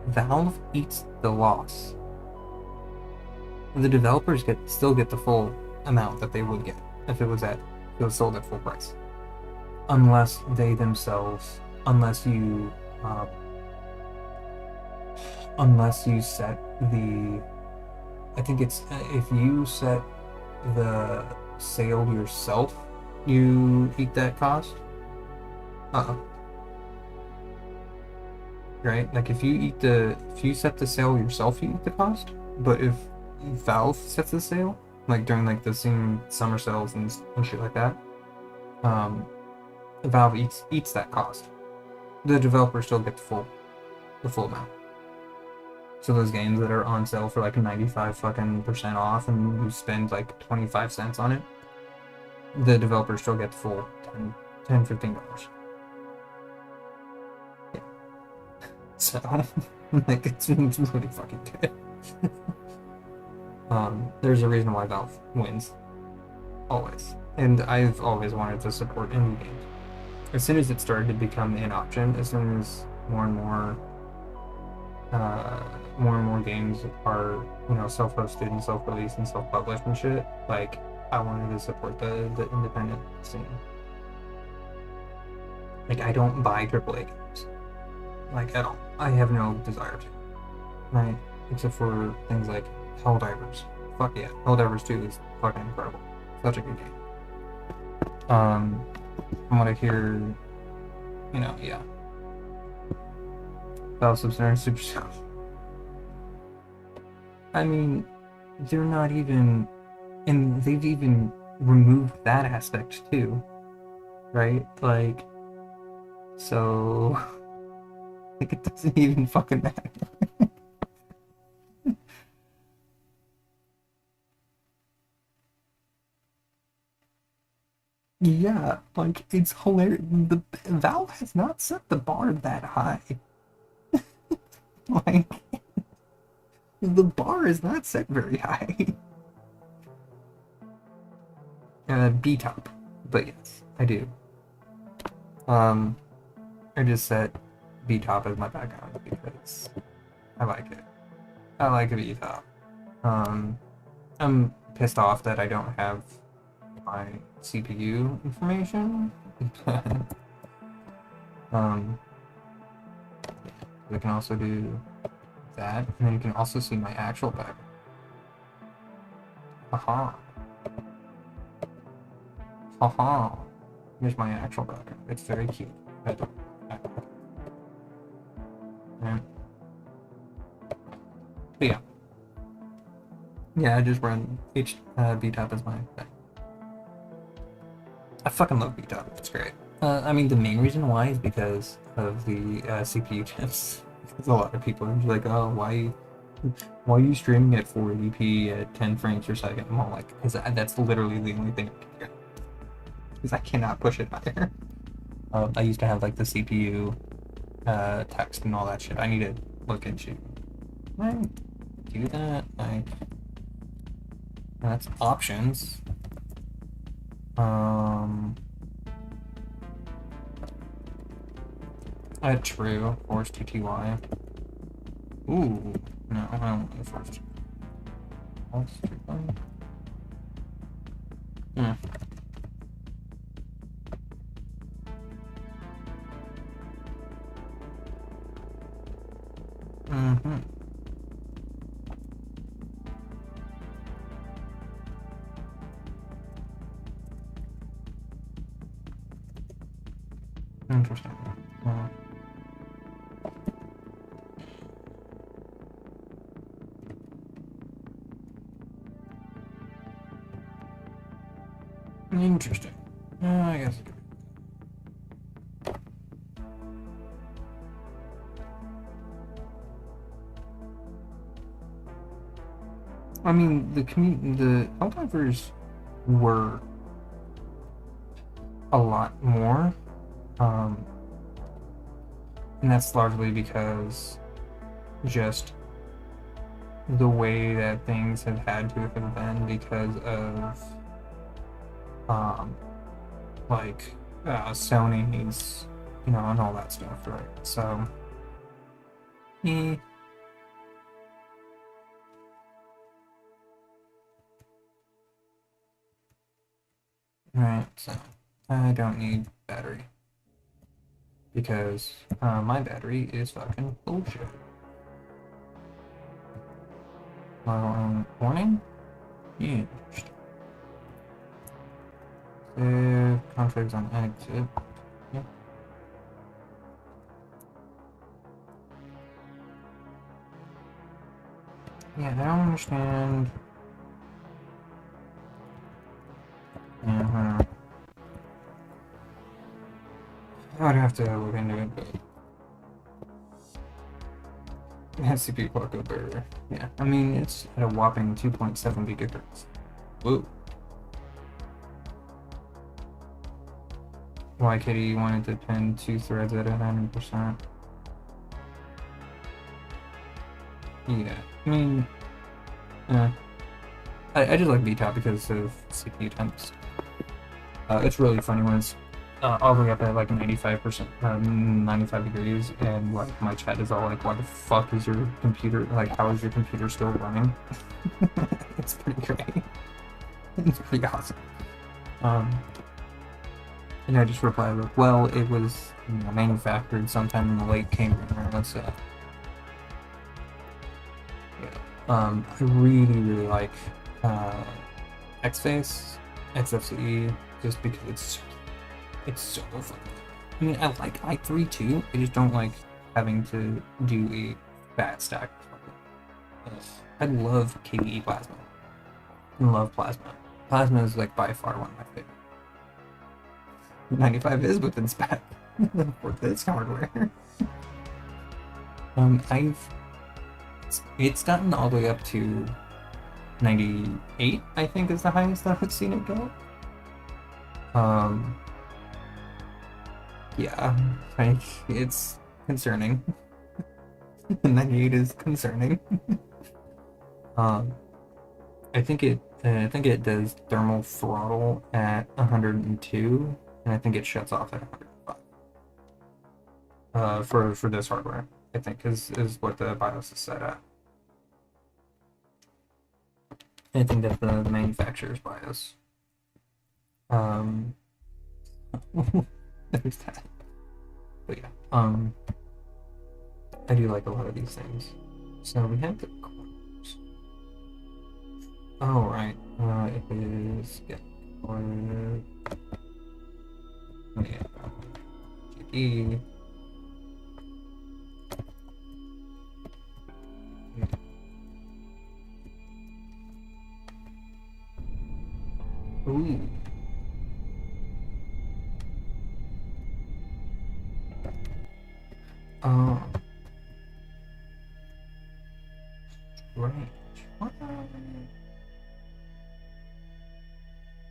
Speaker 1: Valve eats the loss. The developers still get the full amount that they would get if it was sold at full price, unless they themselves, um, unless you set the, I think it's if you set the sale yourself, you eat that cost. Right? Like if you set the sale yourself, you eat the cost. But if Valve sets the sale, like during like the summer sales and shit like that, um, Valve eats that cost. The developer still get the full amount. So those games that are on sale for like 95 fucking percent off, and you spend like 25 cents on it, the developer still get the full $10-$15. Yeah. So like it's really fucking good. There's a reason why Valve wins. Always. And I've always wanted to support indie games. As soon as it started to become an option, as soon as more and more games are, self-hosted and self-released and self-published and shit, like, I wanted to support the independent scene. Like, I don't buy AAA games. Like, at all. I have no desire to. Right? Except for things like Helldivers. Fuck yeah. Helldivers 2 is fucking incredible. Such a good game. From what I hear, yeah. Battle Subsidiary Super Stuff. I mean, they're not even, and they've even removed that aspect too, right? Like, so, like, it doesn't even fucking matter. Yeah, like, it's hilarious. The Valve has not set the bar that high. Like, the bar is not set very high. B top, but yes, I do. I just set B top as my background because I like it. I like a B top. I'm pissed off that I don't have my CPU information. I can also do that, and then you can also see my actual background. Haha. Haha. Here's my actual background. It's very cute. Right. But yeah. Yeah, I just run B-top as my thing. I fucking love B-top. It's great. I mean, the main reason why is because of the CPU chips. Because a lot of people are like, oh, why are you streaming at 480p at 10 frames per second? I'm all like, because that's literally the only thing I can get. Because I cannot push it higher. I used to have like the CPU text and all that shit. I need to look into. I do that. That's options. True. Force TTY. Ooh, no, I don't want the force. Hmm. Mm-hmm. Interesting. Interesting. I guess. I mean, the Helldivers were a lot more, and that's largely because just the way that things have had to have been because of like Sony's, and all that stuff, right? So, right. So I don't need battery because my battery is fucking bullshit. Warning? Yeah. Conflicts on exit. Yeah. Yeah, I don't understand. Yeah, I would have to look into it, but CPU clock over. Yeah, I mean, it's at a whopping 2.7 gigahertz. Whoa. Why Kitty wanted to pin 2 threads at 100%. Yeah, I mean, I just like VTOP because of CPU temps. It's really funny when it's all the way up at like 95%, 95 degrees, and like my chat is all like, "Why the fuck is your computer? Like, how is your computer still running?" It's pretty great. It's pretty awesome. And I just reply like, "Well, it was manufactured sometime in the late Cambrian era, let's say." I really like XFCE, just because it's so fun. I mean, I like i3 too. I just don't like having to do a fat stack. I love KDE Plasma. I love Plasma. Plasma is like by far one of my favorite. 95 is within spec for this hardware. It's gotten all the way up to 98, I think, is the highest that I've seen it go. Yeah, like, it's concerning. The 98 is concerning. um, I think it does thermal throttle at 102, and I think it shuts off at 105. For this hardware, I think is what the BIOS is set at. I think that's the manufacturer's BIOS. There's that. But yeah, I do like a lot of these things. So we have the corners. Oh right, it is get corner. Yeah, GD. Ooh. Oh. Range. What?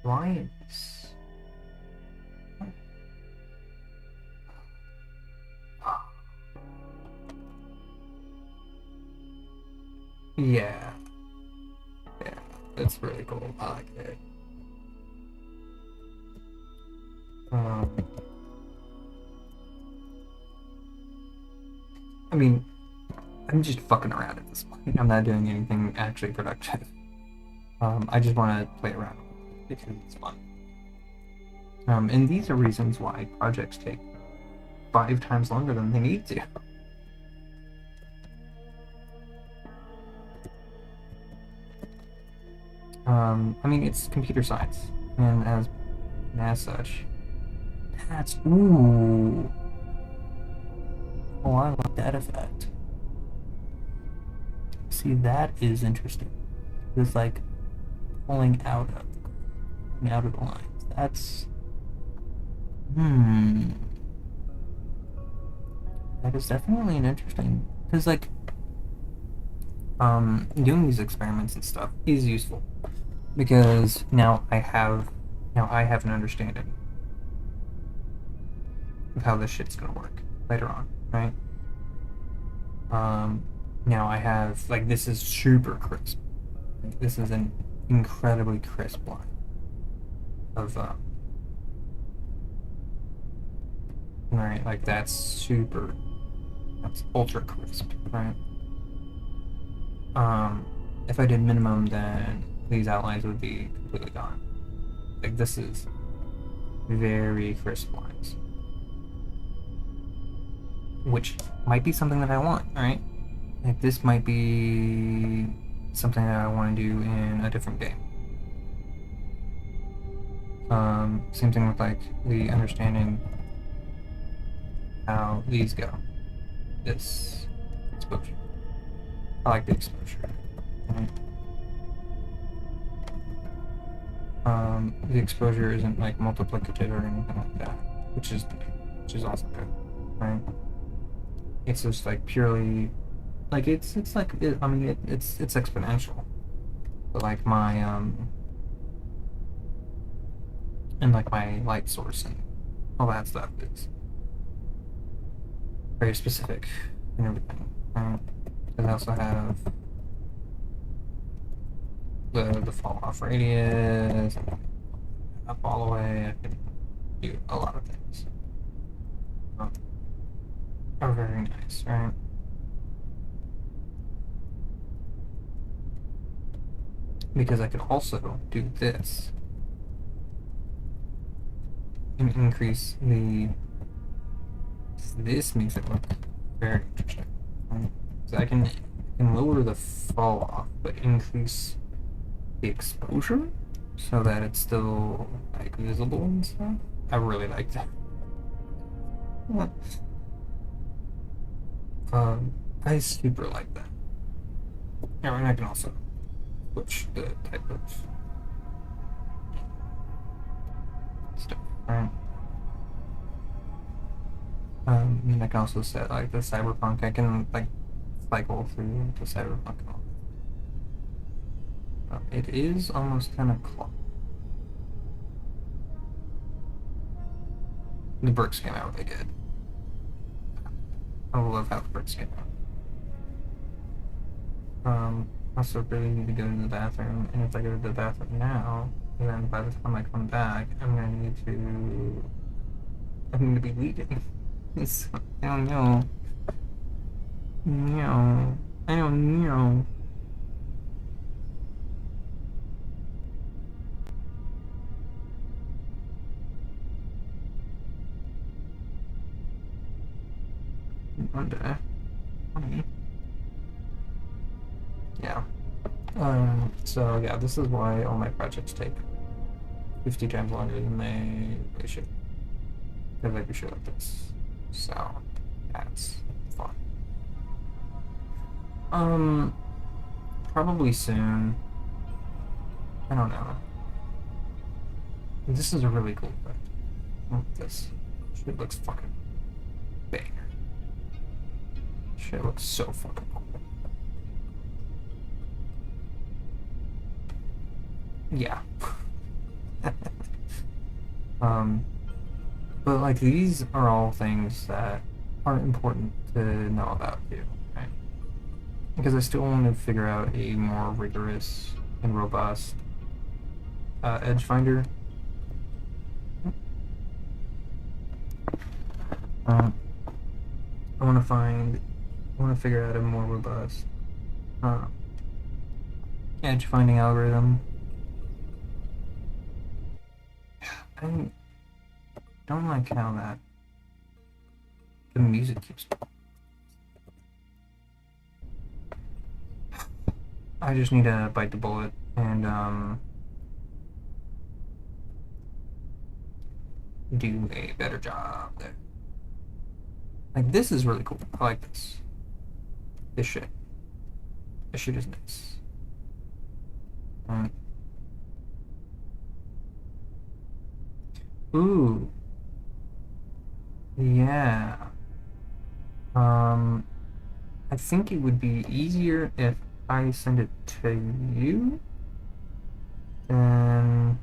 Speaker 1: Lions. Yeah. Yeah. That's really cool. I like it. I mean, I'm just fucking around at this point. I'm not doing anything actually productive. I just want to play around because it's fun. And these are reasons why projects take 5 times longer than they need to. I mean, it's computer science, and as such, that's ooh. Oh, I like that effect. See, that is interesting. It's like pulling out of the lines. That's that is definitely an interesting because like doing these experiments and stuff is useful because now I have an understanding of how this shit's gonna work later on, right? Now I have like this is super crisp. This is an incredibly crisp line of right, like that's ultra crisp, right? If I did minimum, then these outlines would be completely gone. Like this is very crisp lines, which might be something that I want, right? Like this might be something that I want to do in a different game. Same thing with like the understanding how these go. This exposure. I like the exposure. Right? The exposure isn't like multiplicative or anything like that, which is also good, right? It's just like purely, like it's like I mean it's exponential, but like my and like my light source and all that stuff is very specific and everything, right? And I also have the fall off radius, and up all the way. I can do a lot of things. Are very nice, right? Because I could also do this and increase the. This makes it look very interesting. Right? So I can lower the fall off, but increase the exposure so that it's still like visible and stuff. I really like that. I super like that. And I can also switch the type of stuff, right? I mean, I can also set like the cyberpunk. I can like cycle through the cyberpunk and all that. It is almost 10 o'clock. The bricks came out really good. I love how the bricks came out. Also really need to go to the bathroom, and if I go to the bathroom now, then by the time I come back, I'm gonna be leaving. So, I don't know. No. I don't know. One day. Yeah. So yeah, this is why all my projects take 50 times longer than they should. Because I do shit like this. So that's fun. Um, Probably soon. I don't know. This is a really cool effect. Look at this. Shit looks fucking banger. Shit looks so fucking cool. Yeah. um, but like these are all things that are important to know about too, right? Because I still want to figure out a more rigorous and robust edge finder. Um, I want to figure out a more robust uh, edge finding algorithm. I don't like how that the music keeps. I just need to bite the bullet and do a better job there. Like this is really cool. I like this. This shit. This shit is nice. Um, Ooh. Yeah. Um, I think it would be easier if I send it to you than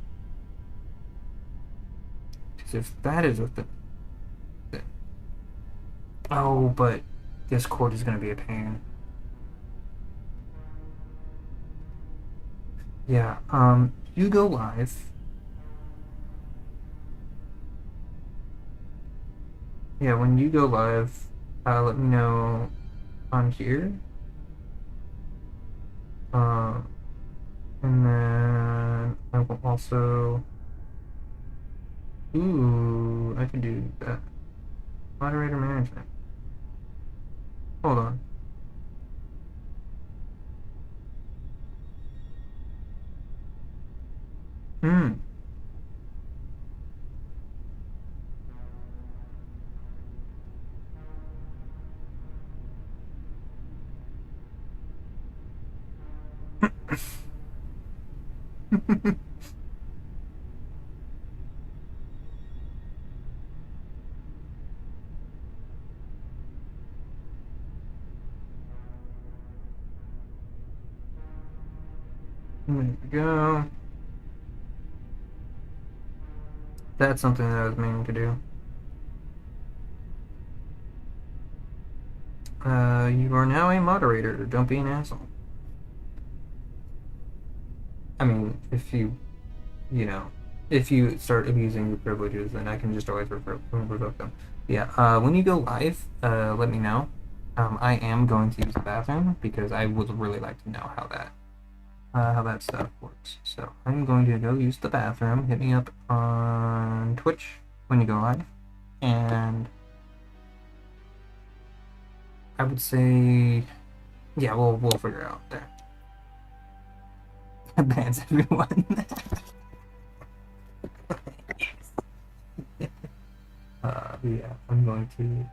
Speaker 1: because if that is what oh, but Discord is gonna be a pain. Yeah. You go live. Yeah, when you go live, let me know on here. Um, and then I will also. Ooh, I can do that. Moderator management. Hold on. Hmm. There we go. That's something that I was meaning to do. You are now a moderator. Don't be an asshole. I mean, if you start abusing your privileges, then I can just always revoke them. Yeah, when you go live, let me know. I am going to use the bathroom because I would really like to know how that stuff works. So I'm going to go use the bathroom. Hit me up on Twitch when you go live, and I would say, yeah, we'll figure it out there. Bans everyone. Yeah, I'm going to.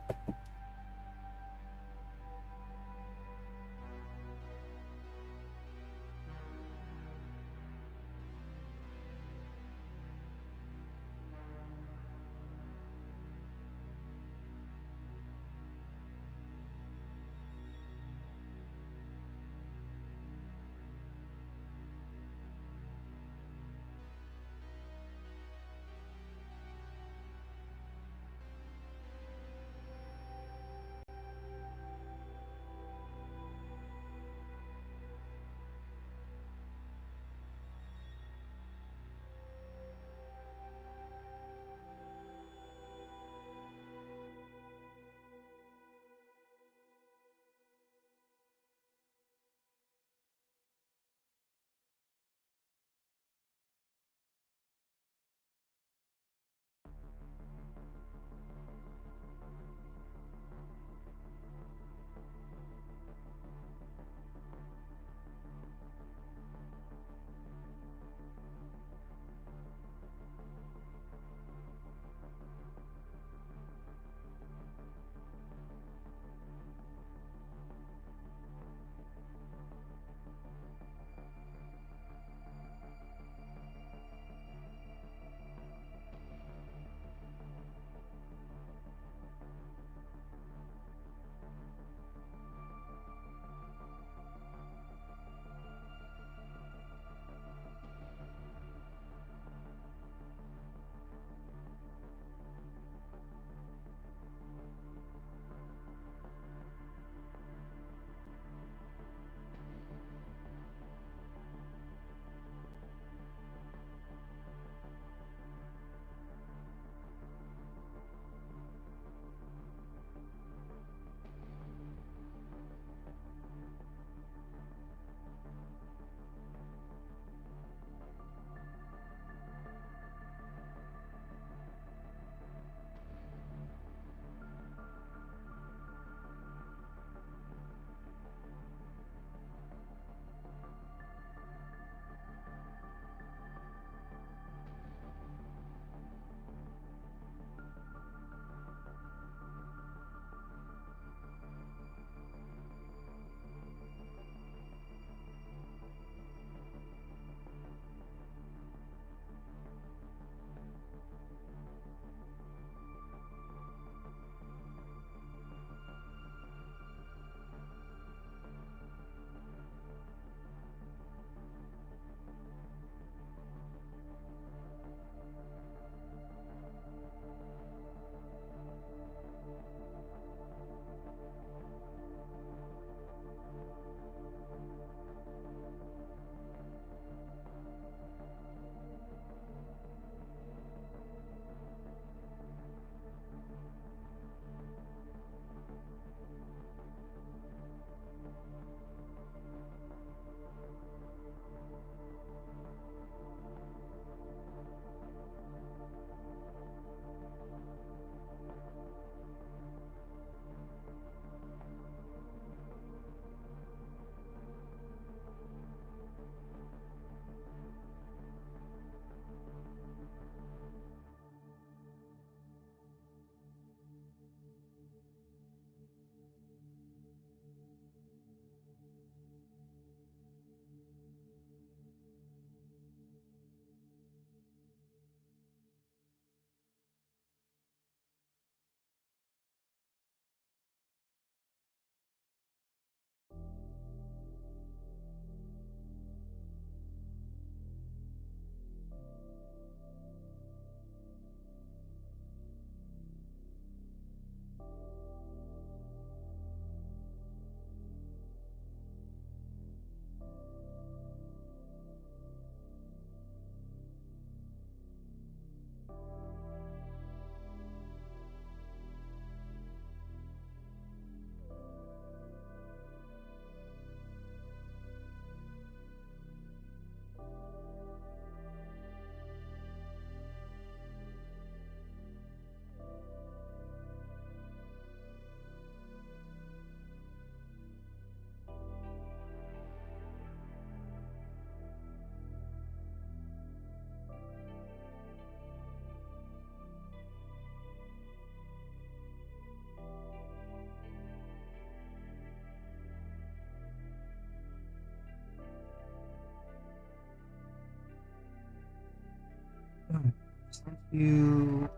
Speaker 1: Send you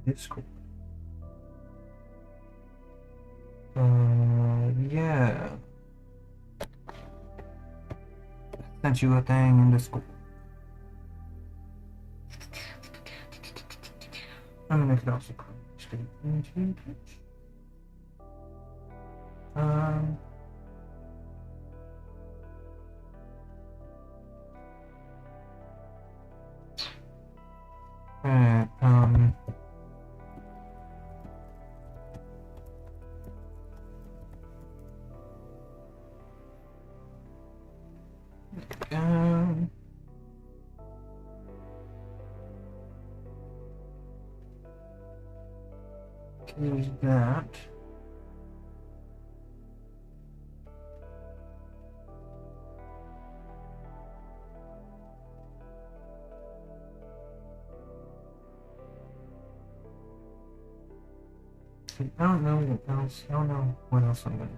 Speaker 1: Discord. Yeah. Sent you a thing in Discord. I mean, I could also come straight into Twitch. Alright, there's that. I don't know what else. I don't know what else I'm gonna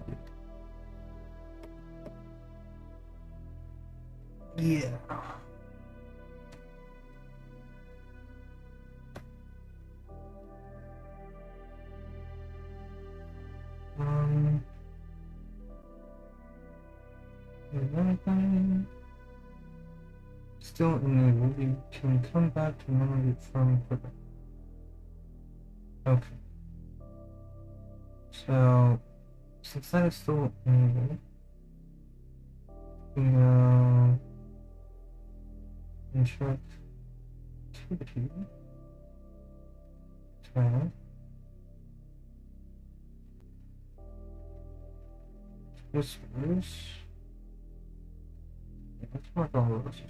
Speaker 1: do. Yeah. Is anything still enabled? You can come back to memory from quicker. Okay. So, since that is still enabled, we go and check activity. Tab. Whispers. Yeah, let's mark all of those.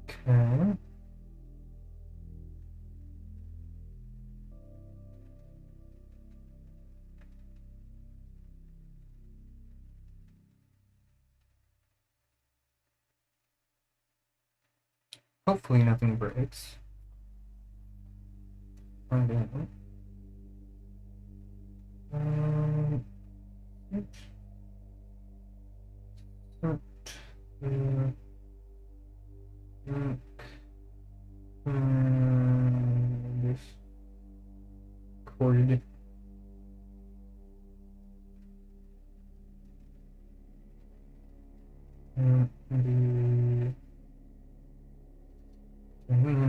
Speaker 1: Okay. Hopefully nothing breaks. Find out. Oops. Start. This cord.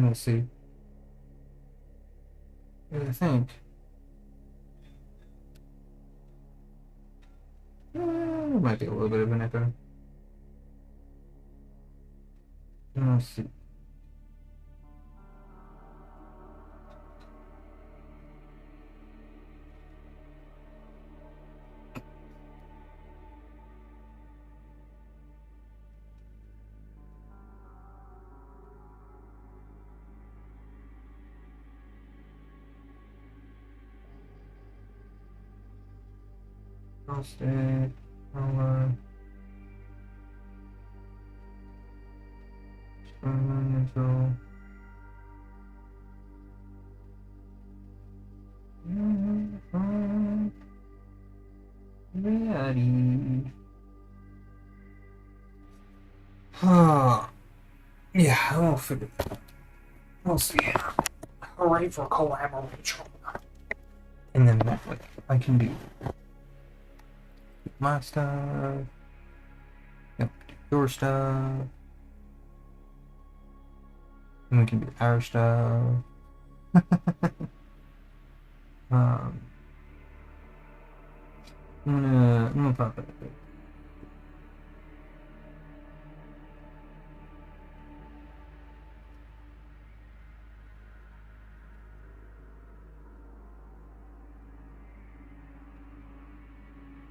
Speaker 1: Let's see. I think. There might be a little bit of an echo. Let's see. I'll stay. I'll until ready. Yeah, I'll figure it out. We'll see. Hooray for collaboration. And then that way I can do my stuff. Yep, your stuff. And we can do our stuff. I'm gonna pop it.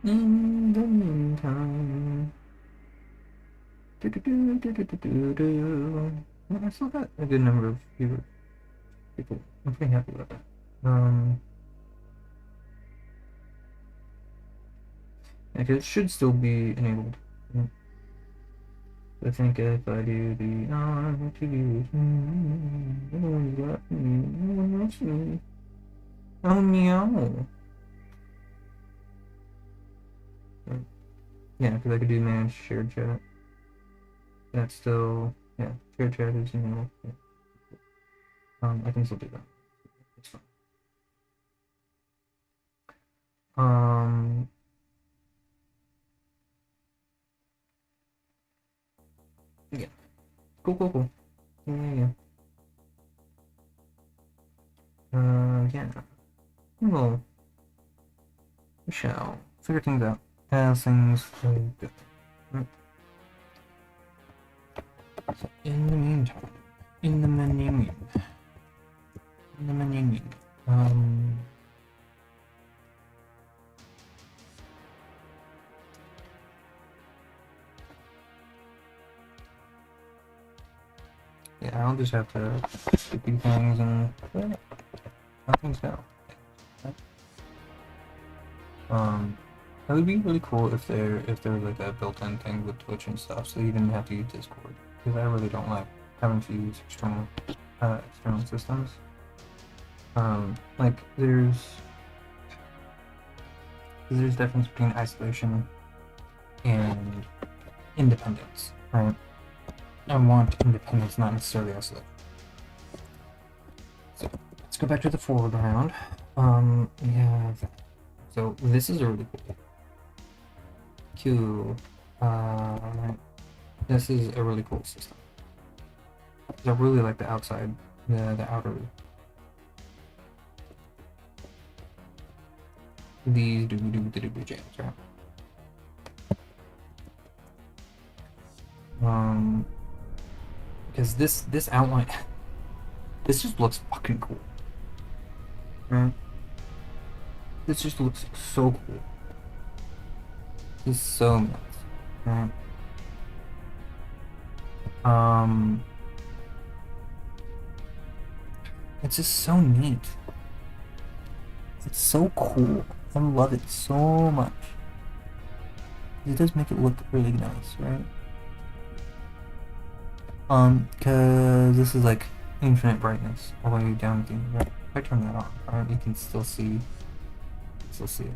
Speaker 1: In the meantime, I still got a good number of people. I'm pretty happy with that. Yeah, 'cause it should still be enabled. I think if I do the what you do, no one's got me, no one wants me. Oh meow. Yeah, because I could do manage shared chat. That's still, yeah, shared chat is, yeah. I can still do that. It's fine. Um, yeah. Cool, cool, cool. Yeah. Yeah. Well, we shall figure things out as things go. Right. So in the meantime, in the meaning, um, yeah, I'll just have to do things and how things go. It would be really cool if there was like a built-in thing with Twitch and stuff, so you didn't have to use Discord. Because I really don't like having to use external systems. Like there's difference between isolation and independence, right? I want independence, not necessarily isolation. So let's go back to the forward round. We have, so this is a really cool. Q. This is a really cool system. I really like the outside, the outer. These do jams, right? Because this outline, this just looks fucking cool, right? This just looks so cool. This is so nuts, right? It's just so neat. It's so cool. I love it so much. It does make it look really nice, right? Because this is like infinite brightness all the way down to right. If I turn that on, right, you can still see it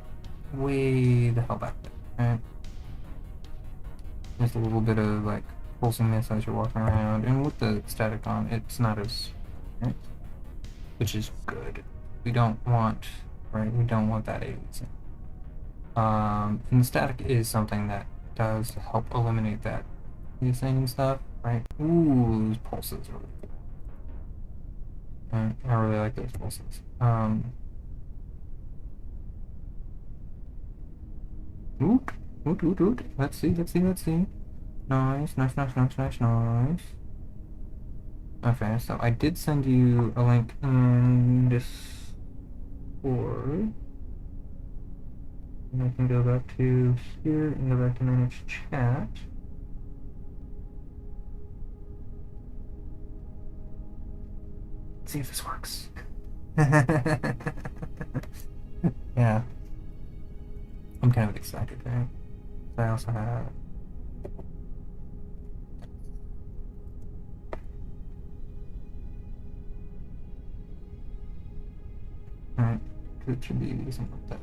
Speaker 1: way the hell back there, right? Just a little bit of like pulsingness as you're walking around, and with the static on, it's not as, right? Which is good. We don't want, right? We don't want that aliasing. And the static is something that does help eliminate that aliasing and stuff, right? Ooh, those pulses are really cool. Right? I really like those pulses. Oot, oot, oot, oot. Let's see. Nice. Okay, so I did send you a link in Discord. And I can go back to here and go back to manage chat. Let's see if this works. Yeah. I'm kind of excited, right? So I also have. Alright, it should be something like that.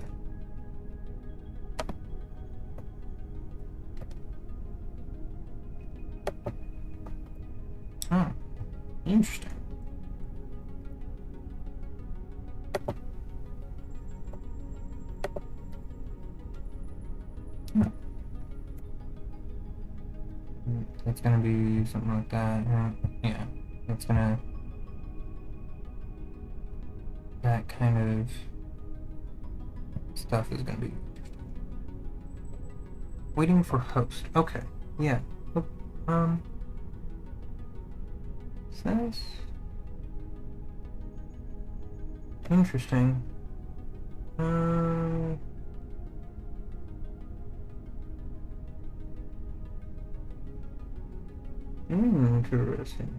Speaker 1: Oh, interesting. Hmm. It's gonna be something like that. Yeah, it's gonna. That kind of stuff is gonna be waiting for host. Okay, yeah. Says interesting. Interesting.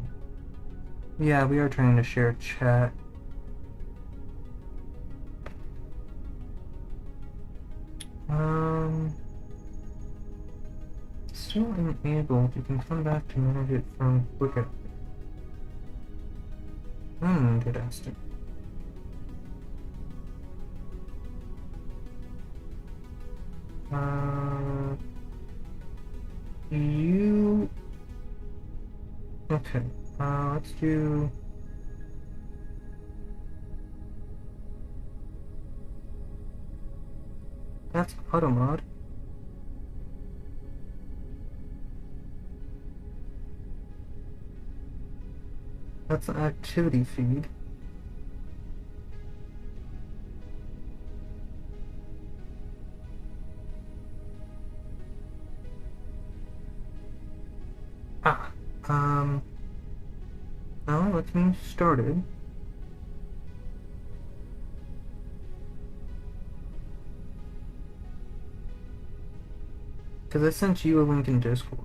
Speaker 1: Yeah, we are trying to share chat. Still enabled. You can come back to manage it from quicker. Interesting. you... Okay, let's do... That's auto mod. That's an activity feed. Ah, now let's me started. Because I sent you a link in Discord.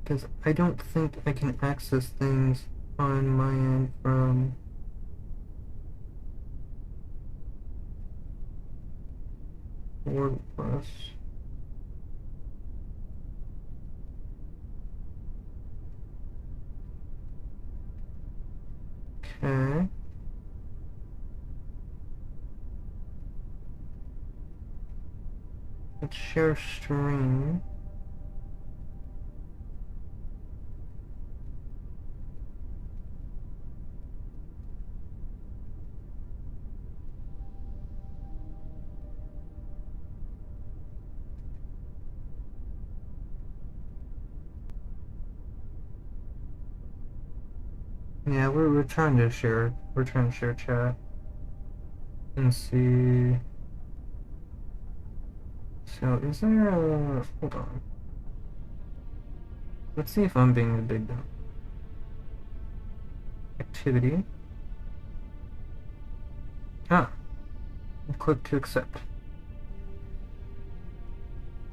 Speaker 1: Because I don't think I can access things on my end from WordPress. Okay. Let's share stream. Yeah, we're trying to share. We're trying to share chat and see. So is there a... Hold on. Let's see if I'm being the big dumb. Activity. Ah. Click to accept.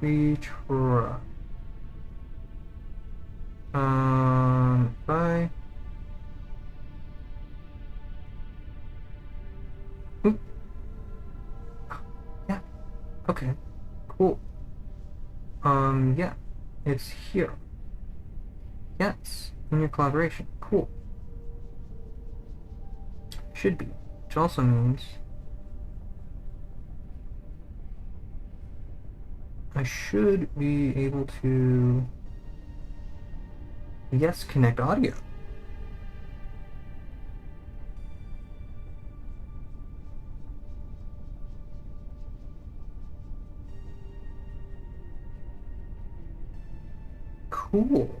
Speaker 1: We try. Bye. Oop. Yeah. Okay. Cool. Yeah. It's here. Yes. In your collaboration. Cool. Should be. Which also means I should be able to, yes, connect audio. Cool.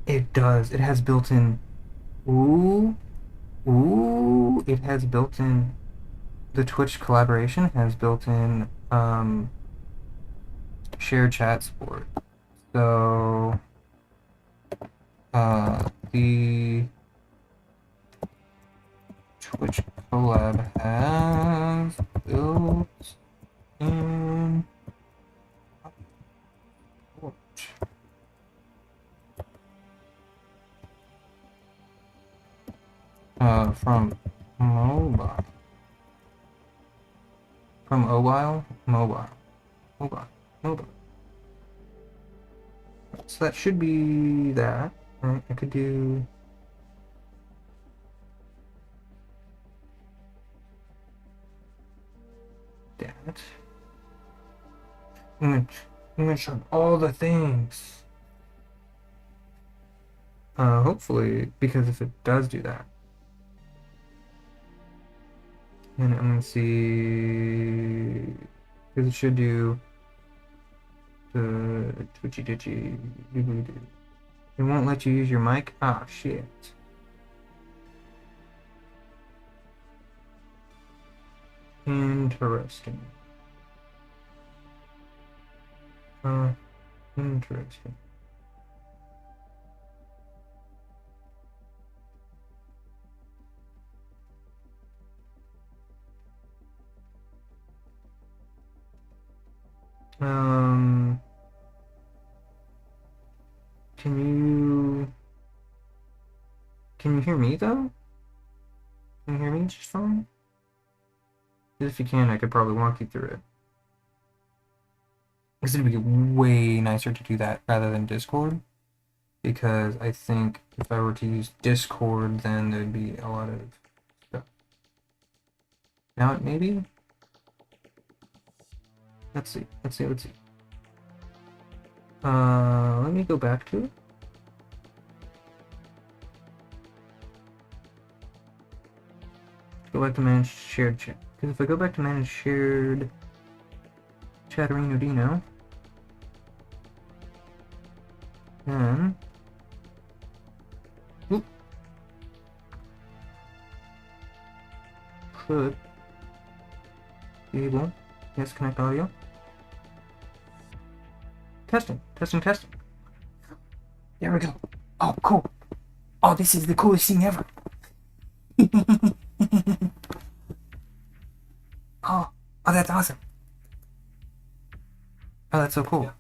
Speaker 1: It does. It has built-in. Ooh, ooh. It has built-in. The Twitch collaboration has built-in shared chat support. So the Twitch collab has built-in support. From mobile. From mobile? Mobile. Mobile. Mobile. So that should be that. Right? I could do... that. I'm gonna show all the things. Hopefully, because if it does do that, then I'm gonna see, because it should do the twitchy ditchy. It won't let you use your mic. Ah, shit. Interesting. Interesting. Can you hear me though? Can you hear me just fine? If you can, I could probably walk you through it. It's gonna be way nicer to do that rather than Discord, because I think if I were to use Discord, then there'd be a lot of stuff. Now, maybe? Let's see. Let's see. Let's see. Let me go back to it. Go back to manage shared chat. Because if I go back to manage shared Chatterino Dino, then oop, should be able, yes, connect audio. Testing, testing, testing. There we go. Oh, cool. Oh, this is the coolest thing ever. Oh, oh, that's awesome. Oh, that's so cool.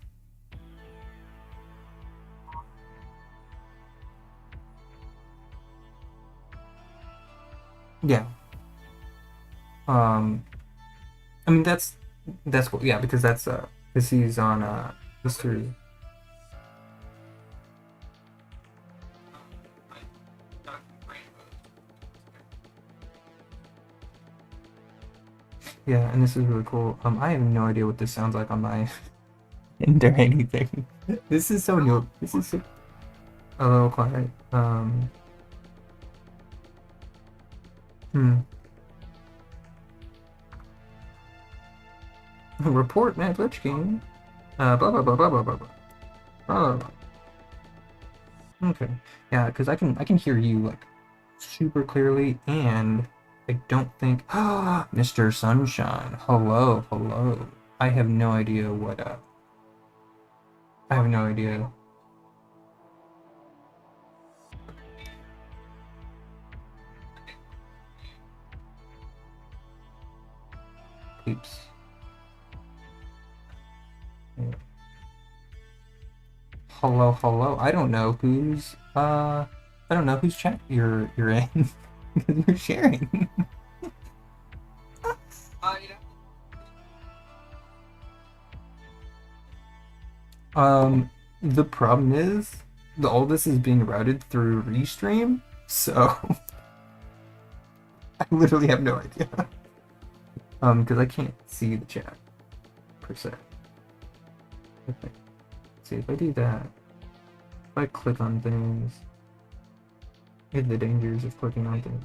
Speaker 1: Yeah. I mean that's cool. Yeah, because that's this is on history. Yeah, and this is really cool. I have no idea what this sounds like on my end or anything. This is so new. This is so a little quiet. Hmm. Report Matt Glitch game. Blah blah blah blah blah blah blah. Blah, blah. Okay. Yeah, because I can hear you like super clearly, and I don't think Mr. Sunshine. Hello, hello. I have no idea what I have no idea. Peeps. Yeah. Hello, hello. I don't know who's chat you're in because you're sharing. The problem is all this is being routed through Restream, so I literally have no idea. Because I can't see the chat per se. Okay. See if I do that. If I click on things, here's the dangers of clicking on things.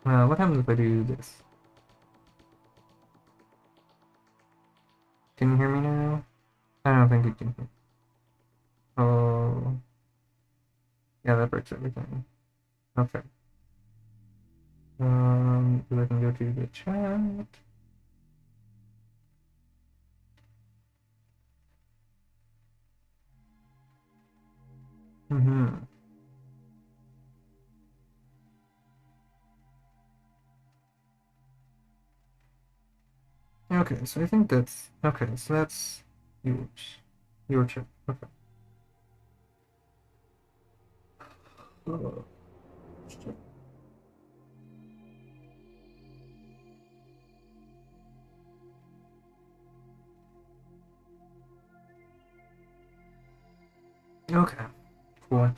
Speaker 1: What happens if I do this? Can you hear me now? I don't think you can hear. Oh, yeah, that breaks everything. Okay. I can go to the chat. Okay, so I think that's okay. So that's yours, your chat. Okay. Oh, okay. Cool.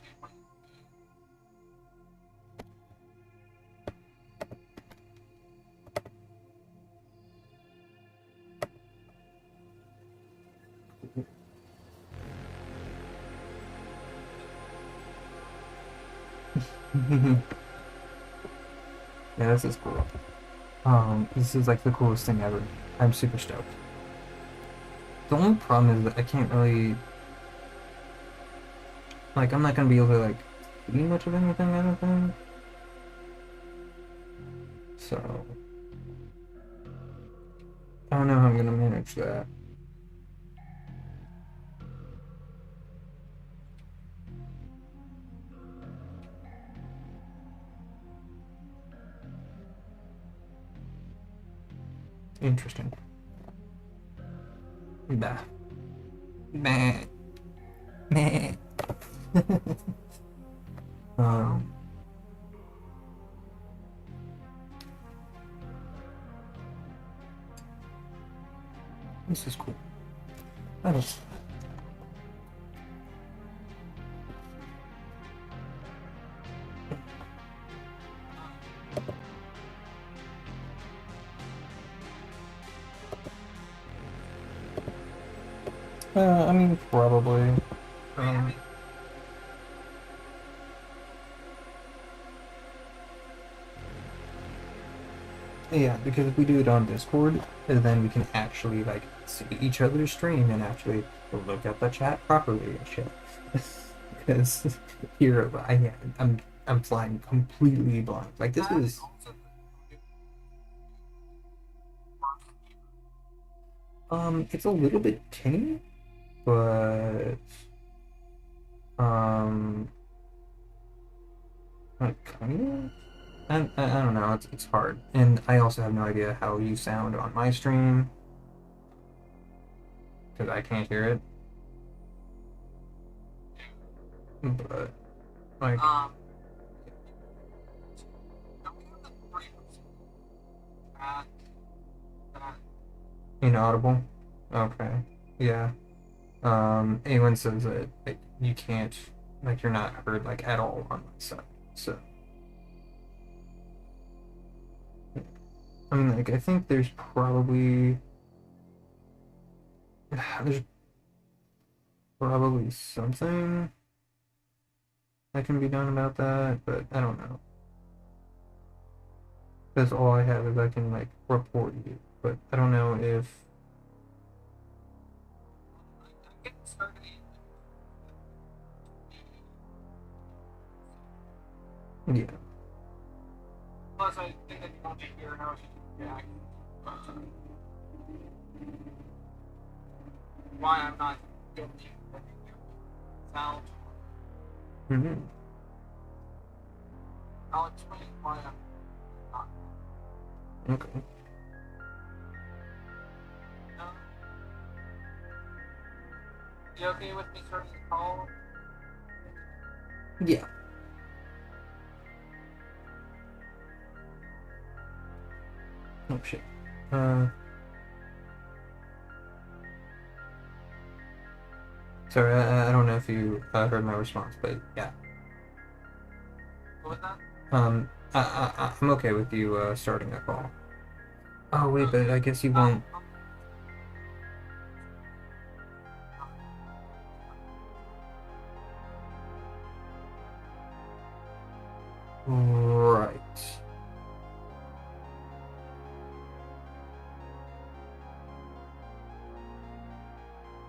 Speaker 1: Yeah, this is cool. This is like the coolest thing ever. I'm super stoked. The only problem is that I can't really, like, I'm not gonna be able to like see much of anything. I don't think. So I don't know how I'm gonna manage that. Interesting. Bah. Meh. Meh. um. This is cool. That is. I mean, probably. Yeah, because if we do it on Discord, then we can actually like see each other's stream and actually look at the chat properly and shit. Because here, I'm flying completely blind. Like this is. It's a little bit tinny, but like kind of. I don't know. It's hard, and I also have no idea how you sound on my stream because I can't hear it. But like, inaudible. Okay, yeah. Anyone says that like, you can't, like, you're not heard like at all on my side. So, I mean, like, I think there's probably something that can be done about that, but I don't know. Because all I have is I can like report you, but I don't know if. Yeah.
Speaker 2: Plus, I think that you want to hear how she react. Why I'm not guilty of sound.
Speaker 1: Mm-hmm.
Speaker 2: I'll explain why I'm not.
Speaker 1: Okay.
Speaker 2: No. You okay with me starting the call?
Speaker 1: Yeah. Oh shit. Sorry, I don't know if you heard my response, but yeah.
Speaker 2: What was that?
Speaker 1: I'm okay with you starting a call. Oh wait, but I guess you won't. Right.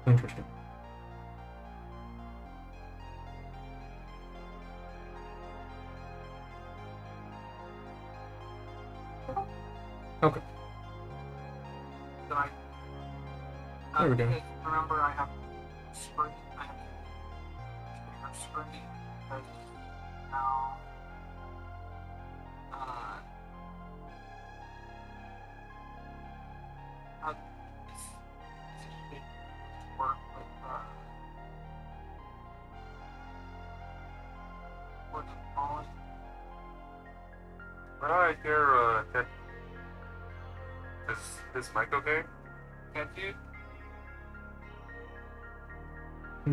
Speaker 1: Interesting. Okay. There we go.
Speaker 2: Remember, I have screen. I have to screen because now. This should work with the calling.
Speaker 3: I hear that is mic okay?
Speaker 2: Can't you?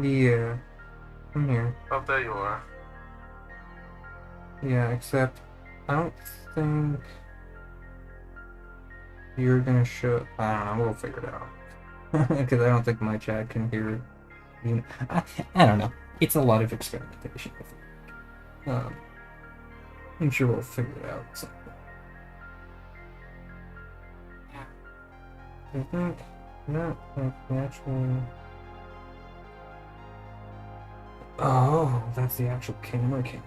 Speaker 1: Yeah. I'm here.
Speaker 3: Oh, there you are.
Speaker 1: Yeah, except I don't think you're gonna show. I don't know. We'll figure it out. Because I don't think my chat can hear it. You know, I don't know. It's a lot of experimentation. I'm sure we'll figure it out. So.
Speaker 2: Yeah.
Speaker 1: I think not like the actual. Oh, that's the actual camera cam.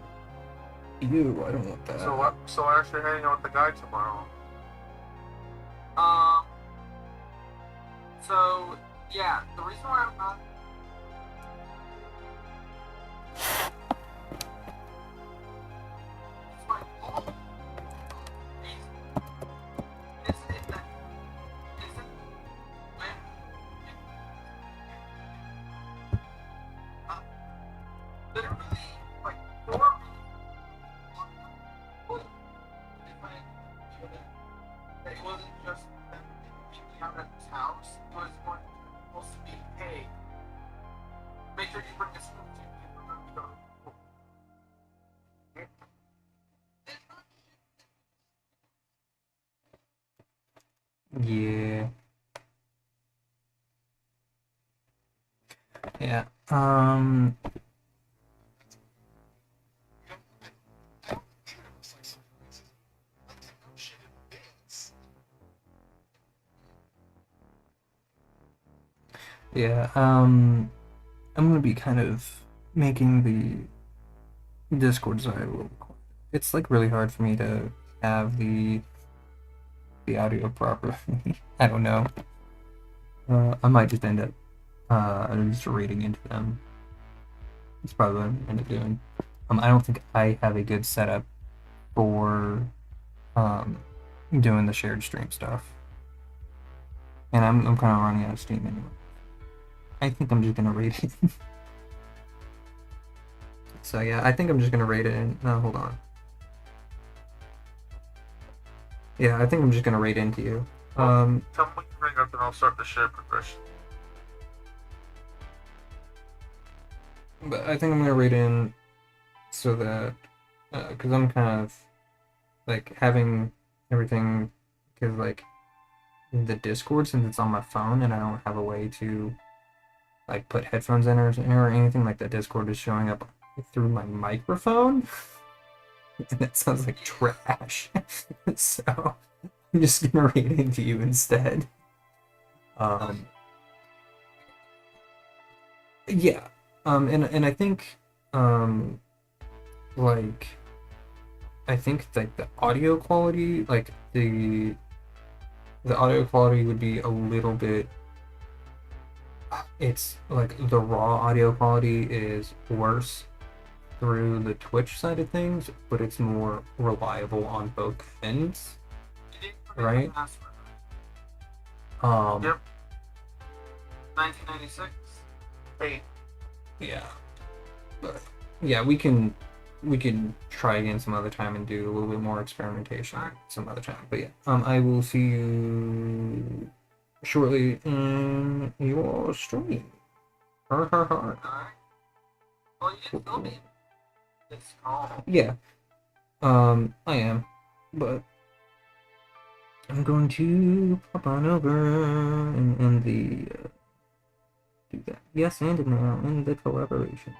Speaker 1: Ew, I don't want that.
Speaker 3: So I actually hanging out with the guy tomorrow.
Speaker 2: So yeah, the reason why I'm not. out at his house was going to supposed to be, hey, make sure you bring a swimsuit. You remember to go.
Speaker 1: Yeah. Yeah. Yeah. I'm gonna be kind of making the Discord side a little quiet. It's like really hard for me to have the audio properly. I don't know. I might just end up just reading into them. That's probably what I'm gonna end up doing. I don't think I have a good setup for doing the shared stream stuff, and I'm kind of running out of steam anyway. I think I'm just gonna read it. So yeah, I think I'm just gonna rate it in. No, hold on. Yeah, I think I'm just gonna rate into you.
Speaker 3: Tell me when you ring up and I'll start the share progression.
Speaker 1: But I think I'm gonna rate in so that because I'm kind of like having everything because like the Discord, since it's on my phone and I don't have a way to like put headphones in or anything, like the Discord is showing up through my microphone. And that sounds like trash. So I'm just gonna read it into you instead. Yeah. And I think like I think like the audio quality, like the audio quality would be a little bit. It's like the raw audio quality is worse through the Twitch side of things, but it's more reliable on both ends, right?
Speaker 2: Yep. 1996.
Speaker 3: Hey,
Speaker 1: Yeah, but yeah, we can try again some other time and do a little bit more experimentation some other time. But yeah, I will see you shortly in your stream. Har har har.
Speaker 2: Alright. Well, you didn't film me. It's called.
Speaker 1: Yeah, I am, but I'm going to pop on over and the do that. Yes, and now in the collaboration.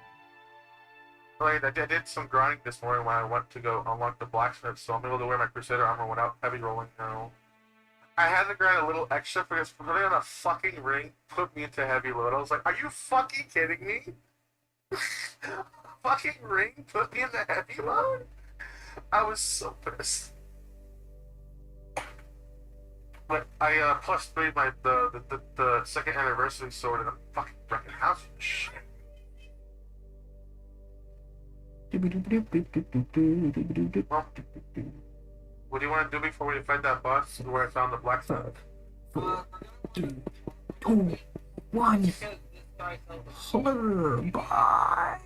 Speaker 3: I did some grinding this morning when I went to go unlock the blacksmith, so I'm able to wear my Crusader armor without heavy rolling now. I had to grind a little extra because putting on a fucking ring put me into heavy load. I was like, are you fucking kidding me? Fucking ring put me into heavy load? I was so pissed. But I plus 3 my the second anniversary sword and I'm fucking wrecking house with shit. Well, what do you want to do before we find that bus where I found the blacksmith?
Speaker 1: 5, 4, 3, 2, 1. Bye.